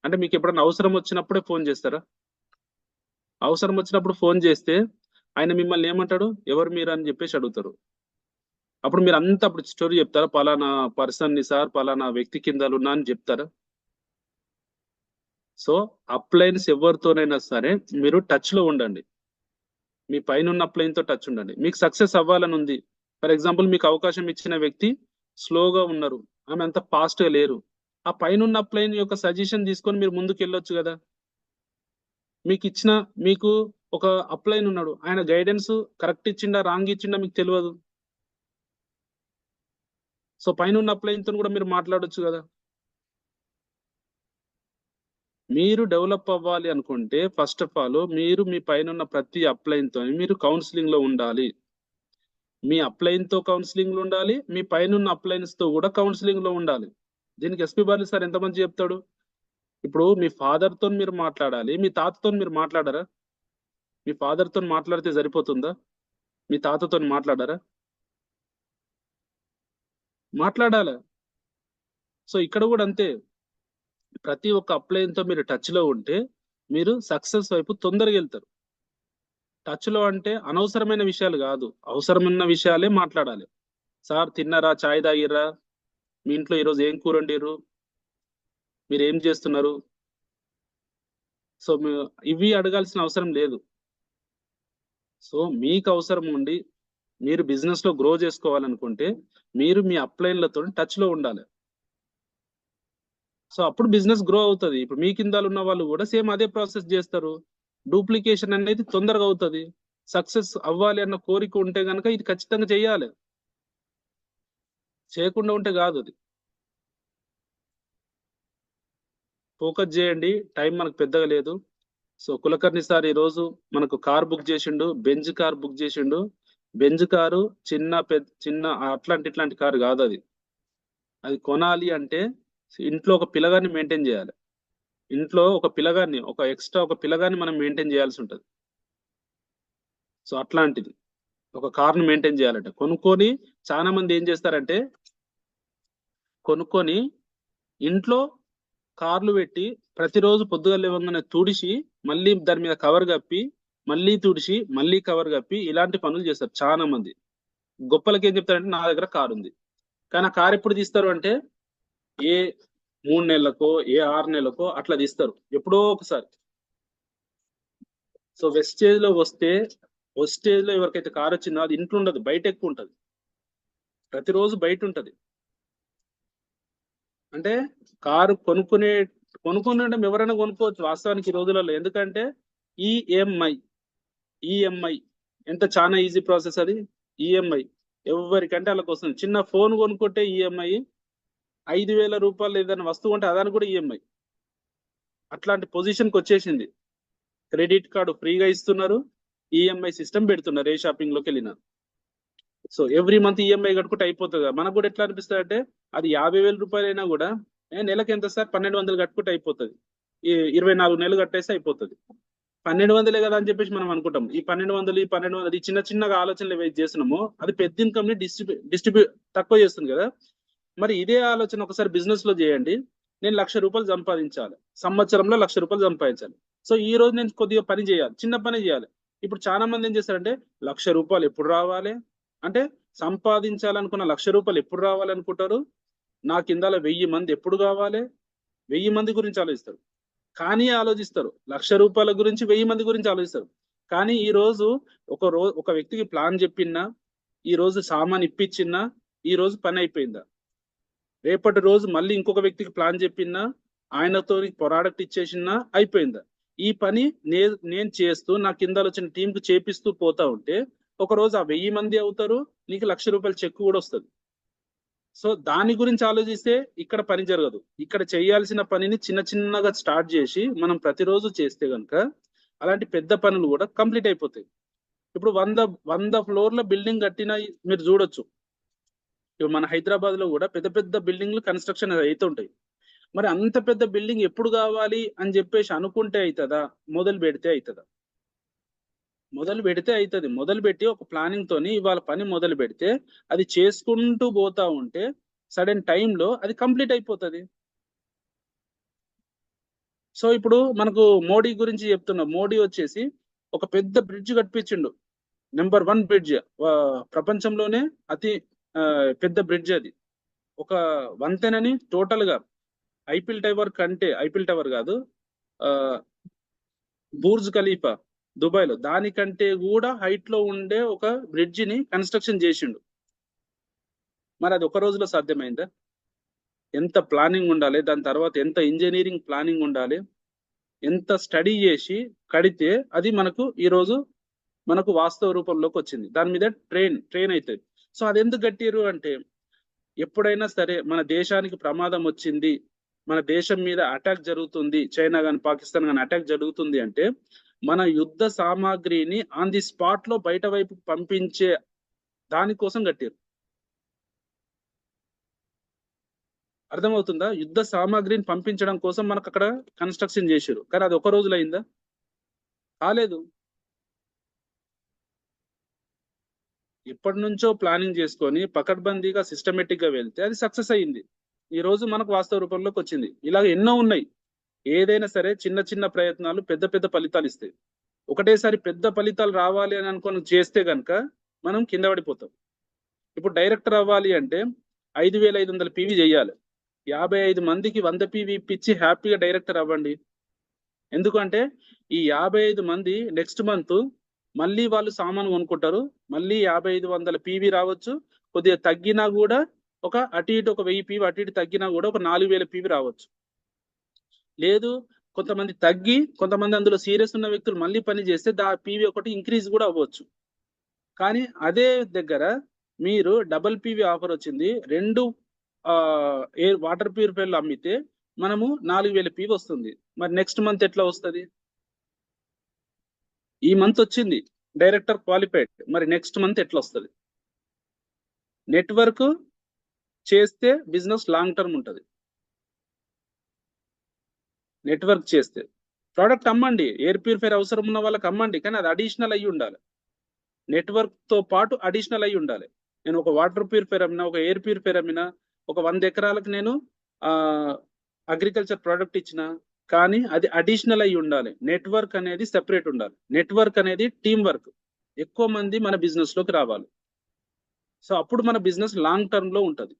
అంటే మీకు ఎప్పుడైనా అవసరం వచ్చినప్పుడే ఫోన్ చేస్తారా? అవసరం వచ్చినప్పుడు ఫోన్ చేస్తే ఆయన మిమ్మల్ని ఏమంటాడు, ఎవరు మీరు అని చెప్పేసి అడుగుతారు. అప్పుడు మీరు అంతా అప్పుడు స్టోరీ చెప్తారా, పలానా పర్సన్ ని సార్, పలానా వ్యక్తి కింద ఉన్నా అని చెప్తారా? సో అప్లైన్స్ ఎవరితోనైనా సరే మీరు టచ్ లో ఉండండి. మీ పైన ఉన్న అప్లైన్ తో టచ్ ఉండండి. మీకు సక్సెస్ అవ్వాలని ఉంది, ఫర్ ఎగ్జాంపుల్ మీకు అవకాశం ఇచ్చిన వ్యక్తి స్లోగా ఉన్నారు, ఆమె అంత ఫాస్ట్ గా లేరు, ఆ పైన ఉన్న అప్లైన్ యొక్క సజెషన్ తీసుకొని మీరు ముందుకు వెళ్ళొచ్చు కదా. మీకు ఇచ్చిన మీకు ఒక అప్లైన్ ఉన్నాడు, ఆయన గైడెన్స్ కరెక్ట్ ఇచ్చిండా రాంగ్ ఇచ్చిండా మీకు తెలియదు. సో పైన ఉన్న అప్లైన్ తో కూడా మీరు మాట్లాడొచ్చు కదా. మీరు డెవలప్ అవ్వాలి అనుకుంటే ఫస్ట్ ఆఫ్ ఆల్ మీరు మీ పైన ఉన్న ప్రతి అప్లైన్ తో మీరు కౌన్సిలింగ్ లో ఉండాలి. మీ అప్లైన్ తో కౌన్సిలింగ్ లో ఉండాలి, మీ పైన ఉన్న అప్లైన్స్ తో కూడా కౌన్సిలింగ్ లో ఉండాలి. దీనికి ఎస్పీ బాలి సార్ ఎంత మంచి చెప్తాడు. ఇప్పుడు మీ ఫాదర్ తో మీరు మాట్లాడాలి, మీ తాతతో మీరు మాట్లాడరా? మీ ఫాదర్ తో మాట్లాడితే సరిపోతుందా? మీ తాతతో మాట్లాడారా? మాట్లాడాలి. సో ఇక్కడ కూడా అంతే, ప్రతి ఒక్క అప్లైన్ తో మీరు టచ్ లో ఉంటే మీరు సక్సెస్ వైపు తొందరగా వెళ్తారు. టచ్ లో అంటే అనవసరమైన విషయాలు కాదు, అవసరమైన విషయాలే మాట్లాడాలి. సార్ తిన్నారా, చాయ్ తాగిర్రా, మీ ఇంట్లో ఈరోజు ఏం కూర వండిర్రు, మీరు ఏం చేస్తున్నారు, సో ఇవి అడగాల్సిన అవసరం లేదు. సో మీకు అవసరం ఉండి మీరు బిజినెస్ లో గ్రో చేసుకోవాలనుకుంటే మీరు మీ అప్లైన్లతో టచ్ లో ఉండాలి. సో అప్పుడు బిజినెస్ గ్రో అవుతుంది. ఇప్పుడు మీ కింద ఉన్న వాళ్ళు కూడా సేమ్ అదే ప్రాసెస్ చేస్తారు, డూప్లికేషన్ అనేది తొందరగా అవుతుంది. సక్సెస్ అవ్వాలి అన్న కోరిక ఉంటే గనక ఇది ఖచ్చితంగా చేయాలి, చేయకుండా ఉంటే కాదు అది. ఫోకస్ చేయండి. టైం మనకు పెద్దగా లేదు. సో కులకర్ణి సార్ ఈ రోజు మనకు కార్ బుక్ చేసిండు, బెంజ్ కార్ బుక్ చేసిండు. బెంజ్ కారు చిన్న ఇట్లాంటి కారు కాదు అది. అది కొనాలి అంటే ఇంట్లో ఒక పిల్లగాన్ని మెయింటైన్ చేయాలి. ఇంట్లో ఒక పిల్లగాన్ని మనం మెయింటైన్ చేయాల్సి ఉంటుంది. సో అట్లాంటిది ఒక కార్ను మెయింటైన్ చేయాలంటే కొనుక్కొని, చాలా మంది ఏం చేస్తారంటే కొనుక్కొని ఇంట్లో కార్లు పెట్టి ప్రతిరోజు పొద్దుగా లేవగానే తుడిచి మళ్ళీ దాని మీద కవర్ కప్పి మళ్ళీ తుడిచి మళ్ళీ కవర్ కప్పి ఇలాంటి పనులు చేస్తారు చాలా మంది. గొప్పలకి ఏం చెప్తారంటే నా దగ్గర కారు ఉంది. కానీ ఆ కారు ఎప్పుడు తీస్తారు అంటే ఏ 3 నెలలకో ఏ 6 నెలలకో అట్లా తీస్తారు, ఎప్పుడో ఒకసారి. సో వెస్టేజ్ లో ఎవరికైతే కారు వచ్చిందో అది ఇంట్లో ఉండదు, బయట ఎక్కువ ఉంటది. ప్రతిరోజు బయట ఉంటది. అంటే కారు కొనుక్కునే ఎవరైనా కొనుక్కోవచ్చు వాస్తవానికి ఈ రోజులలో. ఎందుకంటే ఈఎంఐ ఈఎంఐ ఎంత చాలా ఈజీ ప్రాసెస్ అది. ఈఎంఐ ఎవరికంటే వాళ్ళకి వస్తుంది. చిన్న ఫోన్ కొనుక్కుంటే ఈఎంఐ, 5,000 రూపాయలు ఏదైనా వస్తువు ఉంటే అదానికి కూడా ఈఎంఐ. అట్లాంటి పొజిషన్కి వచ్చేసింది. క్రెడిట్ కార్డు ఫ్రీగా ఇస్తున్నారు, ఈఎంఐ సిస్టమ్ పెడుతున్నారు ఏ షాపింగ్ లోకి వెళ్ళినా. సో ఎవ్రీ మంత్ ఈఎంఐ కట్టుకుంటే అయిపోతుంది. మనకు కూడా ఎట్లా అనిపిస్తుంది అంటే అది 50,000 రూపాయలు అయినా కూడా నెలకి ఎంత సార్ 1,200 కట్టుకుంటే అయిపోతుంది, ఈ 24 నెలలు కట్టేస్తే అయిపోతుంది. 1,200 కదా అని చెప్పేసి మనం అనుకుంటాం. ఈ 1,200 చిన్న చిన్నగా ఆలోచనలు ఏవైతే చేస్తున్నామో అది పెద్ద ఇన్కమ్ ని డిస్ట్రిబ్యూట్ తక్కువ చేస్తుంది కదా. మరి ఇదే ఆలోచన ఒకసారి బిజినెస్ లో చేయండి. నేను 1,00,000 రూపాయలు సంపాదించాలి, సంవత్సరంలో 1,00,000 రూపాయలు సంపాదించాలి. సో ఈ రోజు నేను కొద్దిగా పని చేయాలి, చిన్న పని చేయాలి. ఇప్పుడు చాలా మంది ఏం చేస్తారంటే 1,00,000 రూపాయలు ఎప్పుడు రావాలి అంటే, సంపాదించాలనుకున్న 1,00,000 రూపాయలు ఎప్పుడు రావాలి అనుకుంటారు. నా కింద 1000 మంది ఎప్పుడు కావాలి, 1000 మంది గురించి ఆలోచిస్తారు. కానీ ఆలోచిస్తారు 1,00,000 రూపాయల గురించి, 1000 మంది గురించి ఆలోచిస్తారు. కానీ ఈ రోజు ఒక వ్యక్తికి ప్లాన్ చెప్పినా, ఈ రోజు సామాన్ ఇప్పించినా, ఈ రోజు పని అయిపోయిందా? రేపటి రోజు మళ్ళీ ఇంకొక వ్యక్తికి ప్లాన్ చెప్పినా, ఆయనతో ప్రోడక్ట్ ఇచ్చేసినా అయిపోయిందా? ఈ పని నేను చేస్తూ నా కింద వచ్చిన టీంకు చేపిస్తూ పోతా ఉంటే ఒక రోజు ఆ 1000 మంది అవుతారు, నీకు 1,00,000 రూపాయల చెక్ కూడా వస్తుంది. సో దాని గురించి ఆలోచిస్తే ఇక్కడ పని జరగదు. ఇక్కడ చేయాల్సిన పనిని చిన్న చిన్నగా స్టార్ట్ చేసి మనం ప్రతిరోజు చేస్తే గనుక అలాంటి పెద్ద పనులు కూడా కంప్లీట్ అయిపోతాయి. ఇప్పుడు 100 ఫ్లోర్ల బిల్డింగ్ కట్టిన మీరు చూడొచ్చు. ఇప్పుడు మన హైదరాబాద్ లో కూడా పెద్ద పెద్ద బిల్డింగ్లు కన్స్ట్రక్షన్ అవుతుంటాయి. మరి అంత పెద్ద బిల్డింగ్ ఎప్పుడు కావాలి అని చెప్పేసి అనుకుంటే అవుతుందా? మొదలు పెడితే అవుతుందా? మొదలు పెడితే అవుతుంది. మొదలు పెట్టి ఒక ప్లానింగ్ తోని ఇవాళ పని మొదలు పెడితే అది చేసుకుంటూ పోతా ఉంటే సడన్ టైంలో అది కంప్లీట్ అయిపోతుంది. సో ఇప్పుడు మనకు మోడీ గురించి చెప్తున్నాం. మోడీ వచ్చేసి ఒక పెద్ద బ్రిడ్జ్ కట్టించిండు, నెంబర్ 1 బ్రిడ్జ్, ప్రపంచంలోనే అతి పెద్ద బ్రిడ్జ్ అది. ఒక వంతెనని టోటల్ గా ఐఫిల్ టవర్ కాదు, బూర్జ్ ఖలీఫా దుబాయ్ లో దానికంటే కూడా హైట్ లో ఉండే ఒక బ్రిడ్జ్ ని కన్స్ట్రక్షన్ చేసిండు. మరి అది ఒక రోజులో సాధ్యమైందా? ఎంత ప్లానింగ్ ఉండాలి, దాని తర్వాత ఎంత ఇంజనీరింగ్ ప్లానింగ్ ఉండాలి, ఎంత స్టడీ చేసి కడితే అది ఈ రోజు మనకు వాస్తవ రూపంలోకి వచ్చింది. దాని మీద ట్రైన్ అవుతుంది. సో అది ఎందుకు కట్టిరు అంటే, ఎప్పుడైనా సరే మన దేశానికి ప్రమాదం వచ్చింది, మన దేశం మీద అటాక్ జరుగుతుంది, చైనా కానీ పాకిస్తాన్ కానీ అటాక్ జరుగుతుంది అంటే మన యుద్ధ సామాగ్రిని ఆన్ ది స్పాట్ లో బయట వైపు పంపించే దానికోసం కట్టారు. అర్థమవుతుందా? యుద్ధ సామాగ్రిని పంపించడం కోసం మనకు అక్కడ కన్స్ట్రక్షన్ చేశారు. కానీ అది ఒక రోజులో అయిందా? కాలేదు. ఎప్పటి నుంచో ప్లానింగ్ చేసుకొని పకడ్బందీగా సిస్టమేటిక్ గా వెళ్తే అది సక్సెస్ అయింది. ఈ రోజు మనకు వాస్తవ రూపంలోకి వచ్చింది. ఇలాగ ఎన్నో ఉన్నాయి. ఏదైనా సరే చిన్న చిన్న ప్రయత్నాలు పెద్ద పెద్ద ఫలితాలు ఇస్తాయి. ఒకటేసారి పెద్ద ఫలితాలు రావాలి అని అనుకొని చేస్తే గనక మనం కింద పడిపోతాం. ఇప్పుడు డైరెక్టర్ అవ్వాలి అంటే 5,500 PV చేయాలి. 55 మందికి 100 PV ఇప్పించి హ్యాపీగా డైరెక్టర్ అవ్వండి. ఎందుకంటే ఈ 55 మంది నెక్స్ట్ మంత్ మళ్ళీ వాళ్ళు సామాను కొనుక్కుంటారు. మళ్ళీ 5,500 PV రావచ్చు. కొద్దిగా తగ్గినా కూడా అటు ఇటు ఒక 1000 PV అటు ఇటు తగ్గినా కూడా ఒక 4,000 PV రావచ్చు. లేదు కొంతమంది తగ్గి కొంతమంది అందులో సీరియస్ ఉన్న వ్యక్తులు మళ్ళీ పని చేస్తే PV ఒకటి ఇంక్రీజ్ కూడా అవ్వచ్చు. కానీ అదే దగ్గర మీరు డబుల్ PV ఆఫర్ వచ్చింది, 2 వాటర్ ప్యూరిఫైర్లు అమ్మితే మనము 4000 PV వస్తుంది. మరి నెక్స్ట్ మంత్ ఎట్లా వస్తుంది? ఈ మంత్ వచ్చింది, డైరెక్టర్ క్వాలిఫైడ్, మరి నెక్స్ట్ మంత్ ఎట్లా వస్తుంది? నెట్వర్క్ చేస్తే బిజినెస్ లాంగ్ టర్మ్ ఉంటుంది. నెట్వర్క్ చేస్తే ప్రోడక్ట్ అమ్మండి, ఎయిర్ ప్యూరిఫైర్ అవసరం ఉన్న వాళ్ళకి అమ్మండి, కానీ అది అడిషనల్ అయ్యి ఉండాలి. నెట్వర్క్ తో పాటు అడిషనల్ అయ్యి ఉండాలి. నేను ఒక వాటర్ ప్యూరిఫైర్ అమ్మినా, ఒక ఎయిర్ ప్యూరిఫైర్ అమ్మినా, ఒక 100 ఎకరాలకు నేను అగ్రికల్చర్ ప్రోడక్ట్ ఇచ్చిన, కానీ అది అడిషనల్ అయ్యి ఉండాలి. నెట్వర్క్ అనేది సెపరేట్ ఉండాలి. నెట్వర్క్ అనేది టీం వర్క్. ఎక్కువ మంది మన బిజినెస్ లోకి రావాలి. సో అప్పుడు మన బిజినెస్ లాంగ్ టర్మ్ లో ఉంటది.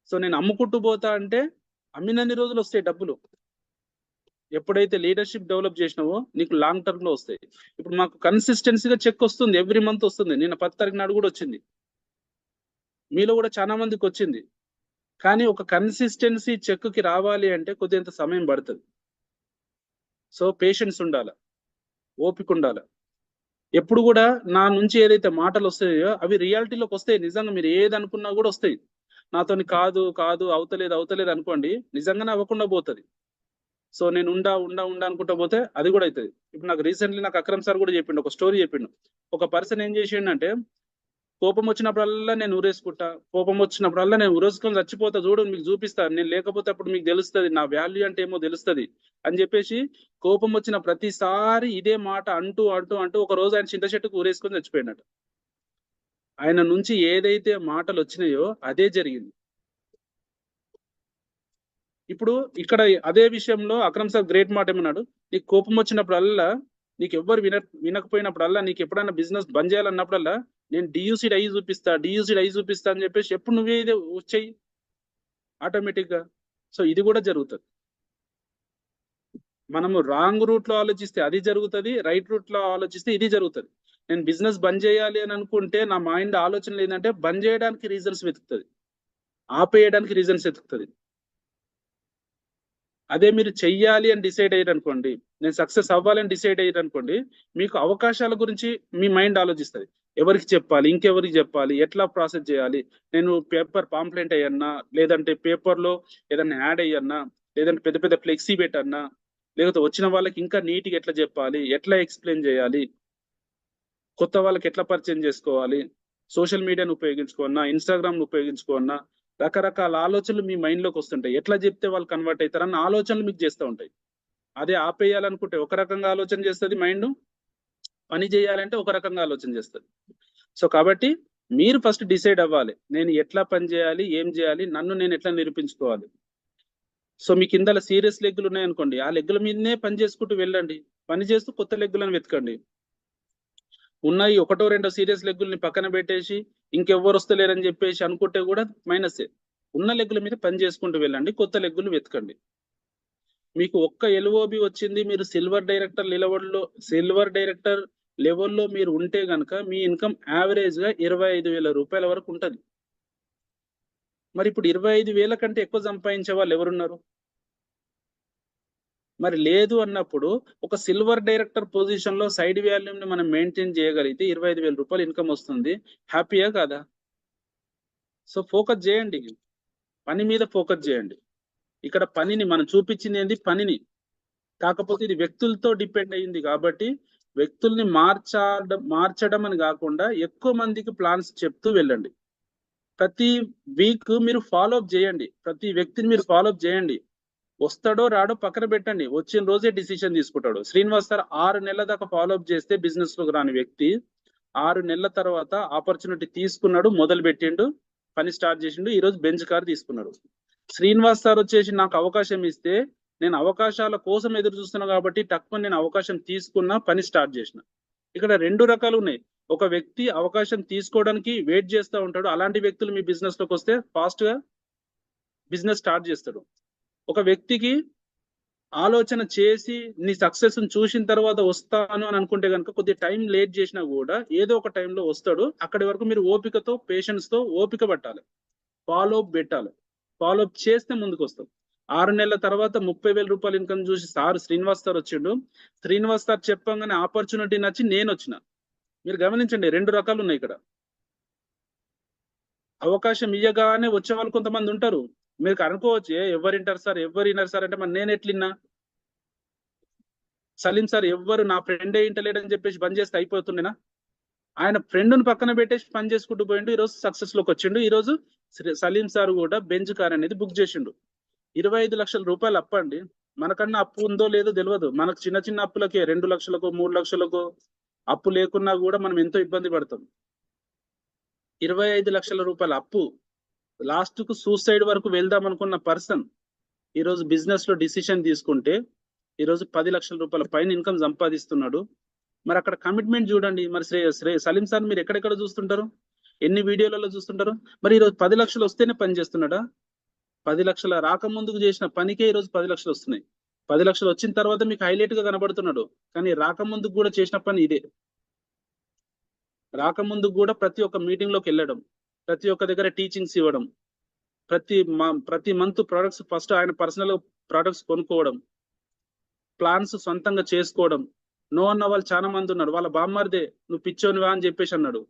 సో నేను అమ్ముకుంటూ పోతా అంటే అమ్మినన్ని రోజులు వస్తాయి డబ్బులు. ఎప్పుడైతే లీడర్షిప్ డెవలప్ చేసినావో నీకు లాంగ్ టర్మ్ లో వస్తాయి. ఇప్పుడు మాకు కన్సిస్టెన్సీగా చెక్ వస్తుంది, ఎవ్రీ మంత్ వస్తుంది. నిన్న 10 తారీఖు నాడు కూడా వచ్చింది, మీలో కూడా చాలా మందికి వచ్చింది. కానీ ఒక కన్సిస్టెన్సీ చెక్ కి రావాలి అంటే కొద్దింత సమయం పడుతుంది. సో పేషెన్స్ ఉండాలి, ఓపిక ఉండాలి. ఎప్పుడు కూడా నా నుంచి ఏదైతే మాటలు వస్తాయో అవి రియాలిటీలోకి వస్తాయి. నిజంగా మీరు ఏది అనుకున్నా కూడా వస్తాయి. నాతోని కాదు కాదు అవుతలేదు అనుకోండి, నిజంగానే అవ్వకుండా పోతుంది. సో నేను ఉండా అనుకుంటా పోతే అది కూడా అవుతుంది. ఇప్పుడు నాకు రీసెంట్లీ నాకు అక్రమ్ సార్ కూడా చెప్పిండు, ఒక స్టోరీ చెప్పిండు. ఒక పర్సన్ ఏం చేసిండంటే, కోపం వచ్చినప్పుడల్లా నేను ఊరేసుకుంటా, కోపం వచ్చినప్పుడల్లా నేను ఊరేసుకొని చచ్చిపోతా, చూడు మీకు చూపిస్తాను, నేను లేకపోతే అప్పుడు మీకు తెలుస్తుంది నా వాల్యూ అంటే ఏమో తెలుస్తుంది అని చెప్పేసి కోపం వచ్చిన ప్రతిసారి ఇదే మాట అంటూ ఒక రోజు ఆయన చింత చెట్టుకు ఊరేసుకొని చచ్చిపోయినట్టు. ఆయన నుంచి ఏదైతే మాటలు వచ్చినాయో అదే జరిగింది. ఇప్పుడు ఇక్కడ అదే విషయంలో అక్రమ్ సార్ గ్రేట్ మాట ఏమన్నాడు, నీకు కోపం వచ్చినప్పుడల్లా, నీకు ఎవ్వరు వినకపోయినప్పుడల్లా, నీకు ఎప్పుడైనా బిజినెస్ బంద్ చేయాలన్నప్పుడల్లా నేను డియూసీడ్ అయ్యి చూపిస్తా అని చెప్పేసి ఎప్పుడు నువ్వే ఇదే వచ్చాయి ఆటోమేటిక్ గా. సో ఇది కూడా జరుగుతుంది. మనము రాంగ్ రూట్ లో ఆలోచిస్తే అది జరుగుతుంది, రైట్ రూట్ లో ఆలోచిస్తే ఇది జరుగుతుంది. నేను బిజినెస్ బంద్ చేయాలి అని అనుకుంటే నా మైండ్ ఆలోచన ఏంటంటే బంద్ చేయడానికి రీజన్స్ వెతుకుతుంది, ఆపేయడానికి రీజన్స్ వెతుకుతుంది. అదే మీరు చెయ్యాలి అని డిసైడ్ అయ్యారు అనుకోండి, నేను సక్సెస్ అవ్వాలని డిసైడ్ అయ్యారు అనుకోండి, మీకు అవకాశాల గురించి మీ మైండ్ ఆలోచిస్తుంది. ఎవరికి చెప్పాలి, ఇంకెవరికి చెప్పాలి, ఎట్లా ప్రాసెస్ చేయాలి, నేను పేపర్ పాంప్లెంట్ అయ్యన్నా, లేదంటే పేపర్లో ఏదన్నా యాడ్ అయ్యన్నా, లేదంటే పెద్ద పెద్ద ఫ్లెక్సీ పెట్టన్నా, లేకపోతే వచ్చిన వాళ్ళకి ఇంకా నీట్గా ఎట్లా చెప్పాలి, ఎట్లా ఎక్స్ప్లెయిన్ చేయాలి, కొత్త వాళ్ళకి ఎట్లా పరిచయం చేసుకోవాలి, సోషల్ మీడియాను ఉపయోగించుకోన్నా, ఇన్స్టాగ్రామ్ ఉపయోగించుకోన్నా, రకరకాల ఆలోచనలు మీ మైండ్ లోకి వస్తుంటాయి. ఎట్లా చెప్తే వాళ్ళు కన్వర్ట్ అవుతారన్న ఆలోచనలు మీకు చేస్తూ ఉంటాయి. అదే ఆపేయాలనుకుంటే ఒక రకంగా ఆలోచన చేస్తుంది మైండ్, పని చేయాలంటే ఒక రకంగా ఆలోచన చేస్తుంది. సో కాబట్టి మీరు ఫస్ట్ డిసైడ్ అవ్వాలి, నేను ఎట్లా పని చేయాలి, ఏం చేయాలి, నన్ను నేను ఎట్లా నిరూపించుకోవాలి. సో మీ కింద సీరియస్ లెగ్గులు ఉన్నాయనుకోండి, ఆ లెగ్గుల మీదనే పని చేసుకుంటూ వెళ్ళండి, పని చేస్తూ కొత్త లెగ్గులను వెతకండి. ఉన్నాయి ఒకటో రెండో సీరియస్ లెగ్గుల్ని పక్కన పెట్టేసి ఇంకెవ్వరు వస్తలేరని చెప్పేసి అనుకుంటే కూడా మైనసే. ఉన్న లెగ్గుల మీద పని చేసుకుంటూ వెళ్ళండి, కొత్త లెగ్గులు వెతకండి. మీకు ఒక్క ఎల్ఓబి వచ్చింది, మీరు సిల్వర్ డైరెక్టర్ లెవెల్లో మీరు ఉంటే గనక మీ ఇన్కమ్ యావరేజ్ గా 25,000 రూపాయల వరకు ఉంటది. మరి ఇప్పుడు 25,000 కంటే ఎక్కువ సంపాదించే వాళ్ళు ఎవరున్నారు? మరి లేదు అన్నప్పుడు ఒక సిల్వర్ డైరెక్టర్ పొజిషన్ లో సైడ్ వాల్యూమ్ ని మనం మెయింటైన్ చేయగలిగితే 25,000 రూపాయలు ఇన్కమ్ వస్తుంది. హ్యాపీయా కాదా? సో ఫోకస్ చేయండి, పని మీద ఫోకస్ చేయండి. ఇక్కడ పనిని మనం చూపించింది ఏంటి, పనిని. కాకపోతే ఇది వ్యక్తులతో డిపెండ్ అయ్యింది కాబట్టి వ్యక్తుల్ని మార్చడం అని కాకుండా ఎక్కువ మందికి ప్లాన్స్ చెప్తూ వెళ్ళండి. ప్రతి వీక్ మీరు ఫాలో అప్ చేయండి, ప్రతి వ్యక్తిని మీరు ఫాలో అప్ చేయండి. వస్తాడో రాడో పక్కన పెట్టండి, వచ్చిన రోజే డిసిషన్ తీసుకుంటాడు. శ్రీనివాస్ సార్ 6 నెలల దాకా ఫాలో అప్ చేస్తే బిజినెస్ లోకి రాని వ్యక్తి 6 నెలల తర్వాత ఆపర్చునిటీ తీసుకున్నాడు, మొదలు పెట్టిండు, పని స్టార్ట్ చేసిండు, ఈ రోజు బెంచ్ కార్ తీసుకున్నాడు. శ్రీనివాస్ సార్ వచ్చేసి నాకు అవకాశం ఇస్తే నేను అవకాశాల కోసం ఎదురు చూస్తున్నా కాబట్టి తక్కువ నేను అవకాశం తీసుకున్నా, పని స్టార్ట్ చేసిన. ఇక్కడ 2 రకాలు ఉన్నాయి. ఒక వ్యక్తి అవకాశం తీసుకోవడానికి వెయిట్ చేస్తూ ఉంటాడు, అలాంటి వ్యక్తులు మీ బిజినెస్ లోకి వస్తే ఫాస్ట్ గా బిజినెస్ స్టార్ట్ చేస్తాడు. ఒక వ్యక్తికి ఆలోచన చేసి నీ సక్సెస్ చూసిన తర్వాత వస్తాను అని అనుకుంటే కనుక కొద్దిగా టైం లేట్ చేసినా కూడా ఏదో ఒక టైంలో వస్తాడు. అక్కడి వరకు మీరు ఓపికతో పేషెన్స్ తో ఓపిక పట్టాలి, ఫాలో అప్ పెట్టాలి. ఫాలో అప్ చేస్తే ముందుకు వస్తాం. 6 నెలల తర్వాత 30,000 రూపాయలు ఇన్కమ్ చూసి శ్రీనివాస్ సార్ వచ్చిండు. శ్రీనివాస్ సార్ చెప్పంగానే ఆపర్చునిటీ నచ్చి నేను వచ్చిన. మీరు గమనించండి, 2 రకాలు ఉన్నాయి ఇక్కడ. అవకాశం ఇయ్యగానే వచ్చే వాళ్ళు కొంతమంది ఉంటారు, మీరు అనుకోవచ్చు ఎవరు వింటారు సార్, ఎవరు విన్నారు సార్ అంటే, మరి నేను ఎట్లిన్నా? సలీం సార్ ఎవరు నా ఫ్రెండే ఇంటలేడని చెప్పేసి బంద్ చేస్తే అయిపోతుండేనా? ఆయన ఫ్రెండ్ను పక్కన పెట్టేసి పని చేసుకుంటూ పోయిండు, ఈ రోజు సక్సెస్ లోకి వచ్చిండు. ఈ రోజు సలీం సార్ కూడా బెంజ్ కార్ అనేది బుక్ చేసిండు. 25 లక్షల రూపాయలు అప్పు అండి. మనకన్నా అప్పు ఉందో లేదో తెలియదు. మనకు చిన్న చిన్న అప్పులకే 2 లక్షలకు 3 లక్షలకు అప్పు లేకున్నా కూడా మనం ఎంతో ఇబ్బంది పడతాం. 25 లక్షల రూపాయల అప్పు, లాస్ట్ కు సూసైడ్ వరకు వెళ్దాం అనుకున్న పర్సన్ ఈ రోజు బిజినెస్ లో డిసిషన్ తీసుకుంటే ఈ రోజు 10 లక్షల రూపాయల పైన ఇన్కమ్ సంపాదిస్తున్నాడు. మరి అక్కడ కమిట్మెంట్ చూడండి. మరి సలీం సార్ మీరు ఎక్కడెక్కడ చూస్తుంటారు, ఎన్ని వీడియోలలో చూస్తుంటారు? మరి ఈ రోజు 10 లక్షలు వస్తేనే పని చేస్తున్నాడా? 10 లక్షల రాకముందుకు చేసిన పనికే ఈ రోజు 10 లక్షలు వస్తున్నాయి. 10 లక్షలు వచ్చిన తర్వాత మీకు హైలైట్ గా కనబడుతున్నాడు, కానీ రాకముందుకు కూడా చేసిన పని ఇదే. రాకముందుకు కూడా ప్రతి ఒక్క మీటింగ్ లోకి వెళ్ళడం, ప్రతి ఒక్క దగ్గర టీచింగ్స్ ఇవ్వడం, ప్రతి మంత్ ప్రొడక్ట్స్ ఫస్ట్ ఆయన పర్సనల్ ప్రొడక్ట్స్ కొనుక్కోవడం, ప్లాన్స్ సొంతంగా చేసుకోవడం. నో అన్న వాళ్ళు చాలా మంది ఉన్నారు. వాళ్ళ బామ్మర్దే నువ్వు పిచ్చోనివా అని చెప్పేసి అన్నాడు.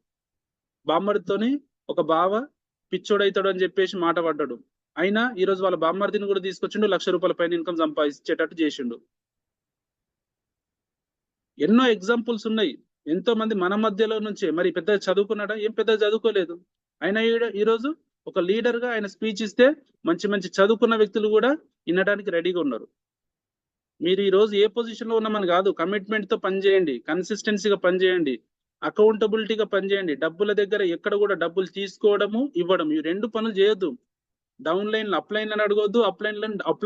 బామ్మర్దితోని ఒక బావ పిచ్చోడైతాడు అని చెప్పేసి మాట పడ్డాడు. అయినా ఈ రోజు వాళ్ళ బామ్మర్దిని కూడా తీసుకొచ్చిండు, 1 లక్ష రూపాయల పైన ఇన్కమ్ సంపాదించేటట్టు చేసిండు. ఎన్నో ఎగ్జాంపుల్స్ ఉన్నాయి. ఎంతో మంది మన మధ్యలో నుంచే. మరి పెద్ద చదువుకున్నాడా? ఏం పెద్ద చదువుకోలేదు. అయినా ఈ రోజు ఒక లీడర్ గా ఆయన స్పీచ్ ఇస్తే మంచి మంచి చదువుకున్న వ్యక్తులు కూడా వినడానికి రెడీగా ఉన్నారు. మీరు ఈ రోజు ఏ పొజిషన్ లో ఉన్నామని కాదు, కమిట్మెంట్ తో పనిచేయండి, కన్సిస్టెన్సీగా పనిచేయండి, అకౌంటబిలిటీగా పనిచేయండి. డబ్బుల దగ్గర ఎక్కడ కూడా డబ్బులు తీసుకోవడము ఇవ్వడం ఈ 2 పనులు చేయొద్దు. డౌన్ లైన్ అప్ లైన్ అని అడగొద్దు, అప్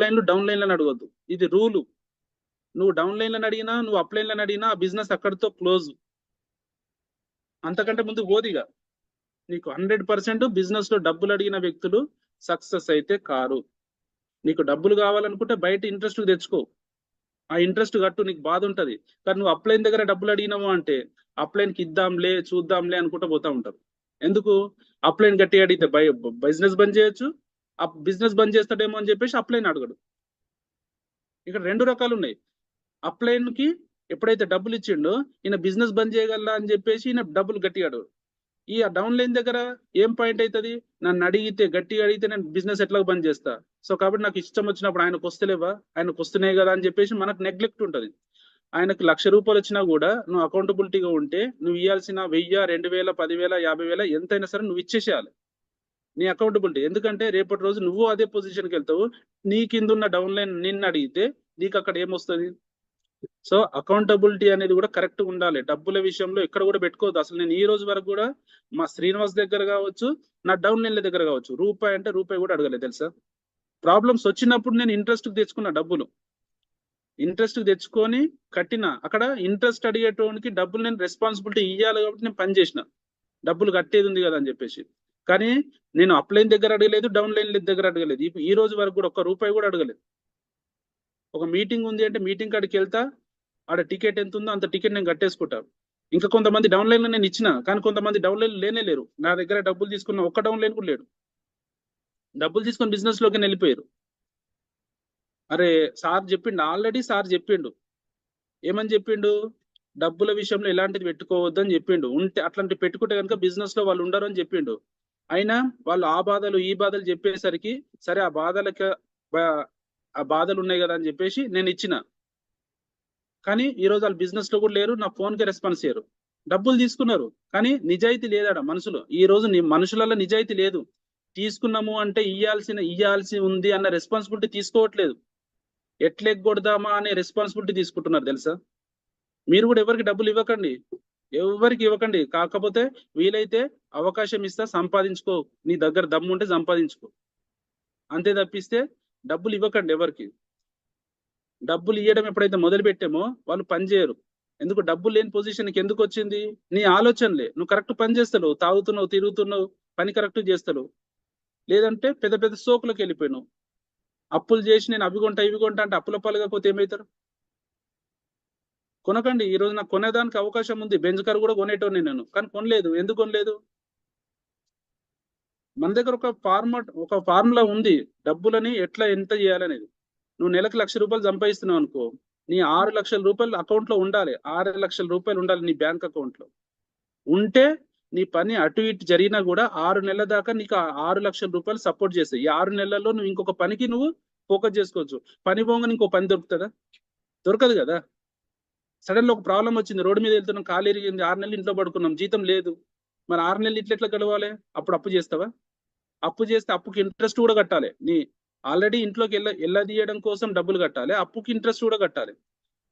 లైన్ డౌన్ లైన్ అని అడగొద్దు. ఇది రూలు. నువ్వు డౌన్ లైన్ అని అడిగినా, నువ్వు అప్ లైన్ అని అడిగినా ఆ బిజినెస్ అక్కడితో క్లోజ్. అంతకంటే ముందు పోదిగా. నీకు 100% బిజినెస్ లో డబ్బులు అడిగిన వ్యక్తులు సక్సెస్ అయితే కారు. నీకు డబ్బులు కావాలనుకుంటే బయట ఇంట్రెస్ట్ తెచ్చుకో, ఆ ఇంట్రెస్ట్ కట్టు, నీకు బాధ ఉంటది. కానీ నువ్వు అప్లైన్ దగ్గర డబ్బులు అడిగినావు అంటే అప్లైన్ కి ఇద్దాంలే చూద్దాంలే అనుకుంటా పోతా ఉంటారు. ఎందుకు? అప్లైన్ గట్టి అడిగితే బిజినెస్ బంద్ చేయొచ్చు, ఆ బిజినెస్ బంద్ చేస్తాడేమో అని చెప్పేసి అప్లైన్ అడగడు. ఇక్కడ 2 రకాలు ఉన్నాయి. అప్లైన్ కి ఎప్పుడైతే డబ్బులు ఇచ్చిండో ఈయన బిజినెస్ బంద్ చేయగలరా అని చెప్పేసి ఈయన డబ్బులు గట్టిగా అడగడు. ఈ డౌన్ లైన్ దగ్గర ఏం పాయింట్ అవుతుంది? నన్ను అడిగితే గట్టిగా అడిగితే నేను బిజినెస్ ఎట్లా బంద్ చేస్తా, సో కాబట్టి నాకు ఇష్టం వచ్చినప్పుడు ఆయనకు వస్తలేవా, ఆయనకు వస్తున్నాయి కదా అని చెప్పేసి మనకు నెగ్లెక్ట్ ఉంటుంది. ఆయనకు 1 లక్ష రూపాయలు వచ్చినా కూడా నువ్వు అకౌంటబిలిటీగా ఉంటే నువ్వు ఇవ్వాల్సిన 1000, 2000, 10,000, 50,000 ఎంతైనా సరే నువ్వు ఇచ్చేసేయాలి. నీ అకౌంటబిలిటీ. ఎందుకంటే రేపటి రోజు నువ్వు అదే పొజిషన్కి వెళ్తావు, నీ కింద ఉన్న డౌన్ లైన్ నిన్ను అడిగితే నీకు అక్కడ ఏమొస్తుంది? సో అకౌంటబిలిటీ అనేది కూడా కరెక్ట్ గా ఉండాలి. డబ్బుల విషయంలో ఎక్కడ కూడా పెట్టుకోవద్దు. అసలు నేను ఈ రోజు వరకు కూడా మా శ్రీనివాస్ దగ్గర కావచ్చు, నా డౌన్ లైన్ల దగ్గర కావచ్చు, రూపాయి అంటే రూపాయి కూడా అడగలేదు తెలుసా. ప్రాబ్లమ్స్ వచ్చినప్పుడు నేను ఇంట్రెస్ట్ తెచ్చుకున్న డబ్బులు, ఇంట్రెస్ట్ తెచ్చుకొని కట్టిన. అక్కడ ఇంట్రెస్ట్ అడిగేటోనికి డబ్బులు నేను రెస్పాన్సిబిలిటీ ఇవ్వాలి కాబట్టి నేను పని చేసిన, డబ్బులు కట్టేది ఉంది కదా అని చెప్పేసి. కానీ నేను అప్లైన్ దగ్గర అడగలేదు, డౌన్ లైన్ దగ్గర అడగలేదు. ఈ రోజు వరకు కూడా 1 రూపాయి కూడా అడగలేదు. ఒక మీటింగ్ ఉంది అంటే మీటింగ్ కాడికి వెళ్తా, ఆడ టికెట్ ఎంత ఉందో అంత టికెట్ నేను కట్టేసుకుంటా. ఇంకా కొంతమంది డౌన్ లైన్ లో నేను ఇచ్చిన, కానీ కొంతమంది డౌన్ లైన్ లేనే లేరు. నా దగ్గర డబ్బులు తీసుకున్న ఒక్క డౌన్ లైన్ కూడా లేడు. డబ్బులు తీసుకొని బిజినెస్ లోకి వెళ్ళిపోయారు. అరే సార్ చెప్పిండు, ఆల్రెడీ సార్ చెప్పిండు. ఏమని చెప్పిండు? డబ్బుల విషయంలో ఎలాంటిది పెట్టుకోవద్దు అని చెప్పిండు. ఉంటే అట్లాంటి పెట్టుకుంటే కనుక బిజినెస్ లో వాళ్ళు ఉండరు అని చెప్పిండు. అయినా వాళ్ళు ఆ బాధలు ఈ బాధలు చెప్పేసరికి సరే ఆ బాధలు ఉన్నాయి కదా అని చెప్పేసి నేను ఇచ్చిన. కానీ ఈ రోజు వాళ్ళు బిజినెస్ లో కూడా లేరు, నా ఫోన్ కి రెస్పాన్స్ చేయరు. డబ్బులు తీసుకున్నారు కానీ నిజాయితీ లేదాడ మనుషులు. ఈ రోజు మనుషులలో నిజాయితీ లేదు. తీసుకున్నాము అంటే ఇయ్యాల్సి ఉంది అన్న రెస్పాన్సిబిలిటీ తీసుకోవట్లేదు. ఎట్లెగ్గొడదామా అనే రెస్పాన్సిబిలిటీ తీసుకుంటున్నారు తెలుసా. మీరు కూడా ఎవరికి డబ్బులు ఇవ్వకండి, ఎవరికి ఇవ్వకండి. కాకపోతే వీలైతే అవకాశం ఇస్తా, సంపాదించుకో, నీ దగ్గర దమ్ము ఉంటే సంపాదించుకో, అంతే తప్పిస్తే డబ్బులు ఇవ్వకండి ఎవరికి. డబ్బులు ఇవ్వడం ఎప్పుడైతే మొదలు పెట్టామో వాళ్ళు పని చేయరు. ఎందుకు? డబ్బులు లేని పొజిషన్కి ఎందుకు వచ్చింది? నీ ఆలోచనలే. నువ్వు కరెక్ట్ పని చేస్తావు, తాగుతున్నావు, తిరుగుతున్నావు, పని కరెక్ట్ చేస్తావు. లేదంటే పెద్ద పెద్ద సోకులకు వెళ్ళిపోయినావు. అప్పులు చేసి నేను అవి కొంటా ఇవి కొంటా అంటే అప్పుల పాలుగా పోతే ఏమవుతారు? కొనకండి. ఈ రోజు నాకు కొనేదానికి అవకాశం ఉంది, బెంజ్ కార్ కూడా కొనేటోని నేను, కానీ కొనలేదు. ఎందుకు కొనలేదు? మన దగ్గర ఒక ఫార్ములా ఉంది, డబ్బులని ఎట్లా ఎంత చేయాలనేది. నువ్వు నెలకు 1 లక్ష రూపాయలు సంపాదిస్తున్నావు అనుకో, నీ 6 లక్షల రూపాయలు అకౌంట్ లో ఉండాలి. 6 లక్షల రూపాయలు ఉండాలి నీ బ్యాంక్ అకౌంట్ లో. ఉంటే నీ పని అటు ఇటు జరిగినా కూడా 6 నెలల దాకా నీకు 6 లక్షల రూపాయలు సపోర్ట్ చేస్తాయి. ఈ 6 నెలల్లో నువ్వు ఇంకొక పనికి నువ్వు ఫోకస్ చేసుకోవచ్చు. పని పోగానే ఇంకో పని దొరుకుతుందా? దొరకదు కదా. సడన్ లో ఒక ప్రాబ్లం వచ్చింది, రోడ్డు మీద వెళ్తున్నాం, కాలు ఇరిగింది, 6 నెలలు ఇంట్లో పడుకున్నాం, జీతం లేదు, మరి 6 నెలలు ఇట్లా ఎట్లా గడవాలి? అప్పుడు అప్పు చేస్తావా? అప్పు చేస్తే అప్పుకి ఇంట్రెస్ట్ కూడా కట్టాలి. నీ ఆల్రెడీ ఇంట్లోకి ఎల్లదీయడం కోసం డబ్బులు కట్టాలి, అప్పుకి ఇంట్రెస్ట్ కూడా కట్టాలి.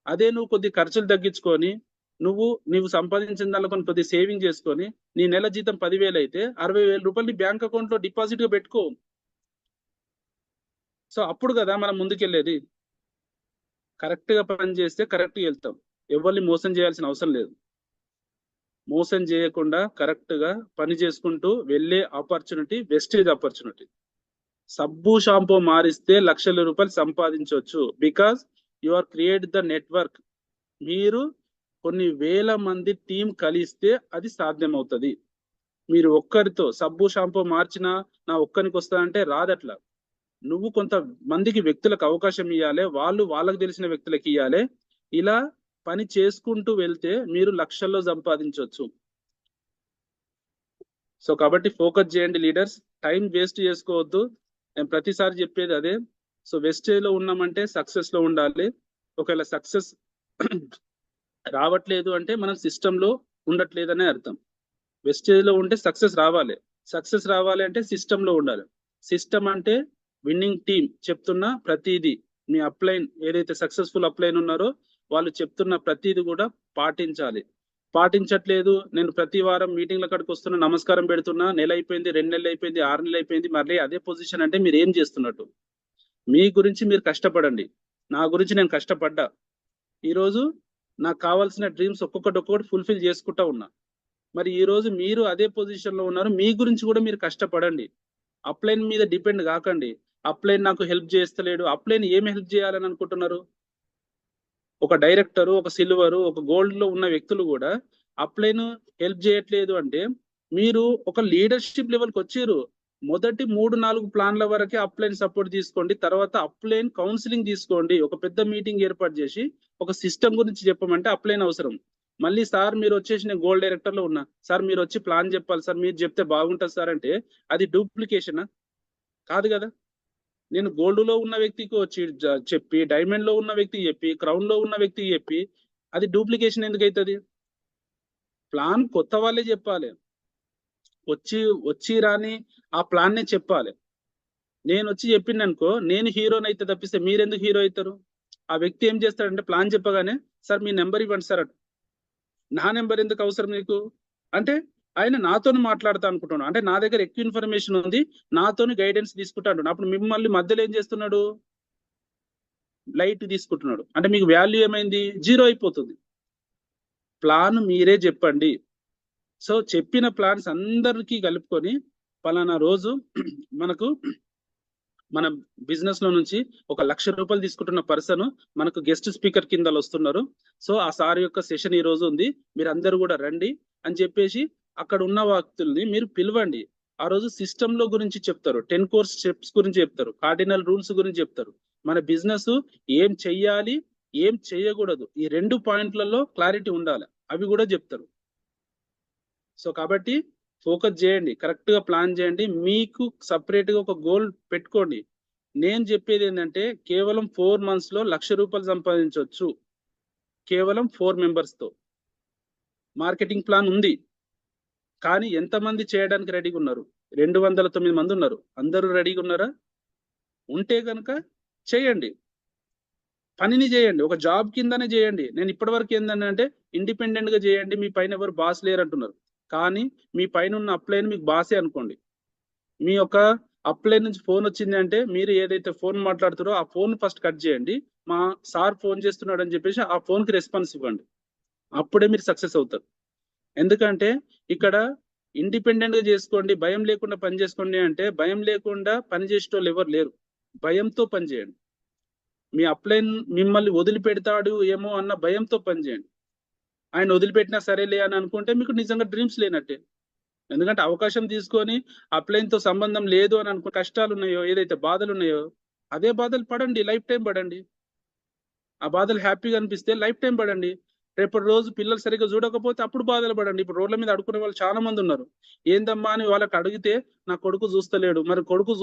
అదే నువ్వు కొద్ది ఖర్చులు తగ్గించుకొని నువ్వు సంపాదించిన దానిలో కొద్ది సేవింగ్ చేసుకొని నీ నెల జీతం 10,000 అయితే 60,000 రూపాయలు నీ బ్యాంక్ అకౌంట్ లో డిపాజిట్ గా పెట్టుకో. సో అప్పుడు కదా మనం ముందుకెళ్ళేది. కరెక్ట్ గా పని చేస్తే కరెక్ట్ గా వెళ్తాం. ఎవరిని మోసం చేయాల్సిన అవసరం లేదు. మోసం చేయకుండా కరెక్ట్ గా పని చేసుకుంటూ వెళ్ళే ఆపర్చునిటీ వెస్టేజ్ ఆపర్చునిటీ. సబ్బు షాంపూ మారిస్తే లక్షల రూపాయలు సంపాదించవచ్చు. Because you are create the network. మీరు కొన్ని వేల మంది టీం కలిస్తే అది సాధ్యమవుతుంది. మీరు ఒక్కరితో సబ్బు షాంపూ మార్చినా నా ఒక్కరికి వస్తా అంటే రాదట్లా. నువ్వు కొంత మందికి వ్యక్తులకు అవకాశం ఇవ్వాలి, వాళ్ళు వాళ్ళకి తెలిసిన వ్యక్తులకు ఇవ్వాలి. ఇలా పని చేసుకుంటూ వెళ్తే మీరు లక్షల్లో సంపాదించవచ్చు. సో కాబట్టి ఫోకస్ చేయండి లీడర్స్, టైం వేస్ట్ చేసుకోవద్దు. నేను ప్రతిసారి చెప్పేది అదే. సో వెస్టేజ్ లో ఉన్నామంటే సక్సెస్ లో ఉండాలి. ఒకవేళ సక్సెస్ రావట్లేదు అంటే మనం సిస్టమ్ లో ఉండట్లేదనే అర్థం. వెస్టేజ్ లో ఉంటే సక్సెస్ రావాలి. సక్సెస్ రావాలి అంటే సిస్టమ్ లో ఉండాలి. సిస్టమ్ అంటే విన్నింగ్ టీమ్ చెప్తున్న ప్రతిదీ, మీ అప్లైన్ ఏదైతే సక్సెస్ఫుల్ అప్లైన్ ఉన్నారో వాళ్ళు చెప్తున్న ప్రతిదీ కూడా పాటించాలి. పాటించట్లేదు, నేను ప్రతి వారం మీటింగ్ల కాడికి వస్తున్నా, నమస్కారం పెడుతున్నా, నెల అయిపోయింది, 2 నెలలు అయిపోయింది, 6 నెలలు అయిపోయింది, మళ్ళీ అదే పొజిషన్ అంటే మీరు ఏం చేస్తున్నట్టు? మీ గురించి మీరు కష్టపడండి. నా గురించి నేను కష్టపడ్డా. ఈరోజు నాకు కావాల్సిన డ్రీమ్స్ ఒక్కొక్కటి ఫుల్ఫిల్ చేసుకుంటా ఉన్నా. మరి ఈ రోజు మీరు అదే పొజిషన్ లో ఉన్నారు, మీ గురించి కూడా మీరు కష్టపడండి. అప్లైన్ మీద డిపెండ్ కాకండి. అప్లైన్ నాకు హెల్ప్ చేస్తలేడు, అప్లైన్ ఏం హెల్ప్ చేయాలని అనుకుంటున్నారు? ఒక డైరెక్టర్, ఒక సిల్వర్, ఒక గోల్డ్ లో ఉన్న వ్యక్తులు కూడా అప్లైన్ హెల్ప్ చేయట్లేదు అంటే మీరు ఒక లీడర్షిప్ లెవెల్కి వచ్చారు. మొదటి 3-4 ప్లాన్ల వరకే అప్లైన్ సపోర్ట్ తీసుకోండి. తర్వాత అప్లైన్ కౌన్సిలింగ్ తీసుకోండి. ఒక పెద్ద మీటింగ్ ఏర్పాటు చేసి ఒక సిస్టమ్ గురించి చెప్పమంటే అప్లైన్ అవసరం. మళ్ళీ సార్ మీరు వచ్చేసి నేను గోల్డ్ డైరెక్టర్ లో ఉన్నా, సార్ మీరు వచ్చి ప్లాన్ చెప్పాలి సార్, మీరు చెప్తే బాగుంటుంది సార్ అంటే అది డూప్లికేషనా? కాదు కదా. నేను గోల్డ్ లో ఉన్న వ్యక్తికి వచ్చి చెప్పి, డైమండ్ లో ఉన్న వ్యక్తికి చెప్పి, క్రౌన్ లో ఉన్న వ్యక్తికి చెప్పి అది డూప్లికేషన్ ఎందుకు అవుతుంది? ప్లాన్ కొత్త వాళ్ళే చెప్పాలి. వచ్చి రాని ఆ ప్లాన్ నే చెప్పాలి. నేను వచ్చి చెప్పింది అనుకో, నేను హీరోని అయితే తప్పిస్తే మీరెందుకు హీరో అవుతారు? ఆ వ్యక్తి ఏం చేస్తాడంటే ప్లాన్ చెప్పగానే సార్ మీ నెంబర్ ఇవ్వండి సార్. నా నెంబర్ ఎందుకు అవసరం నీకు అంటే ఆయన నాతోని మాట్లాడతా అనుకుంటున్నాడు, అంటే నా దగ్గర ఎక్కువ ఇన్ఫర్మేషన్ ఉంది, నాతోని గైడెన్స్ తీసుకుంటాడు. అప్పుడు మిమ్మల్ని మధ్యలో ఏం చేస్తున్నాడు? లైట్ తీసుకుంటున్నాడు. అంటే మీకు వాల్యూ ఏమైంది? జీరో అయిపోతుంది. ప్లాన్ మీరే చెప్పండి. సో చెప్పిన ప్లాన్స్ అందరికీ కలుపుకొని పలానా రోజు మనకు మన బిజినెస్ లో నుంచి 1,00,000 రూపాయలు తీసుకుంటున్న పర్సన్ మనకు గెస్ట్ స్పీకర్ కింద వస్తున్నారు. సో ఆ సార్ యొక్క సెషన్ ఈ రోజు ఉంది, మీరు అందరూ కూడా రండి అని చెప్పేసి అక్కడ ఉన్న వ్యక్తుల్ని మీరు పిలవండి. ఆ రోజు సిస్టమ్ లో గురించి చెప్తారు, 10 కోర్స్ స్టెప్స్ గురించి చెప్తారు, కార్డినల్ రూల్స్ గురించి చెప్తారు. మన బిజినెస్ ఏం చెయ్యాలి, ఏం చేయకూడదు, ఈ 2 పాయింట్లలో క్లారిటీ ఉండాలి, అవి కూడా చెప్తారు. సో కాబట్టి ఫోకస్ చేయండి, కరెక్ట్ గా ప్లాన్ చేయండి, మీకు సపరేట్ గా ఒక గోల్ పెట్టుకోండి. నేను చెప్పేది ఏంటంటే కేవలం 4 months లో 1,00,000 రూపాయలు సంపాదించవచ్చు. కేవలం 4 members తో. మార్కెటింగ్ ప్లాన్ ఉంది, కానీ ఎంతమంది చేయడానికి రెడీగా ఉన్నారు? 209 మంది ఉన్నారు. అందరూ రెడీగా ఉన్నారా? ఉంటే కనుక చేయండి, పనిని చేయండి, ఒక జాబ్ కిందనే చేయండి. నేను ఇప్పటి వరకు ఏంటంటే ఇండిపెండెంట్ గా చేయండి, మీ పైన ఎవరు బాస్ లేరు అంటున్నారు. కానీ మీ పైన ఉన్న అప్లైన్ మీకు బాసే అనుకోండి. మీ యొక్క అప్లైన్ నుంచి ఫోన్ వచ్చింది అంటే మీరు ఏదైతే ఫోన్ మాట్లాడుతారో ఆ ఫోన్ ఫస్ట్ కట్ చేయండి. మా సార్ ఫోన్ చేస్తున్నాడు అని చెప్పేసి ఆ ఫోన్ కి రెస్పాన్స్ ఇవ్వండి. అప్పుడే మీరు సక్సెస్ అవుతారు. ఎందుకంటే ఇక్కడ ఇండిపెండెంట్ గా చేసుకోండి, భయం లేకుండా పని చేసుకోండి అంటే భయం లేకుండా పని చేసేటోళ్ళు ఎవరు లేరు. భయంతో పని చేయండి. మీ అప్లైన్ మిమ్మల్ని వదిలిపెడతాడు ఏమో అన్న భయంతో పని చేయండి. ఆయన వదిలిపెట్టినా సరేలే అని అనుకుంటే మీకు నిజంగా డ్రీమ్స్ లేనట్టే. ఎందుకంటే అవకాశం తీసుకొని అప్లైన్ తో సంబంధం లేదు అని అనుకో, కష్టాలు ఉన్నాయో, ఏదైతే బాధలు ఉన్నాయో అదే బాధలు పడండి, లైఫ్ టైం పడండి. ఆ బాధలు హ్యాపీగా అనిపిస్తే లైఫ్ టైం పడండి. రేపటి రోజు పిల్లలు సరిగ్గా చూడకపోతే అప్పుడు బాధలు పడండి. ఇప్పుడు రోడ్ల మీద అడుకునే వాళ్ళు చాలా మంది ఉన్నారు. ఏందమ్మా అని వాళ్ళకి అడిగితే నా కొడుకు చూస్తలేడు. మరి కొడుకు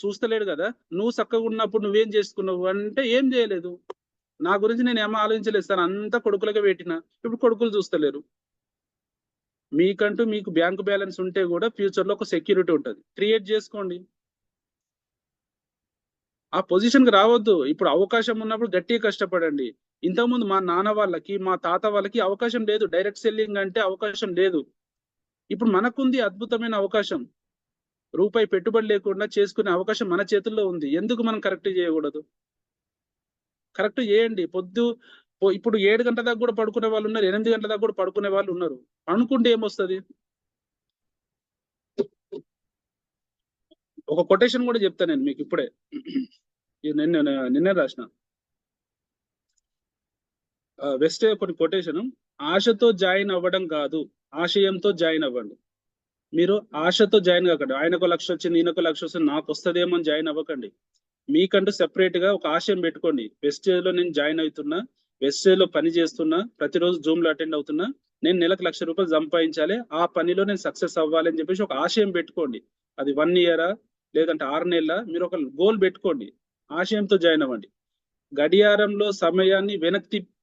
చూస్తలేడు కదా, నువ్వు చక్కగా ఉన్నప్పుడు నువ్వేం చేసుకున్నావు అంటే ఏం చేయలేదు. నా గురించి నేను ఏమో ఆలోచించలేదు సార్, అంతా కొడుకులకే పెట్టిన. ఇప్పుడు కొడుకులు చూస్తలేరు. మీకంటూ మీకు బ్యాంకు బ్యాలెన్స్ ఉంటే కూడా ఫ్యూచర్ లో ఒక సెక్యూరిటీ ఉంటుంది, క్రియేట్ చేసుకోండి. ఆ పొజిషన్ కి రావద్దు. ఇప్పుడు అవకాశం ఉన్నప్పుడు గట్టిగా కష్టపడండి. ఇంతకుముందు మా నాన్న వాళ్ళకి, మా తాత వాళ్ళకి అవకాశం లేదు, డైరెక్ట్ సెల్లింగ్ అంటే అవకాశం లేదు. ఇప్పుడు మనకుంది అద్భుతమైన అవకాశం. రూపాయి పెట్టుబడి లేకుండా చేసుకునే అవకాశం మన చేతుల్లో ఉంది. ఎందుకు మనం కరెక్ట్ చేయకూడదు? కరెక్ట్ చేయండి. ఇప్పుడు 7 గంటల దాకా కూడా పడుకునే వాళ్ళు ఉన్నారు, 8 గంటల దాకా కూడా పడుకునే వాళ్ళు ఉన్నారు. అనుకుంటే ఏమొస్తుంది? ఒక కొటేషన్ కూడా చెప్తాను నేను మీకు ఇప్పుడే. నిన్నే రాసిన వెస్ట్ కొన్ని కొటేషన్. ఆశతో జాయిన్ అవ్వడం కాదు, ఆశయంతో జాయిన్ అవ్వండి. మీరు ఆశతో జాయిన్ కాకండి. ఆయనకు 1,00,000 వచ్చింది, ఈయనకు 1,00,000 వస్తుంది, నాకు వస్తుందేమో అని జాయిన్ అవ్వకండి. మీకంటూ సెపరేట్ గా ఒక ఆశయం పెట్టుకోండి. వెస్టేజ్ లో నేను జాయిన్ అవుతున్నా, వెస్టేజ్ లో పని చేస్తున్నా, ప్రతిరోజు జూమ్ లో అటెండ్ అవుతున్నా, నేను నెలకు 1,00,000 రూపాయలు సంపాదించాలి, ఆ పనిలో నేను సక్సెస్ అవ్వాలి అని చెప్పేసి ఒక ఆశయం పెట్టుకోండి. అది 1 ఇయరా లేదంటే 6 నెలల, మీరు ఒక గోల్ పెట్టుకోండి. ఆశయంతో జాయిన్ అవ్వండి. గడియారంలో సమయాన్ని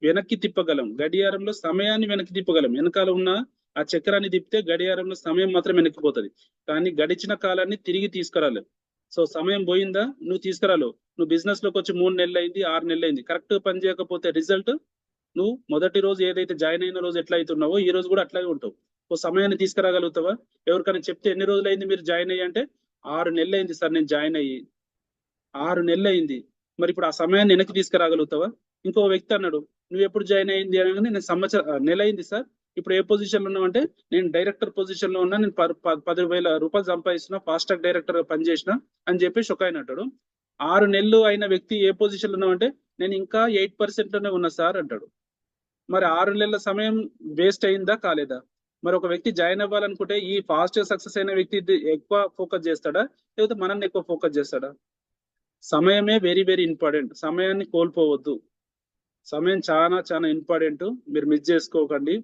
వెనక్కి తిప్పగలం. గడియారంలో సమయాన్ని వెనక్కి తిప్పగలం. వెనకాల ఉన్న ఆ చక్రాన్ని తిప్పితే గడియారంలో సమయం మాత్రం వెనక్కిపోతుంది, కానీ గడిచిన కాలాన్ని తిరిగి తీసుకురాలేం. సో సమయం పోయిందా, నువ్వు తీసుకురాలేవు. నువ్వు బిజినెస్ లోకి వచ్చి 3 నెలలు అయింది, 6 నెలలు అయింది, కరెక్ట్ పని చేయకపోతే రిజల్ట్ నువ్వు మొదటి రోజు ఏదైతే జాయిన్ అయిన రోజు ఎట్లా అవుతున్నావో ఈ రోజు కూడా అట్లాగే ఉంటావు. ఓ సమయాన్ని తీసుకురాగలుగుతావా? ఎవరికైనా చెప్తే ఎన్ని రోజులు అయింది మీరు జాయిన్ అయ్యి అంటే, 6 నెలలు అయింది సార్ నేను జాయిన్ అయ్యి, 6 నెలలు అయింది. మరి ఇప్పుడు ఆ సమయాన్ని వెనక్కి తీసుకురాగలుగుతావా? ఇంకో వ్యక్తి అన్నాడు, నువ్వు ఎప్పుడు జాయిన్ అయింది అనగానే, నేను నెల అయింది సార్. ఇప్పుడు ఏ పొజిషన్ లో ఉన్నావు అంటే, నేను డైరెక్టర్ పొజిషన్ లో ఉన్నా, నేను 10,000 రూపాయలు సంపాదిస్తున్నా, ఫాస్ట్ ట్రాక్ డైరెక్టర్ గా పనిచేసిన అని చెప్పేసి ఒక ఆయన అంటాడు. 6 నెలలు అయిన వ్యక్తి ఏ పొజిషన్ లో ఉన్నావు అంటే, నేను ఇంకా 8% లోనే ఉన్నా సార్ అంటాడు. మరి 6 నెలల సమయం వేస్ట్ అయిందా కాలేదా? మరి ఒక వ్యక్తి జాయిన్ అవ్వాలనుకుంటే ఈ ఫాస్ట్ సక్సెస్ అయిన వ్యక్తి ఎక్కువ ఫోకస్ చేస్తాడా, లేకపోతే మనల్ని ఎక్కువ ఫోకస్ చేస్తాడా? సమయమే వెరీ వెరీ ఇంపార్టెంట్. సమయాన్ని కోల్పోవద్దు. సమయం చాలా చాలా ఇంపార్టెంట్, మీరు మిస్ చేసుకోకండి.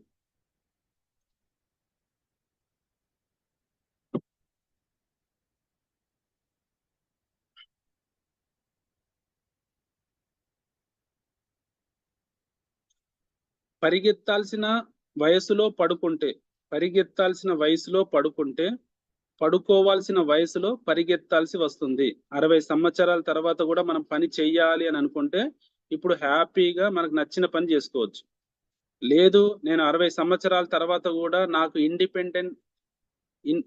పరిగెత్తాల్సిన వయసులో పడుకుంటే, పరిగెత్తాల్సిన వయసులో పడుకుంటే, పడుకోవాల్సిన వయసులో పరిగెత్తాల్సి వస్తుంది. 60 సంవత్సరాల తర్వాత కూడా మనం పని చెయ్యాలి అని అనుకుంటే ఇప్పుడు హ్యాపీగా మనకు నచ్చిన పని చేసుకోవచ్చు. లేదు, నేను 60 సంవత్సరాల తర్వాత కూడా నాకు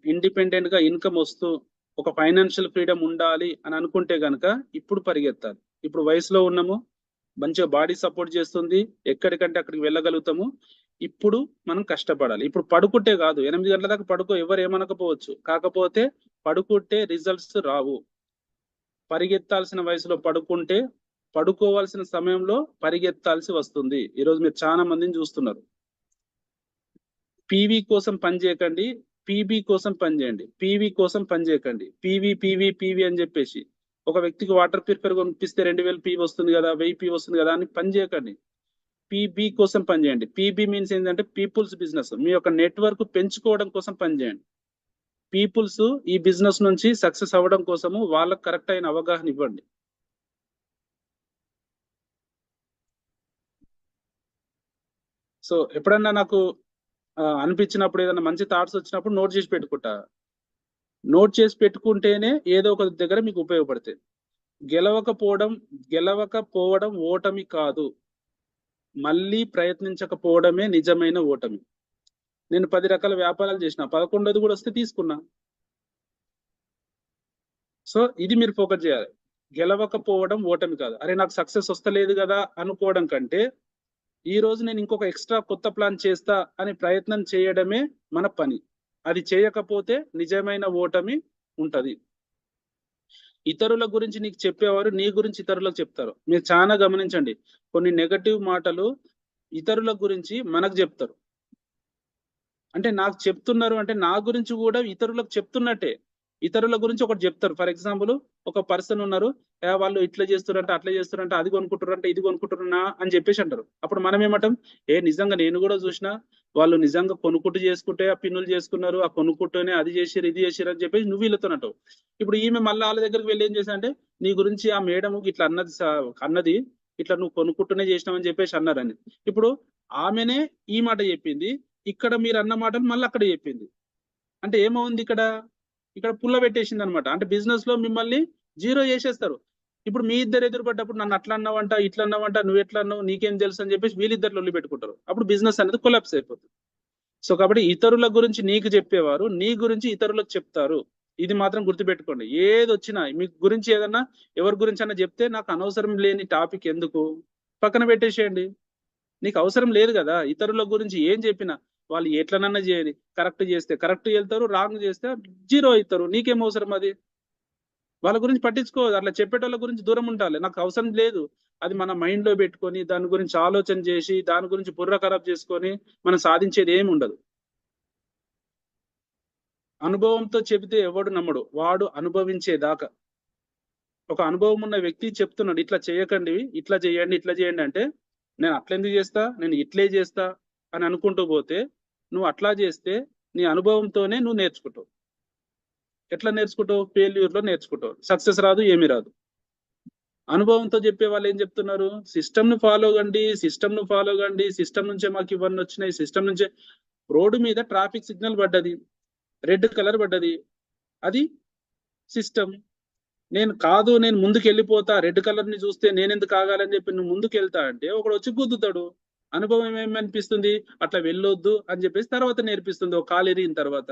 ఇండిపెండెంట్ గా ఇన్కమ్ వస్తూ ఒక ఫైనాన్షియల్ ఫ్రీడమ్ ఉండాలి అని అనుకుంటే గనక ఇప్పుడు పరిగెత్తాలి. ఇప్పుడు వయసులో ఉన్నాము, మంచిగా బాడీ సపోర్ట్ చేస్తుంది, ఎక్కడికంటే అక్కడికి వెళ్ళగలుగుతాము. ఇప్పుడు మనం కష్టపడాలి. ఇప్పుడు పడుకుంటే కాదు, 8 గంటల దాకా పడుకో, ఎవరు ఏమనకపోవచ్చు, కాకపోతే పడుకుంటే రిజల్ట్స్ రావు. పరిగెత్తాల్సిన వయసులో పడుకుంటే పడుకోవాల్సిన సమయంలో పరిగెత్తాల్సి వస్తుంది. ఈరోజు మీరు చాలా మందిని చూస్తున్నారు. పీవీ కోసం పని చేయకండి, పీబీ కోసం పని చేయండి. పీవీ కోసం పని చేయకండి. పీవీ పీవీ పీవీ అని చెప్పేసి ఒక వ్యక్తికి వాటర్ ప్యూరిఫైర్ కొనిపిస్తే 2,000 పీవీ వస్తుంది కదా, 1000 పీవీ వస్తుంది కదా అని పని చేయకండి. పీబీ కోసం పని చేయండి. పీబీ మీన్స్ ఏంటంటే పీపుల్స్ బిజినెస్. మీ యొక్క నెట్వర్క్ పెంచుకోవడం కోసం పని చేయండి. పీపుల్స్ ఈ బిజినెస్ నుంచి సక్సెస్ అవ్వడం కోసము వాళ్ళకు కరెక్ట్ అయిన అవగాహన ఇవ్వండి. సో ఎప్పుడన్నా నాకు అనిపించినప్పుడు, ఏదైనా మంచి థాట్స్ వచ్చినప్పుడు నోట్ చేసి పెట్టుకుంటా. నోట్ చేసి పెట్టుకుంటేనే ఏదో ఒక దగ్గర మీకు ఉపయోగపడతాయి. గెలవకపోవడం ఓటమి కాదు, మళ్ళీ ప్రయత్నించకపోవడమే నిజమైన ఓటమి. నేను 10 రకాల వ్యాపారాలు చేసిన, 11ది కూడా వస్తే తీసుకున్నా. సో ఇది మీరు ఫోకస్ చేయాలి. గెలవకపోవడం ఓటమి కాదు. అరే నాకు సక్సెస్ వస్తలేదు కదా అనుకోవడం కంటే, ఈ రోజు నేను ఇంకొక ఎక్స్ట్రా కొత్త ప్లాన్ చేస్తా అని ప్రయత్నం చేయడమే మన పని. అది చేయకపోతే నిజమైన ఓటమి ఉంటది. ఇతరుల గురించి నీకు చెప్పేవారు నీ గురించి ఇతరులకు చెప్తారు. మీరు చాలా గమనించండి, కొన్ని నెగటివ్ మాటలు ఇతరుల గురించి మనకు చెప్తారు. అంటే నాకు చెప్తున్నారు అంటే నా గురించి కూడా ఇతరులకు చెప్తున్నట్టే. ఇతరుల గురించి ఒకటి చెప్తారు. ఫర్ ఎగ్జాంపుల్ ఒక పర్సన్ ఉన్నారు, వాళ్ళు ఇట్లా చేస్తారంటే అట్లా చేస్తారంటే అది కొనుక్కుంటారంటే ఇది కొనుక్కుంటున్నా అని చెప్పేసి అంటారు. అప్పుడు మనం ఏమంటాం, నిజంగా నేను కూడా చూసిన, వాళ్ళు నిజంగా కొనుక్కుంటూ చేసుకుంటే ఆ పిన్నులు చేసుకున్నారు, ఆ కొనుక్కుంటూనే అది చేసిరు ఇది చేసిరు అని చెప్పేసి నువ్వు వీళ్ళతో అంటావు. ఇప్పుడు ఈమె మళ్ళీ వాళ్ళ దగ్గరికి వెళ్ళి ఏం చేశా అంటే, నీ గురించి ఆ మేడం ఇట్లా అన్నది ఇట్లా నువ్వు కొనుక్కుంటూనే చేసినావని చెప్పేసి అన్నారని. ఇప్పుడు ఆమెనే ఈ మాట చెప్పింది, ఇక్కడ మీరు అన్న మాటలు మళ్ళీ అక్కడ చెప్పింది. అంటే ఏమవుంది ఇక్కడ, ఇక్కడ పుల్ల పెట్టేసింది అనమాట. అంటే బిజినెస్ లో మిమ్మల్ని జీరో చేసేస్తారు. ఇప్పుడు మీ ఇద్దరు ఎదురుపడ్డప్పుడు నన్ను అట్లా అన్నావంట ఇట్లా అన్నావంట నువ్వు ఎట్లా అన్నావు నీకేం తెలుసు అని చెప్పేసి వీళ్ళిద్దరు లొల్లి పెట్టుకుంటారు. అప్పుడు బిజినెస్ అనేది కొలాప్స్ అయిపోతుంది. సో కాబట్టి ఇతరుల గురించి నీకు చెప్పేవారు నీ గురించి ఇతరులకు చెప్తారు. ఇది మాత్రం గుర్తుపెట్టుకోండి. ఏది వచ్చినా మీ గురించి ఏదన్నా ఎవరి గురించి అన్నా చెప్తే నాకు అనవసరం లేని టాపిక్ ఎందుకు, పక్కన పెట్టేసేయండి. నీకు అవసరం లేదు కదా. ఇతరుల గురించి ఏం చెప్పినా వాళ్ళు ఎట్లనన్నా చేయని, కరెక్ట్ చేస్తే కరెక్ట్ వెళ్తారు, రాంగ్ చేస్తే జీరో అవుతారు. నీకేం అవసరం అది? వాళ్ళ గురించి పట్టించుకోదు. అట్లా చెప్పేటోళ్ళ గురించి దూరం ఉండాలి. నాకు అవసరం లేదు. అది మన మైండ్ లో పెట్టుకొని దాని గురించి ఆలోచన చేసి దాని గురించి బుర్ర ఖరాబ్ చేసుకొని మనం సాధించేది ఏమి ఉండదు. అనుభవంతో చెబితే ఎవడు నమ్మడు, వాడు అనుభవించేదాకా. ఒక అనుభవం ఉన్న వ్యక్తి చెప్తున్నాడు ఇట్లా చేయకండి, ఇట్లా చేయండి, ఇట్లా చేయండి అంటే, నేను అట్లా ఎందుకు చేస్తా, నేను ఇట్లే చేస్తా అని అనుకుంటూ పోతే నువ్వు అట్లా చేస్తే నీ అనుభవంతోనే నువ్వు నేర్చుకుంటావు. ఎట్లా నేర్చుకుంటావు? ఫెయిల్యూర్ లో నేర్చుకుంటావు. సక్సెస్ రాదు, ఏమీ రాదు. అనుభవంతో చెప్పే వాళ్ళు ఏం చెప్తున్నారు, సిస్టమ్ ను ఫాలో కండి, సిస్టమ్ ను ఫాలో కండి, సిస్టమ్ నుంచే మాకు ఇవన్నీ వచ్చినాయి, సిస్టమ్ నుంచే. రోడ్డు మీద ట్రాఫిక్ సిగ్నల్ పడ్డది, రెడ్ కలర్ పడ్డది, అది సిస్టమ్. నేను ముందుకు వెళ్ళిపోతా, రెడ్ కలర్ ని చూస్తే నేను ఎందుకు ఆగాలని చెప్పి నువ్వు ముందుకు వెళ్తా అంటే ఒకడు వచ్చి గుద్దుతాడు. అనుభవం ఏమనిపిస్తుంది, అట్లా వెళ్ళొద్దు అని చెప్పేసి తర్వాత నేర్పిస్తుంది, ఒక కాలు ఎరిగిన తర్వాత.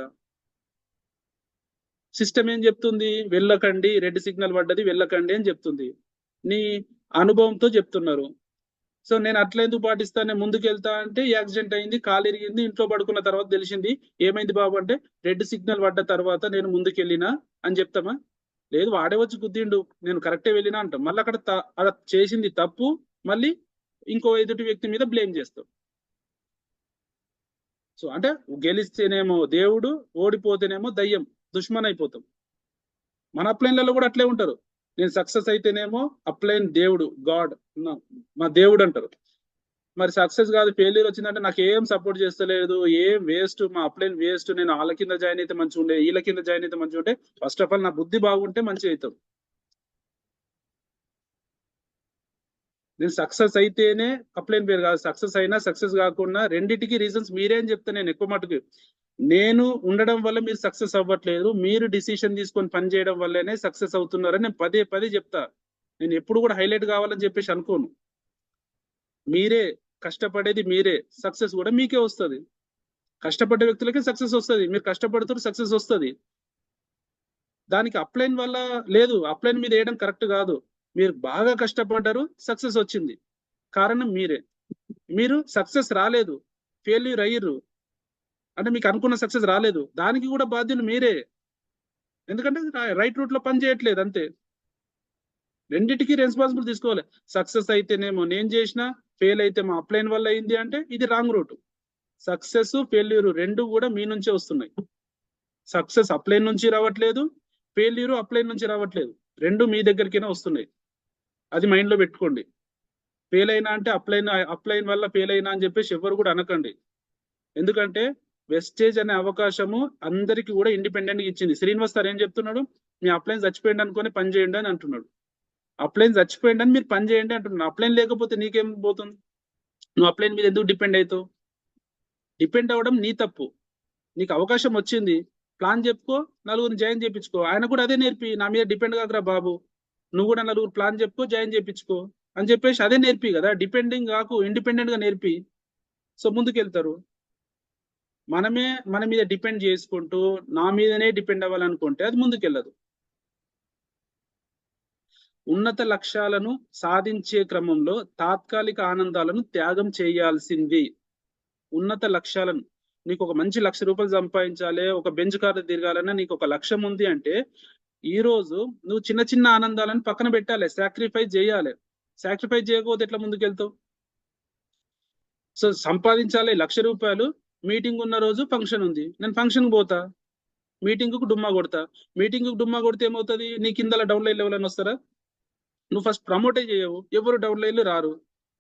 సిస్టమ్ ఏం చెప్తుంది, వెళ్ళకండి, రెడ్ సిగ్నల్ పడ్డది వెళ్ళకండి అని చెప్తుంది. నీ అనుభవంతో చెప్తున్నారు. సో నేను అట్లా ఎందుకు పాటిస్తాను, నేను ముందుకు వెళ్తా అంటే యాక్సిడెంట్ అయింది, కాలు ఎరిగింది, ఇంట్లో పడుకున్న తర్వాత తెలిసింది. ఏమైంది బాబు అంటే, రెడ్ సిగ్నల్ పడ్డ తర్వాత నేను ముందుకు వెళ్ళినా అని చెప్తామా? లేదు, వాడే వచ్చి గుద్దిండు, నేను కరెక్టే వెళ్ళినా అంటాం. మళ్ళీ అక్కడ అక్కడ చేసింది తప్పు, మళ్ళీ ఇంకో ఎదుటి వ్యక్తి మీద బ్లేమ్ చేస్తాం. సో అంటే గెలిస్తేనేమో దేవుడు, ఓడిపోతేనేమో దయ్యం, దుష్మన్ అయిపోతాం. మన అప్లైన్లలో కూడా అట్లే ఉంటారు. నేను సక్సెస్ అయితేనేమో అప్లైన్ దేవుడు, గాడ్, మా దేవుడు అంటారు. మరి సక్సెస్ కాదు, ఫెయిల్యూర్ వచ్చిందంటే నాకు ఏం సపోర్ట్ చేస్తలేదు, ఏం వేస్ట్, మా అప్లైన్ వేస్ట్, నేను వాళ్ళ కింద జాయిన్ అయితే మంచిగా ఉండే, వీళ్ళ కింద జాయిన్ అయితే మంచిగా ఉంటే. ఫస్ట్ ఆఫ్ ఆల్ నా బుద్ధి బాగుంటే మంచిగా అవుతాం. నేను సక్సెస్ అయితేనే అప్లైన్ పేరు కాదు, సక్సెస్ అయినా సక్సెస్ కాకుండా రెండింటికి రీజన్స్ మీరే అని చెప్తా నేను ఎక్కువ మటుకు. నేను ఉండడం వల్ల మీరు సక్సెస్ అవ్వట్లేదు, మీరు డిసిషన్ తీసుకొని పని చేయడం వల్లనే సక్సెస్ అవుతున్నారని నేను పదే పదే చెప్తా. నేను ఎప్పుడు కూడా హైలైట్ కావాలని చెప్పేసి అనుకోను. మీరే కష్టపడేది, మీరే సక్సెస్ కూడా మీకే వస్తుంది. కష్టపడ్డ వ్యక్తులకే సక్సెస్ వస్తుంది. మీరు కష్టపడుతూ సక్సెస్ వస్తుంది. దానికి అప్లైన్ వల్ల లేదు, అప్లైన్ మీద వేయడం కరెక్ట్ కాదు. మీరు బాగా కష్టపడ్డారు, సక్సెస్ వచ్చింది, కారణం మీరే. మీరు సక్సెస్ రాలేదు, ఫెయిల్యూర్ అయ్యిర్రు అంటే మీకు అనుకున్న సక్సెస్ రాలేదు, దానికి కూడా బాధ్యులు మీరే. ఎందుకంటే రైట్ రూట్ లో పని చేయట్లేదు అంతే. రెండింటికి రెస్పాన్సిబుల్ తీసుకోవాలి. సక్సెస్ అయితేనేమో నేను చేసిన, ఫెయిల్ అయితే మా అప్లైన్ వల్ల అయింది అంటే ఇది రాంగ్ రూట్. సక్సెస్ ఫెయిల్యూర్ రెండు కూడా మీ నుంచే వస్తున్నాయి. సక్సెస్ అప్లైన్ నుంచి రావట్లేదు, ఫెయిల్యూర్ అప్లైన్ నుంచి రావట్లేదు, రెండు మీ దగ్గరికైనా వస్తున్నాయి. అది మైండ్ లో పెట్టుకోండి. ఫెయిల్ అయినా అంటే అప్లైన్ వల్ల ఫెయిల్ అయినా అని చెప్పేసి ఎవరు కూడా అనకండి. ఎందుకంటే వెస్టేజ్ అనే అవకాశము అందరికి కూడా ఇండిపెండెంట్ గా ఇచ్చింది. శ్రీనివాస్ సార్ ఏం చెప్తున్నాడు, మీ అప్లైన్ చచ్చిపోయింది అనుకొని పని చేయండి అని అంటున్నాడు. అప్లైన్ చచ్చిపోయింది అని మీరు పని చేయండి అంటున్నాడు. అప్లైన్ లేకపోతే నీకేం పోతుంది? నువ్వు అప్లైన్ మీద ఎందుకు డిపెండ్ అవుతావు? డిపెండ్ అవ్వడం నీ తప్పు. నీకు అవకాశం వచ్చింది, ప్లాన్ చెప్పుకో, నలుగురిని జాయిన్ చేయించుకో. ఆయన కూడా అదే నేర్పి, నా మీద డిపెండ్ కాకరా బాబు, నువ్వు కూడా నలుగురు ప్లాన్ చెప్పుకో, జాయిన్ చేయించుకో అని చెప్పేసి అదే నేర్పి కదా. డిపెండింగ్ కాకు, ఇండిపెండెంట్ గా నేర్పి. సో ముందుకెళ్తారు. మన మీద డిపెండ్ చేసుకుంటూ నా మీదనే డిపెండ్ అవ్వాలనుకుంటే అది ముందుకెళ్ళదు. ఉన్నత లక్ష్యాలను సాధించే క్రమంలో తాత్కాలిక ఆనందాలను త్యాగం చేయాల్సింది. ఉన్నత లక్ష్యాలను, నీకు ఒక మంచి ₹1,00,000 సంపాదించాలి, ఒక బెంచ్ కార్ తిరగాలన్నా నీకు ఒక లక్ష్యం ఉంది అంటే ఈ రోజు నువ్వు చిన్న చిన్న ఆనందాలను పక్కన పెట్టాలి, సాక్రిఫైస్ చేయాలి. సాక్రిఫైస్ చేయకపోతే ఎట్లా ముందుకెళ్తావు? సో సంపాదించాలి ₹1,00,000, మీటింగ్ ఉన్న రోజు ఫంక్షన్ ఉంది, నేను ఫంక్షన్ పోతా. మీటింగ్ కు డుమ్మా కొడతా. మీటింగ్ కు డుమ్మా కొడితే ఏమవుతుంది? నీ కింద డౌన్లైన్ లెవెల్ అని వస్తారా? నువ్వు ఫస్ట్ ప్రమోటే చేయవు, ఎవరు డౌన్లైన్లు రారు.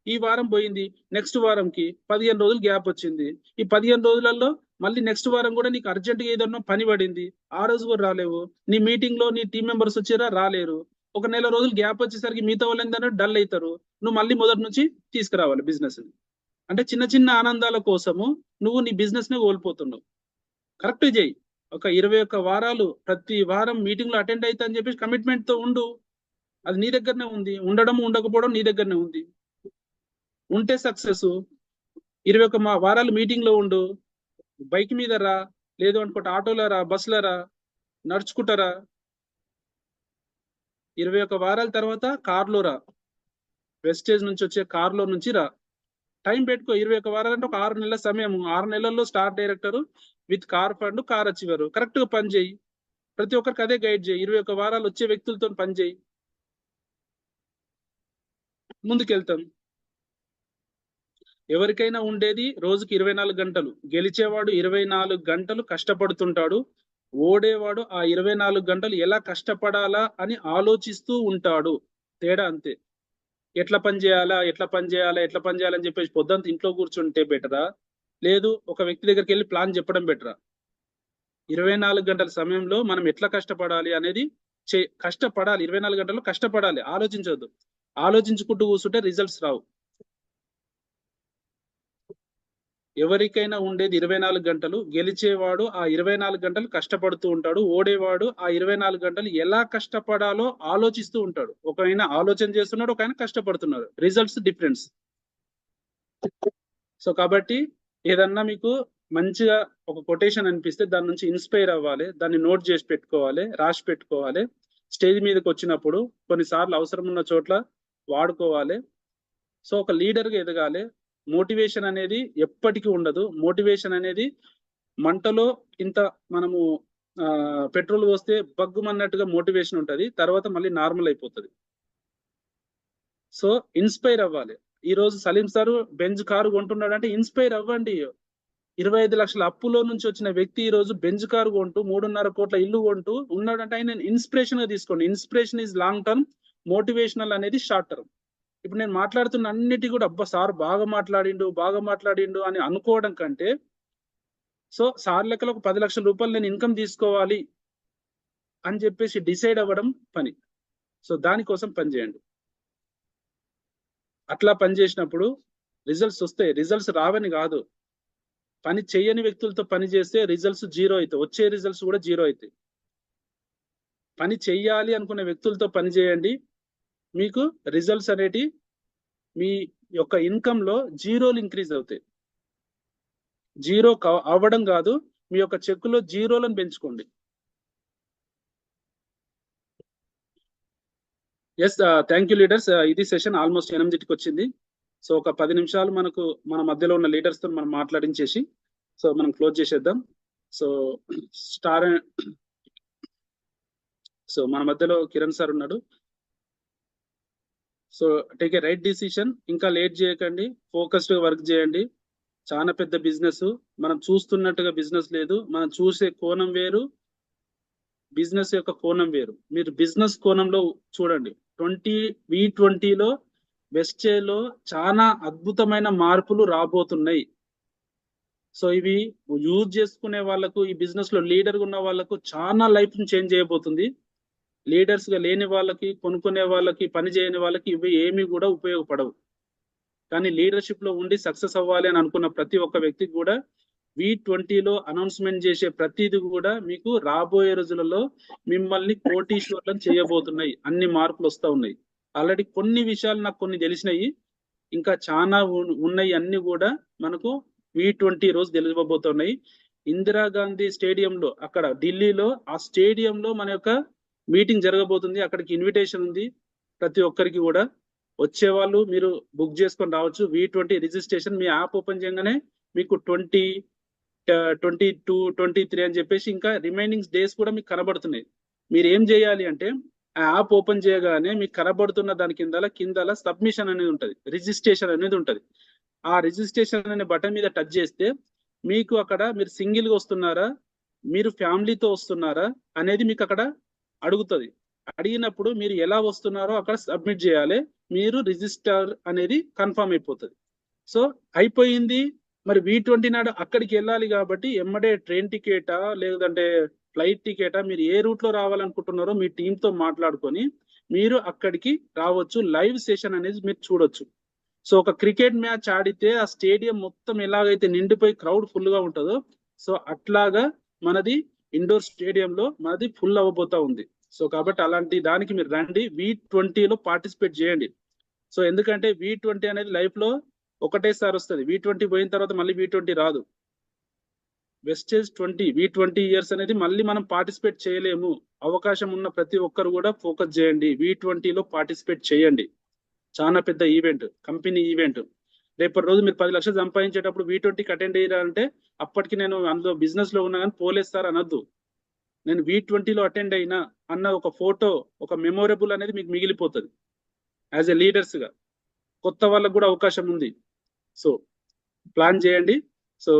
ఈ వారం పోయింది, నెక్స్ట్ వారంకి 15 రోజులు గ్యాప్ వచ్చింది. ఈ 15 రోజులలో మళ్ళీ నెక్స్ట్ వారం కూడా నీకు అర్జెంట్గా ఏదన్నా పని పడింది, ఆ రోజు కూడా రాలేవు. నీ మీటింగ్ లో నీ టీం మెంబర్స్ వచ్చారా? రాలేరు. ఒక నెల రోజులు గ్యాప్ వచ్చేసరికి మిగతా వాళ్ళు ఏంటంటే డల్ అవుతారు. నువ్వు మళ్ళీ మొదటి నుంచి తీసుకురావాలి బిజినెస్. అంటే చిన్న చిన్న ఆనందాల కోసము నువ్వు నీ బిజినెస్ ని కోల్పోతున్నావు. కరెక్ట్ చేయి. ఒక 21 వారాలు ప్రతి వారం మీటింగ్ లో అటెండ్ అవుతా అని చెప్పేసి కమిట్మెంట్ తో ఉండు. అది నీ దగ్గరనే ఉంది. ఉండడం ఉండకపోవడం నీ దగ్గరనే ఉంది. ఉంటే సక్సెస్. 21 వారాలు మీటింగ్ లో ఉండు. బైక్ మీద రా, లేదు అనుకుంటే ఆటోలో రా, బస్సులో రా, నడుచుకుంటారా. 21 వారాల తర్వాత కార్లో రా, వెస్టేజ్ నుంచి వచ్చే కార్లో నుంచి రా. టైం పెట్టుకో. 21 వారాలు అంటే ఒక 6 నెలల సమయం. 6 నెలల్లో star director with car fund, car achiever correct గా పని చేయి. ప్రతి ఒక్కరికి అదే గైడ్ చేయి. 21 వారాలు వచ్చే వ్యక్తులతో పని చేయి, ముందుకెళ్తాం. ఎవరికైనా ఉండేది రోజుకి 24 గంటలు. గెలిచేవాడు 24 గంటలు కష్టపడుతుంటాడు. ఓడేవాడు ఆ 24 గంటలు ఎలా కష్టపడాలా అని ఆలోచిస్తూ ఉంటాడు. తేడా అంతే. ఎట్లా పని చేయాలా, ఎట్లా పని చేయాలా, ఎట్లా పని చేయాలని చెప్పేసి పొద్దుంతా ఇంట్లో కూర్చుంటే బెటరా, లేదు ఒక వ్యక్తి దగ్గరికి వెళ్ళి ప్లాన్ చెప్పడం బెటరా? 24 గంటల సమయంలో మనం ఎట్లా కష్టపడాలి అనేది కష్టపడాలి. 24 గంటలు కష్టపడాలి, ఆలోచించవద్దు. ఆలోచించుకుంటూ కూర్చుంటే రిజల్ట్స్ రావు. ఎవరికైనా ఉండేది 24 గంటలు. గెలిచేవాడు ఆ 24 గంటలు కష్టపడుతూ ఉంటాడు. ఓడేవాడు ఆ 24 గంటలు ఎలా కష్టపడాలో ఆలోచిస్తూ ఉంటాడు. ఒక ఆయన ఆలోచన చేస్తున్నాడు, ఒక ఆయన కష్టపడుతున్నాడు. Results difference. సో కాబట్టి ఏదన్నా మీకు మంచిగా ఒక కొటేషన్ అనిపిస్తే దాని నుంచి ఇన్స్పైర్ అవ్వాలి, దాన్ని నోట్ చేసి పెట్టుకోవాలి, రాసి పెట్టుకోవాలి. స్టేజ్ మీదకి వచ్చినప్పుడు కొన్నిసార్లు అవసరం ఉన్న చోట్ల వాడుకోవాలి. సో ఒక లీడర్గా ఎదగాలి. మోటివేషన్ అనేది ఎప్పటికీ ఉండదు. మోటివేషన్ అనేది మంటలో ఇంత మనము పెట్రోల్ పోస్తే బగ్గుమన్నట్టుగా మోటివేషన్ ఉంటది, తర్వాత మళ్ళీ నార్మల్ అయిపోతుంది. సో ఇన్స్పైర్ అవ్వాలి. ఈ రోజు సలీం సార్ బెంజ్ కారు కొంటున్నాడు అంటే ఇన్స్పైర్ అవ్వండి. 25 లక్షల అప్పులో నుంచి వచ్చిన వ్యక్తి ఈ రోజు బెంజ్ కారు కొంటూ 3.5 కోట్ల ఇల్లు కొంటూ ఉన్నాడంటే ఆయన ఇన్స్పిరేషన్ గా తీసుకోండి. Inspiration is long term, motivational అనేది షార్ట్ టర్మ్. ఇప్పుడు నేను మాట్లాడుతున్న అన్నిటి కూడా అబ్బా సార్ బాగా మాట్లాడిండు అని అనుకోవడం కంటే, సో సార్ లెక్కలో ఒక 10 లక్షల రూపాయలు నేను ఇన్కమ్ తీసుకోవాలి అని చెప్పేసి డిసైడ్ అవ్వడం పని. సో దానికోసం పని చేయండి. అట్లా పని చేసినప్పుడు రిజల్ట్స్ వస్తాయి. రిజల్ట్స్ రావని కాదు, పని చేయని వ్యక్తులతో పని చేస్తే రిజల్ట్స్ జీరో అవుతాయి. వచ్చే రిజల్ట్స్ కూడా జీరో అవుతాయి. పని చెయ్యాలి అనుకునే వ్యక్తులతో పని చేయండి. మీకు రిజల్ట్స్ అనేటి మీ యొక్క ఇన్కమ్ లో జీరోలు ఇంక్రీజ్ అవుతాయి. జీరో అవ్వడం కాదు, మీ యొక్క చెక్కులో జీరోలను పెంచుకోండి. Yes, thank you leaders. ఇది సెషన్ ఆల్మోస్ట్ 8కి వచ్చింది. సో ఒక 10 నిమిషాలు మన మధ్యలో ఉన్న లీడర్స్ తో మనం మాట్లాడించేసి సో మనం క్లోజ్ చేసేద్దాం. సో సో మన మధ్యలో కిరణ్ సార్ ఉన్నాడు. So take a right decision. ఇంకా లేట్ చేయకండి, ఫోకస్డ్ గా వర్క్ చేయండి. చాలా పెద్ద బిజినెస్. మనం చూస్తున్నట్టుగా బిజినెస్ లేదు. మనం చూసే కోణం వేరు, బిజినెస్ యొక్క కోణం వేరు. మీరు బిజినెస్ కోణంలో చూడండి. V20లో వెస్టేలో చాలా అద్భుతమైన మార్పులు రాబోతున్నాయి. సో ఇవి యూజ్ చేసుకునే వాళ్ళకు, ఈ బిజినెస్ లో లీడర్ ఉన్న వాళ్ళకు చాలా లైఫ్ ని చేంజ్ చేయబోతుంది. లీడర్స్ గా లేని వాళ్ళకి, కొనుక్కునే వాళ్ళకి, పని చేయని వాళ్ళకి ఇవి ఏమి కూడా ఉపయోగపడవు. కానీ లీడర్షిప్ లో ఉండి సక్సెస్ అవ్వాలి అని అనుకున్న ప్రతి ఒక్క వ్యక్తికి కూడా V20లో అనౌన్స్మెంట్ చేసే ప్రతిది కూడా మీకు రాబోయే రోజులలో మిమ్మల్ని కోటీశ్వర్లను చేయబోతున్నాయి. అన్ని మార్పులు వస్తూ ఉన్నాయి. ఆల్రెడీ కొన్ని విషయాలు నాకు కొన్ని తెలిసినాయి, ఇంకా చాలా ఉన్నాయి. అన్ని కూడా మనకు V20 రోజు తెలియబోతున్నాయి. ఇందిరాగాంధీ స్టేడియంలో, అక్కడ ఢిల్లీలో ఆ స్టేడియంలో మన యొక్క మీటింగ్ జరగబోతుంది. అక్కడికి ఇన్విటేషన్ ఉంది ప్రతి ఒక్కరికి కూడా. వచ్చే వాళ్ళు మీరు బుక్ చేసుకొని రావచ్చు. V20 రిజిస్ట్రేషన్ మీ యాప్ ఓపెన్ చేయగానే మీకు 22, 23 అని చెప్పేసి ఇంకా రిమైనింగ్ డేస్ కూడా మీకు కనబడుతున్నాయి. మీరు ఏం చేయాలి అంటే ఆ యాప్ ఓపెన్ చేయగానే మీకు కనబడుతున్న దాని కింద సబ్మిషన్ అనేది ఉంటుంది, రిజిస్ట్రేషన్ అనేది ఉంటుంది. ఆ రిజిస్ట్రేషన్ అనే బటన్ మీద టచ్ చేస్తే మీకు అక్కడ మీరు సింగిల్ గా వస్తున్నారా, మీరు ఫ్యామిలీతో వస్తున్నారా అనేది మీకు అక్కడ అడుగుతుంది. అడిగినప్పుడు మీరు ఎలా వస్తున్నారో అక్కడ సబ్మిట్ చేయాలి. మీరు రిజిస్టర్ అనేది కన్ఫర్మ్ అయిపోతుంది. సో అయిపోయింది. మరి V20 నాడు అక్కడికి వెళ్ళాలి కాబట్టి ఎమ్మడే ట్రైన్ టికెటా లేదంటే ఫ్లైట్ టికెటా, మీరు ఏ రూట్ లో రావాలనుకుంటున్నారో మీ టీమ్ తో మాట్లాడుకొని మీరు అక్కడికి రావచ్చు. లైవ్ సెషన్ అనేది మీరు చూడొచ్చు. సో ఒక క్రికెట్ మ్యాచ్ ఆడితే ఆ స్టేడియం మొత్తం ఎలాగైతే నిండిపోయి క్రౌడ్ ఫుల్ గా ఉంటుందో, సో అట్లాగా మనది ఇండోర్ స్టేడియంలో మనది ఫుల్ అవ్వబోతా ఉంది. సో కాబట్టి అలాంటి దానికి మీరు రండి, V20లో పార్టిసిపేట్ చేయండి. సో ఎందుకంటే V20 అనేది లైఫ్ లో ఒకటేసారి వస్తుంది. V20 పోయిన తర్వాత మళ్ళీ V20 రాదు. వెస్టేజ్ 20 V20 ఇయర్స్ అనేది మళ్ళీ మనం పార్టిసిపేట్ చేయలేము. అవకాశం ఉన్న ప్రతి ఒక్కరు కూడా ఫోకస్ చేయండి, V20లో పార్టిసిపేట్ చేయండి. చాలా పెద్ద ఈవెంట్, కంపెనీ ఈవెంట్. రేపటి రోజు మీరు 10 లక్షలు సంపాదించేటప్పుడు V20కి అటెండ్ అయ్యారా అంటే అప్పటికి నేను అందులో బిజినెస్ లో ఉన్నా కానీ పోలేస్తారు అనొద్దు. నేను V20లో అటెండ్ అయినా అన్న ఒక ఫోటో, ఒక మెమొరబుల్ అనేది మీకు మిగిలిపోతుంది. యాజ్ ఎ లీడర్స్ గా కొత్త వాళ్ళకు కూడా అవకాశం ఉంది. సో ప్లాన్ చేయండి. సో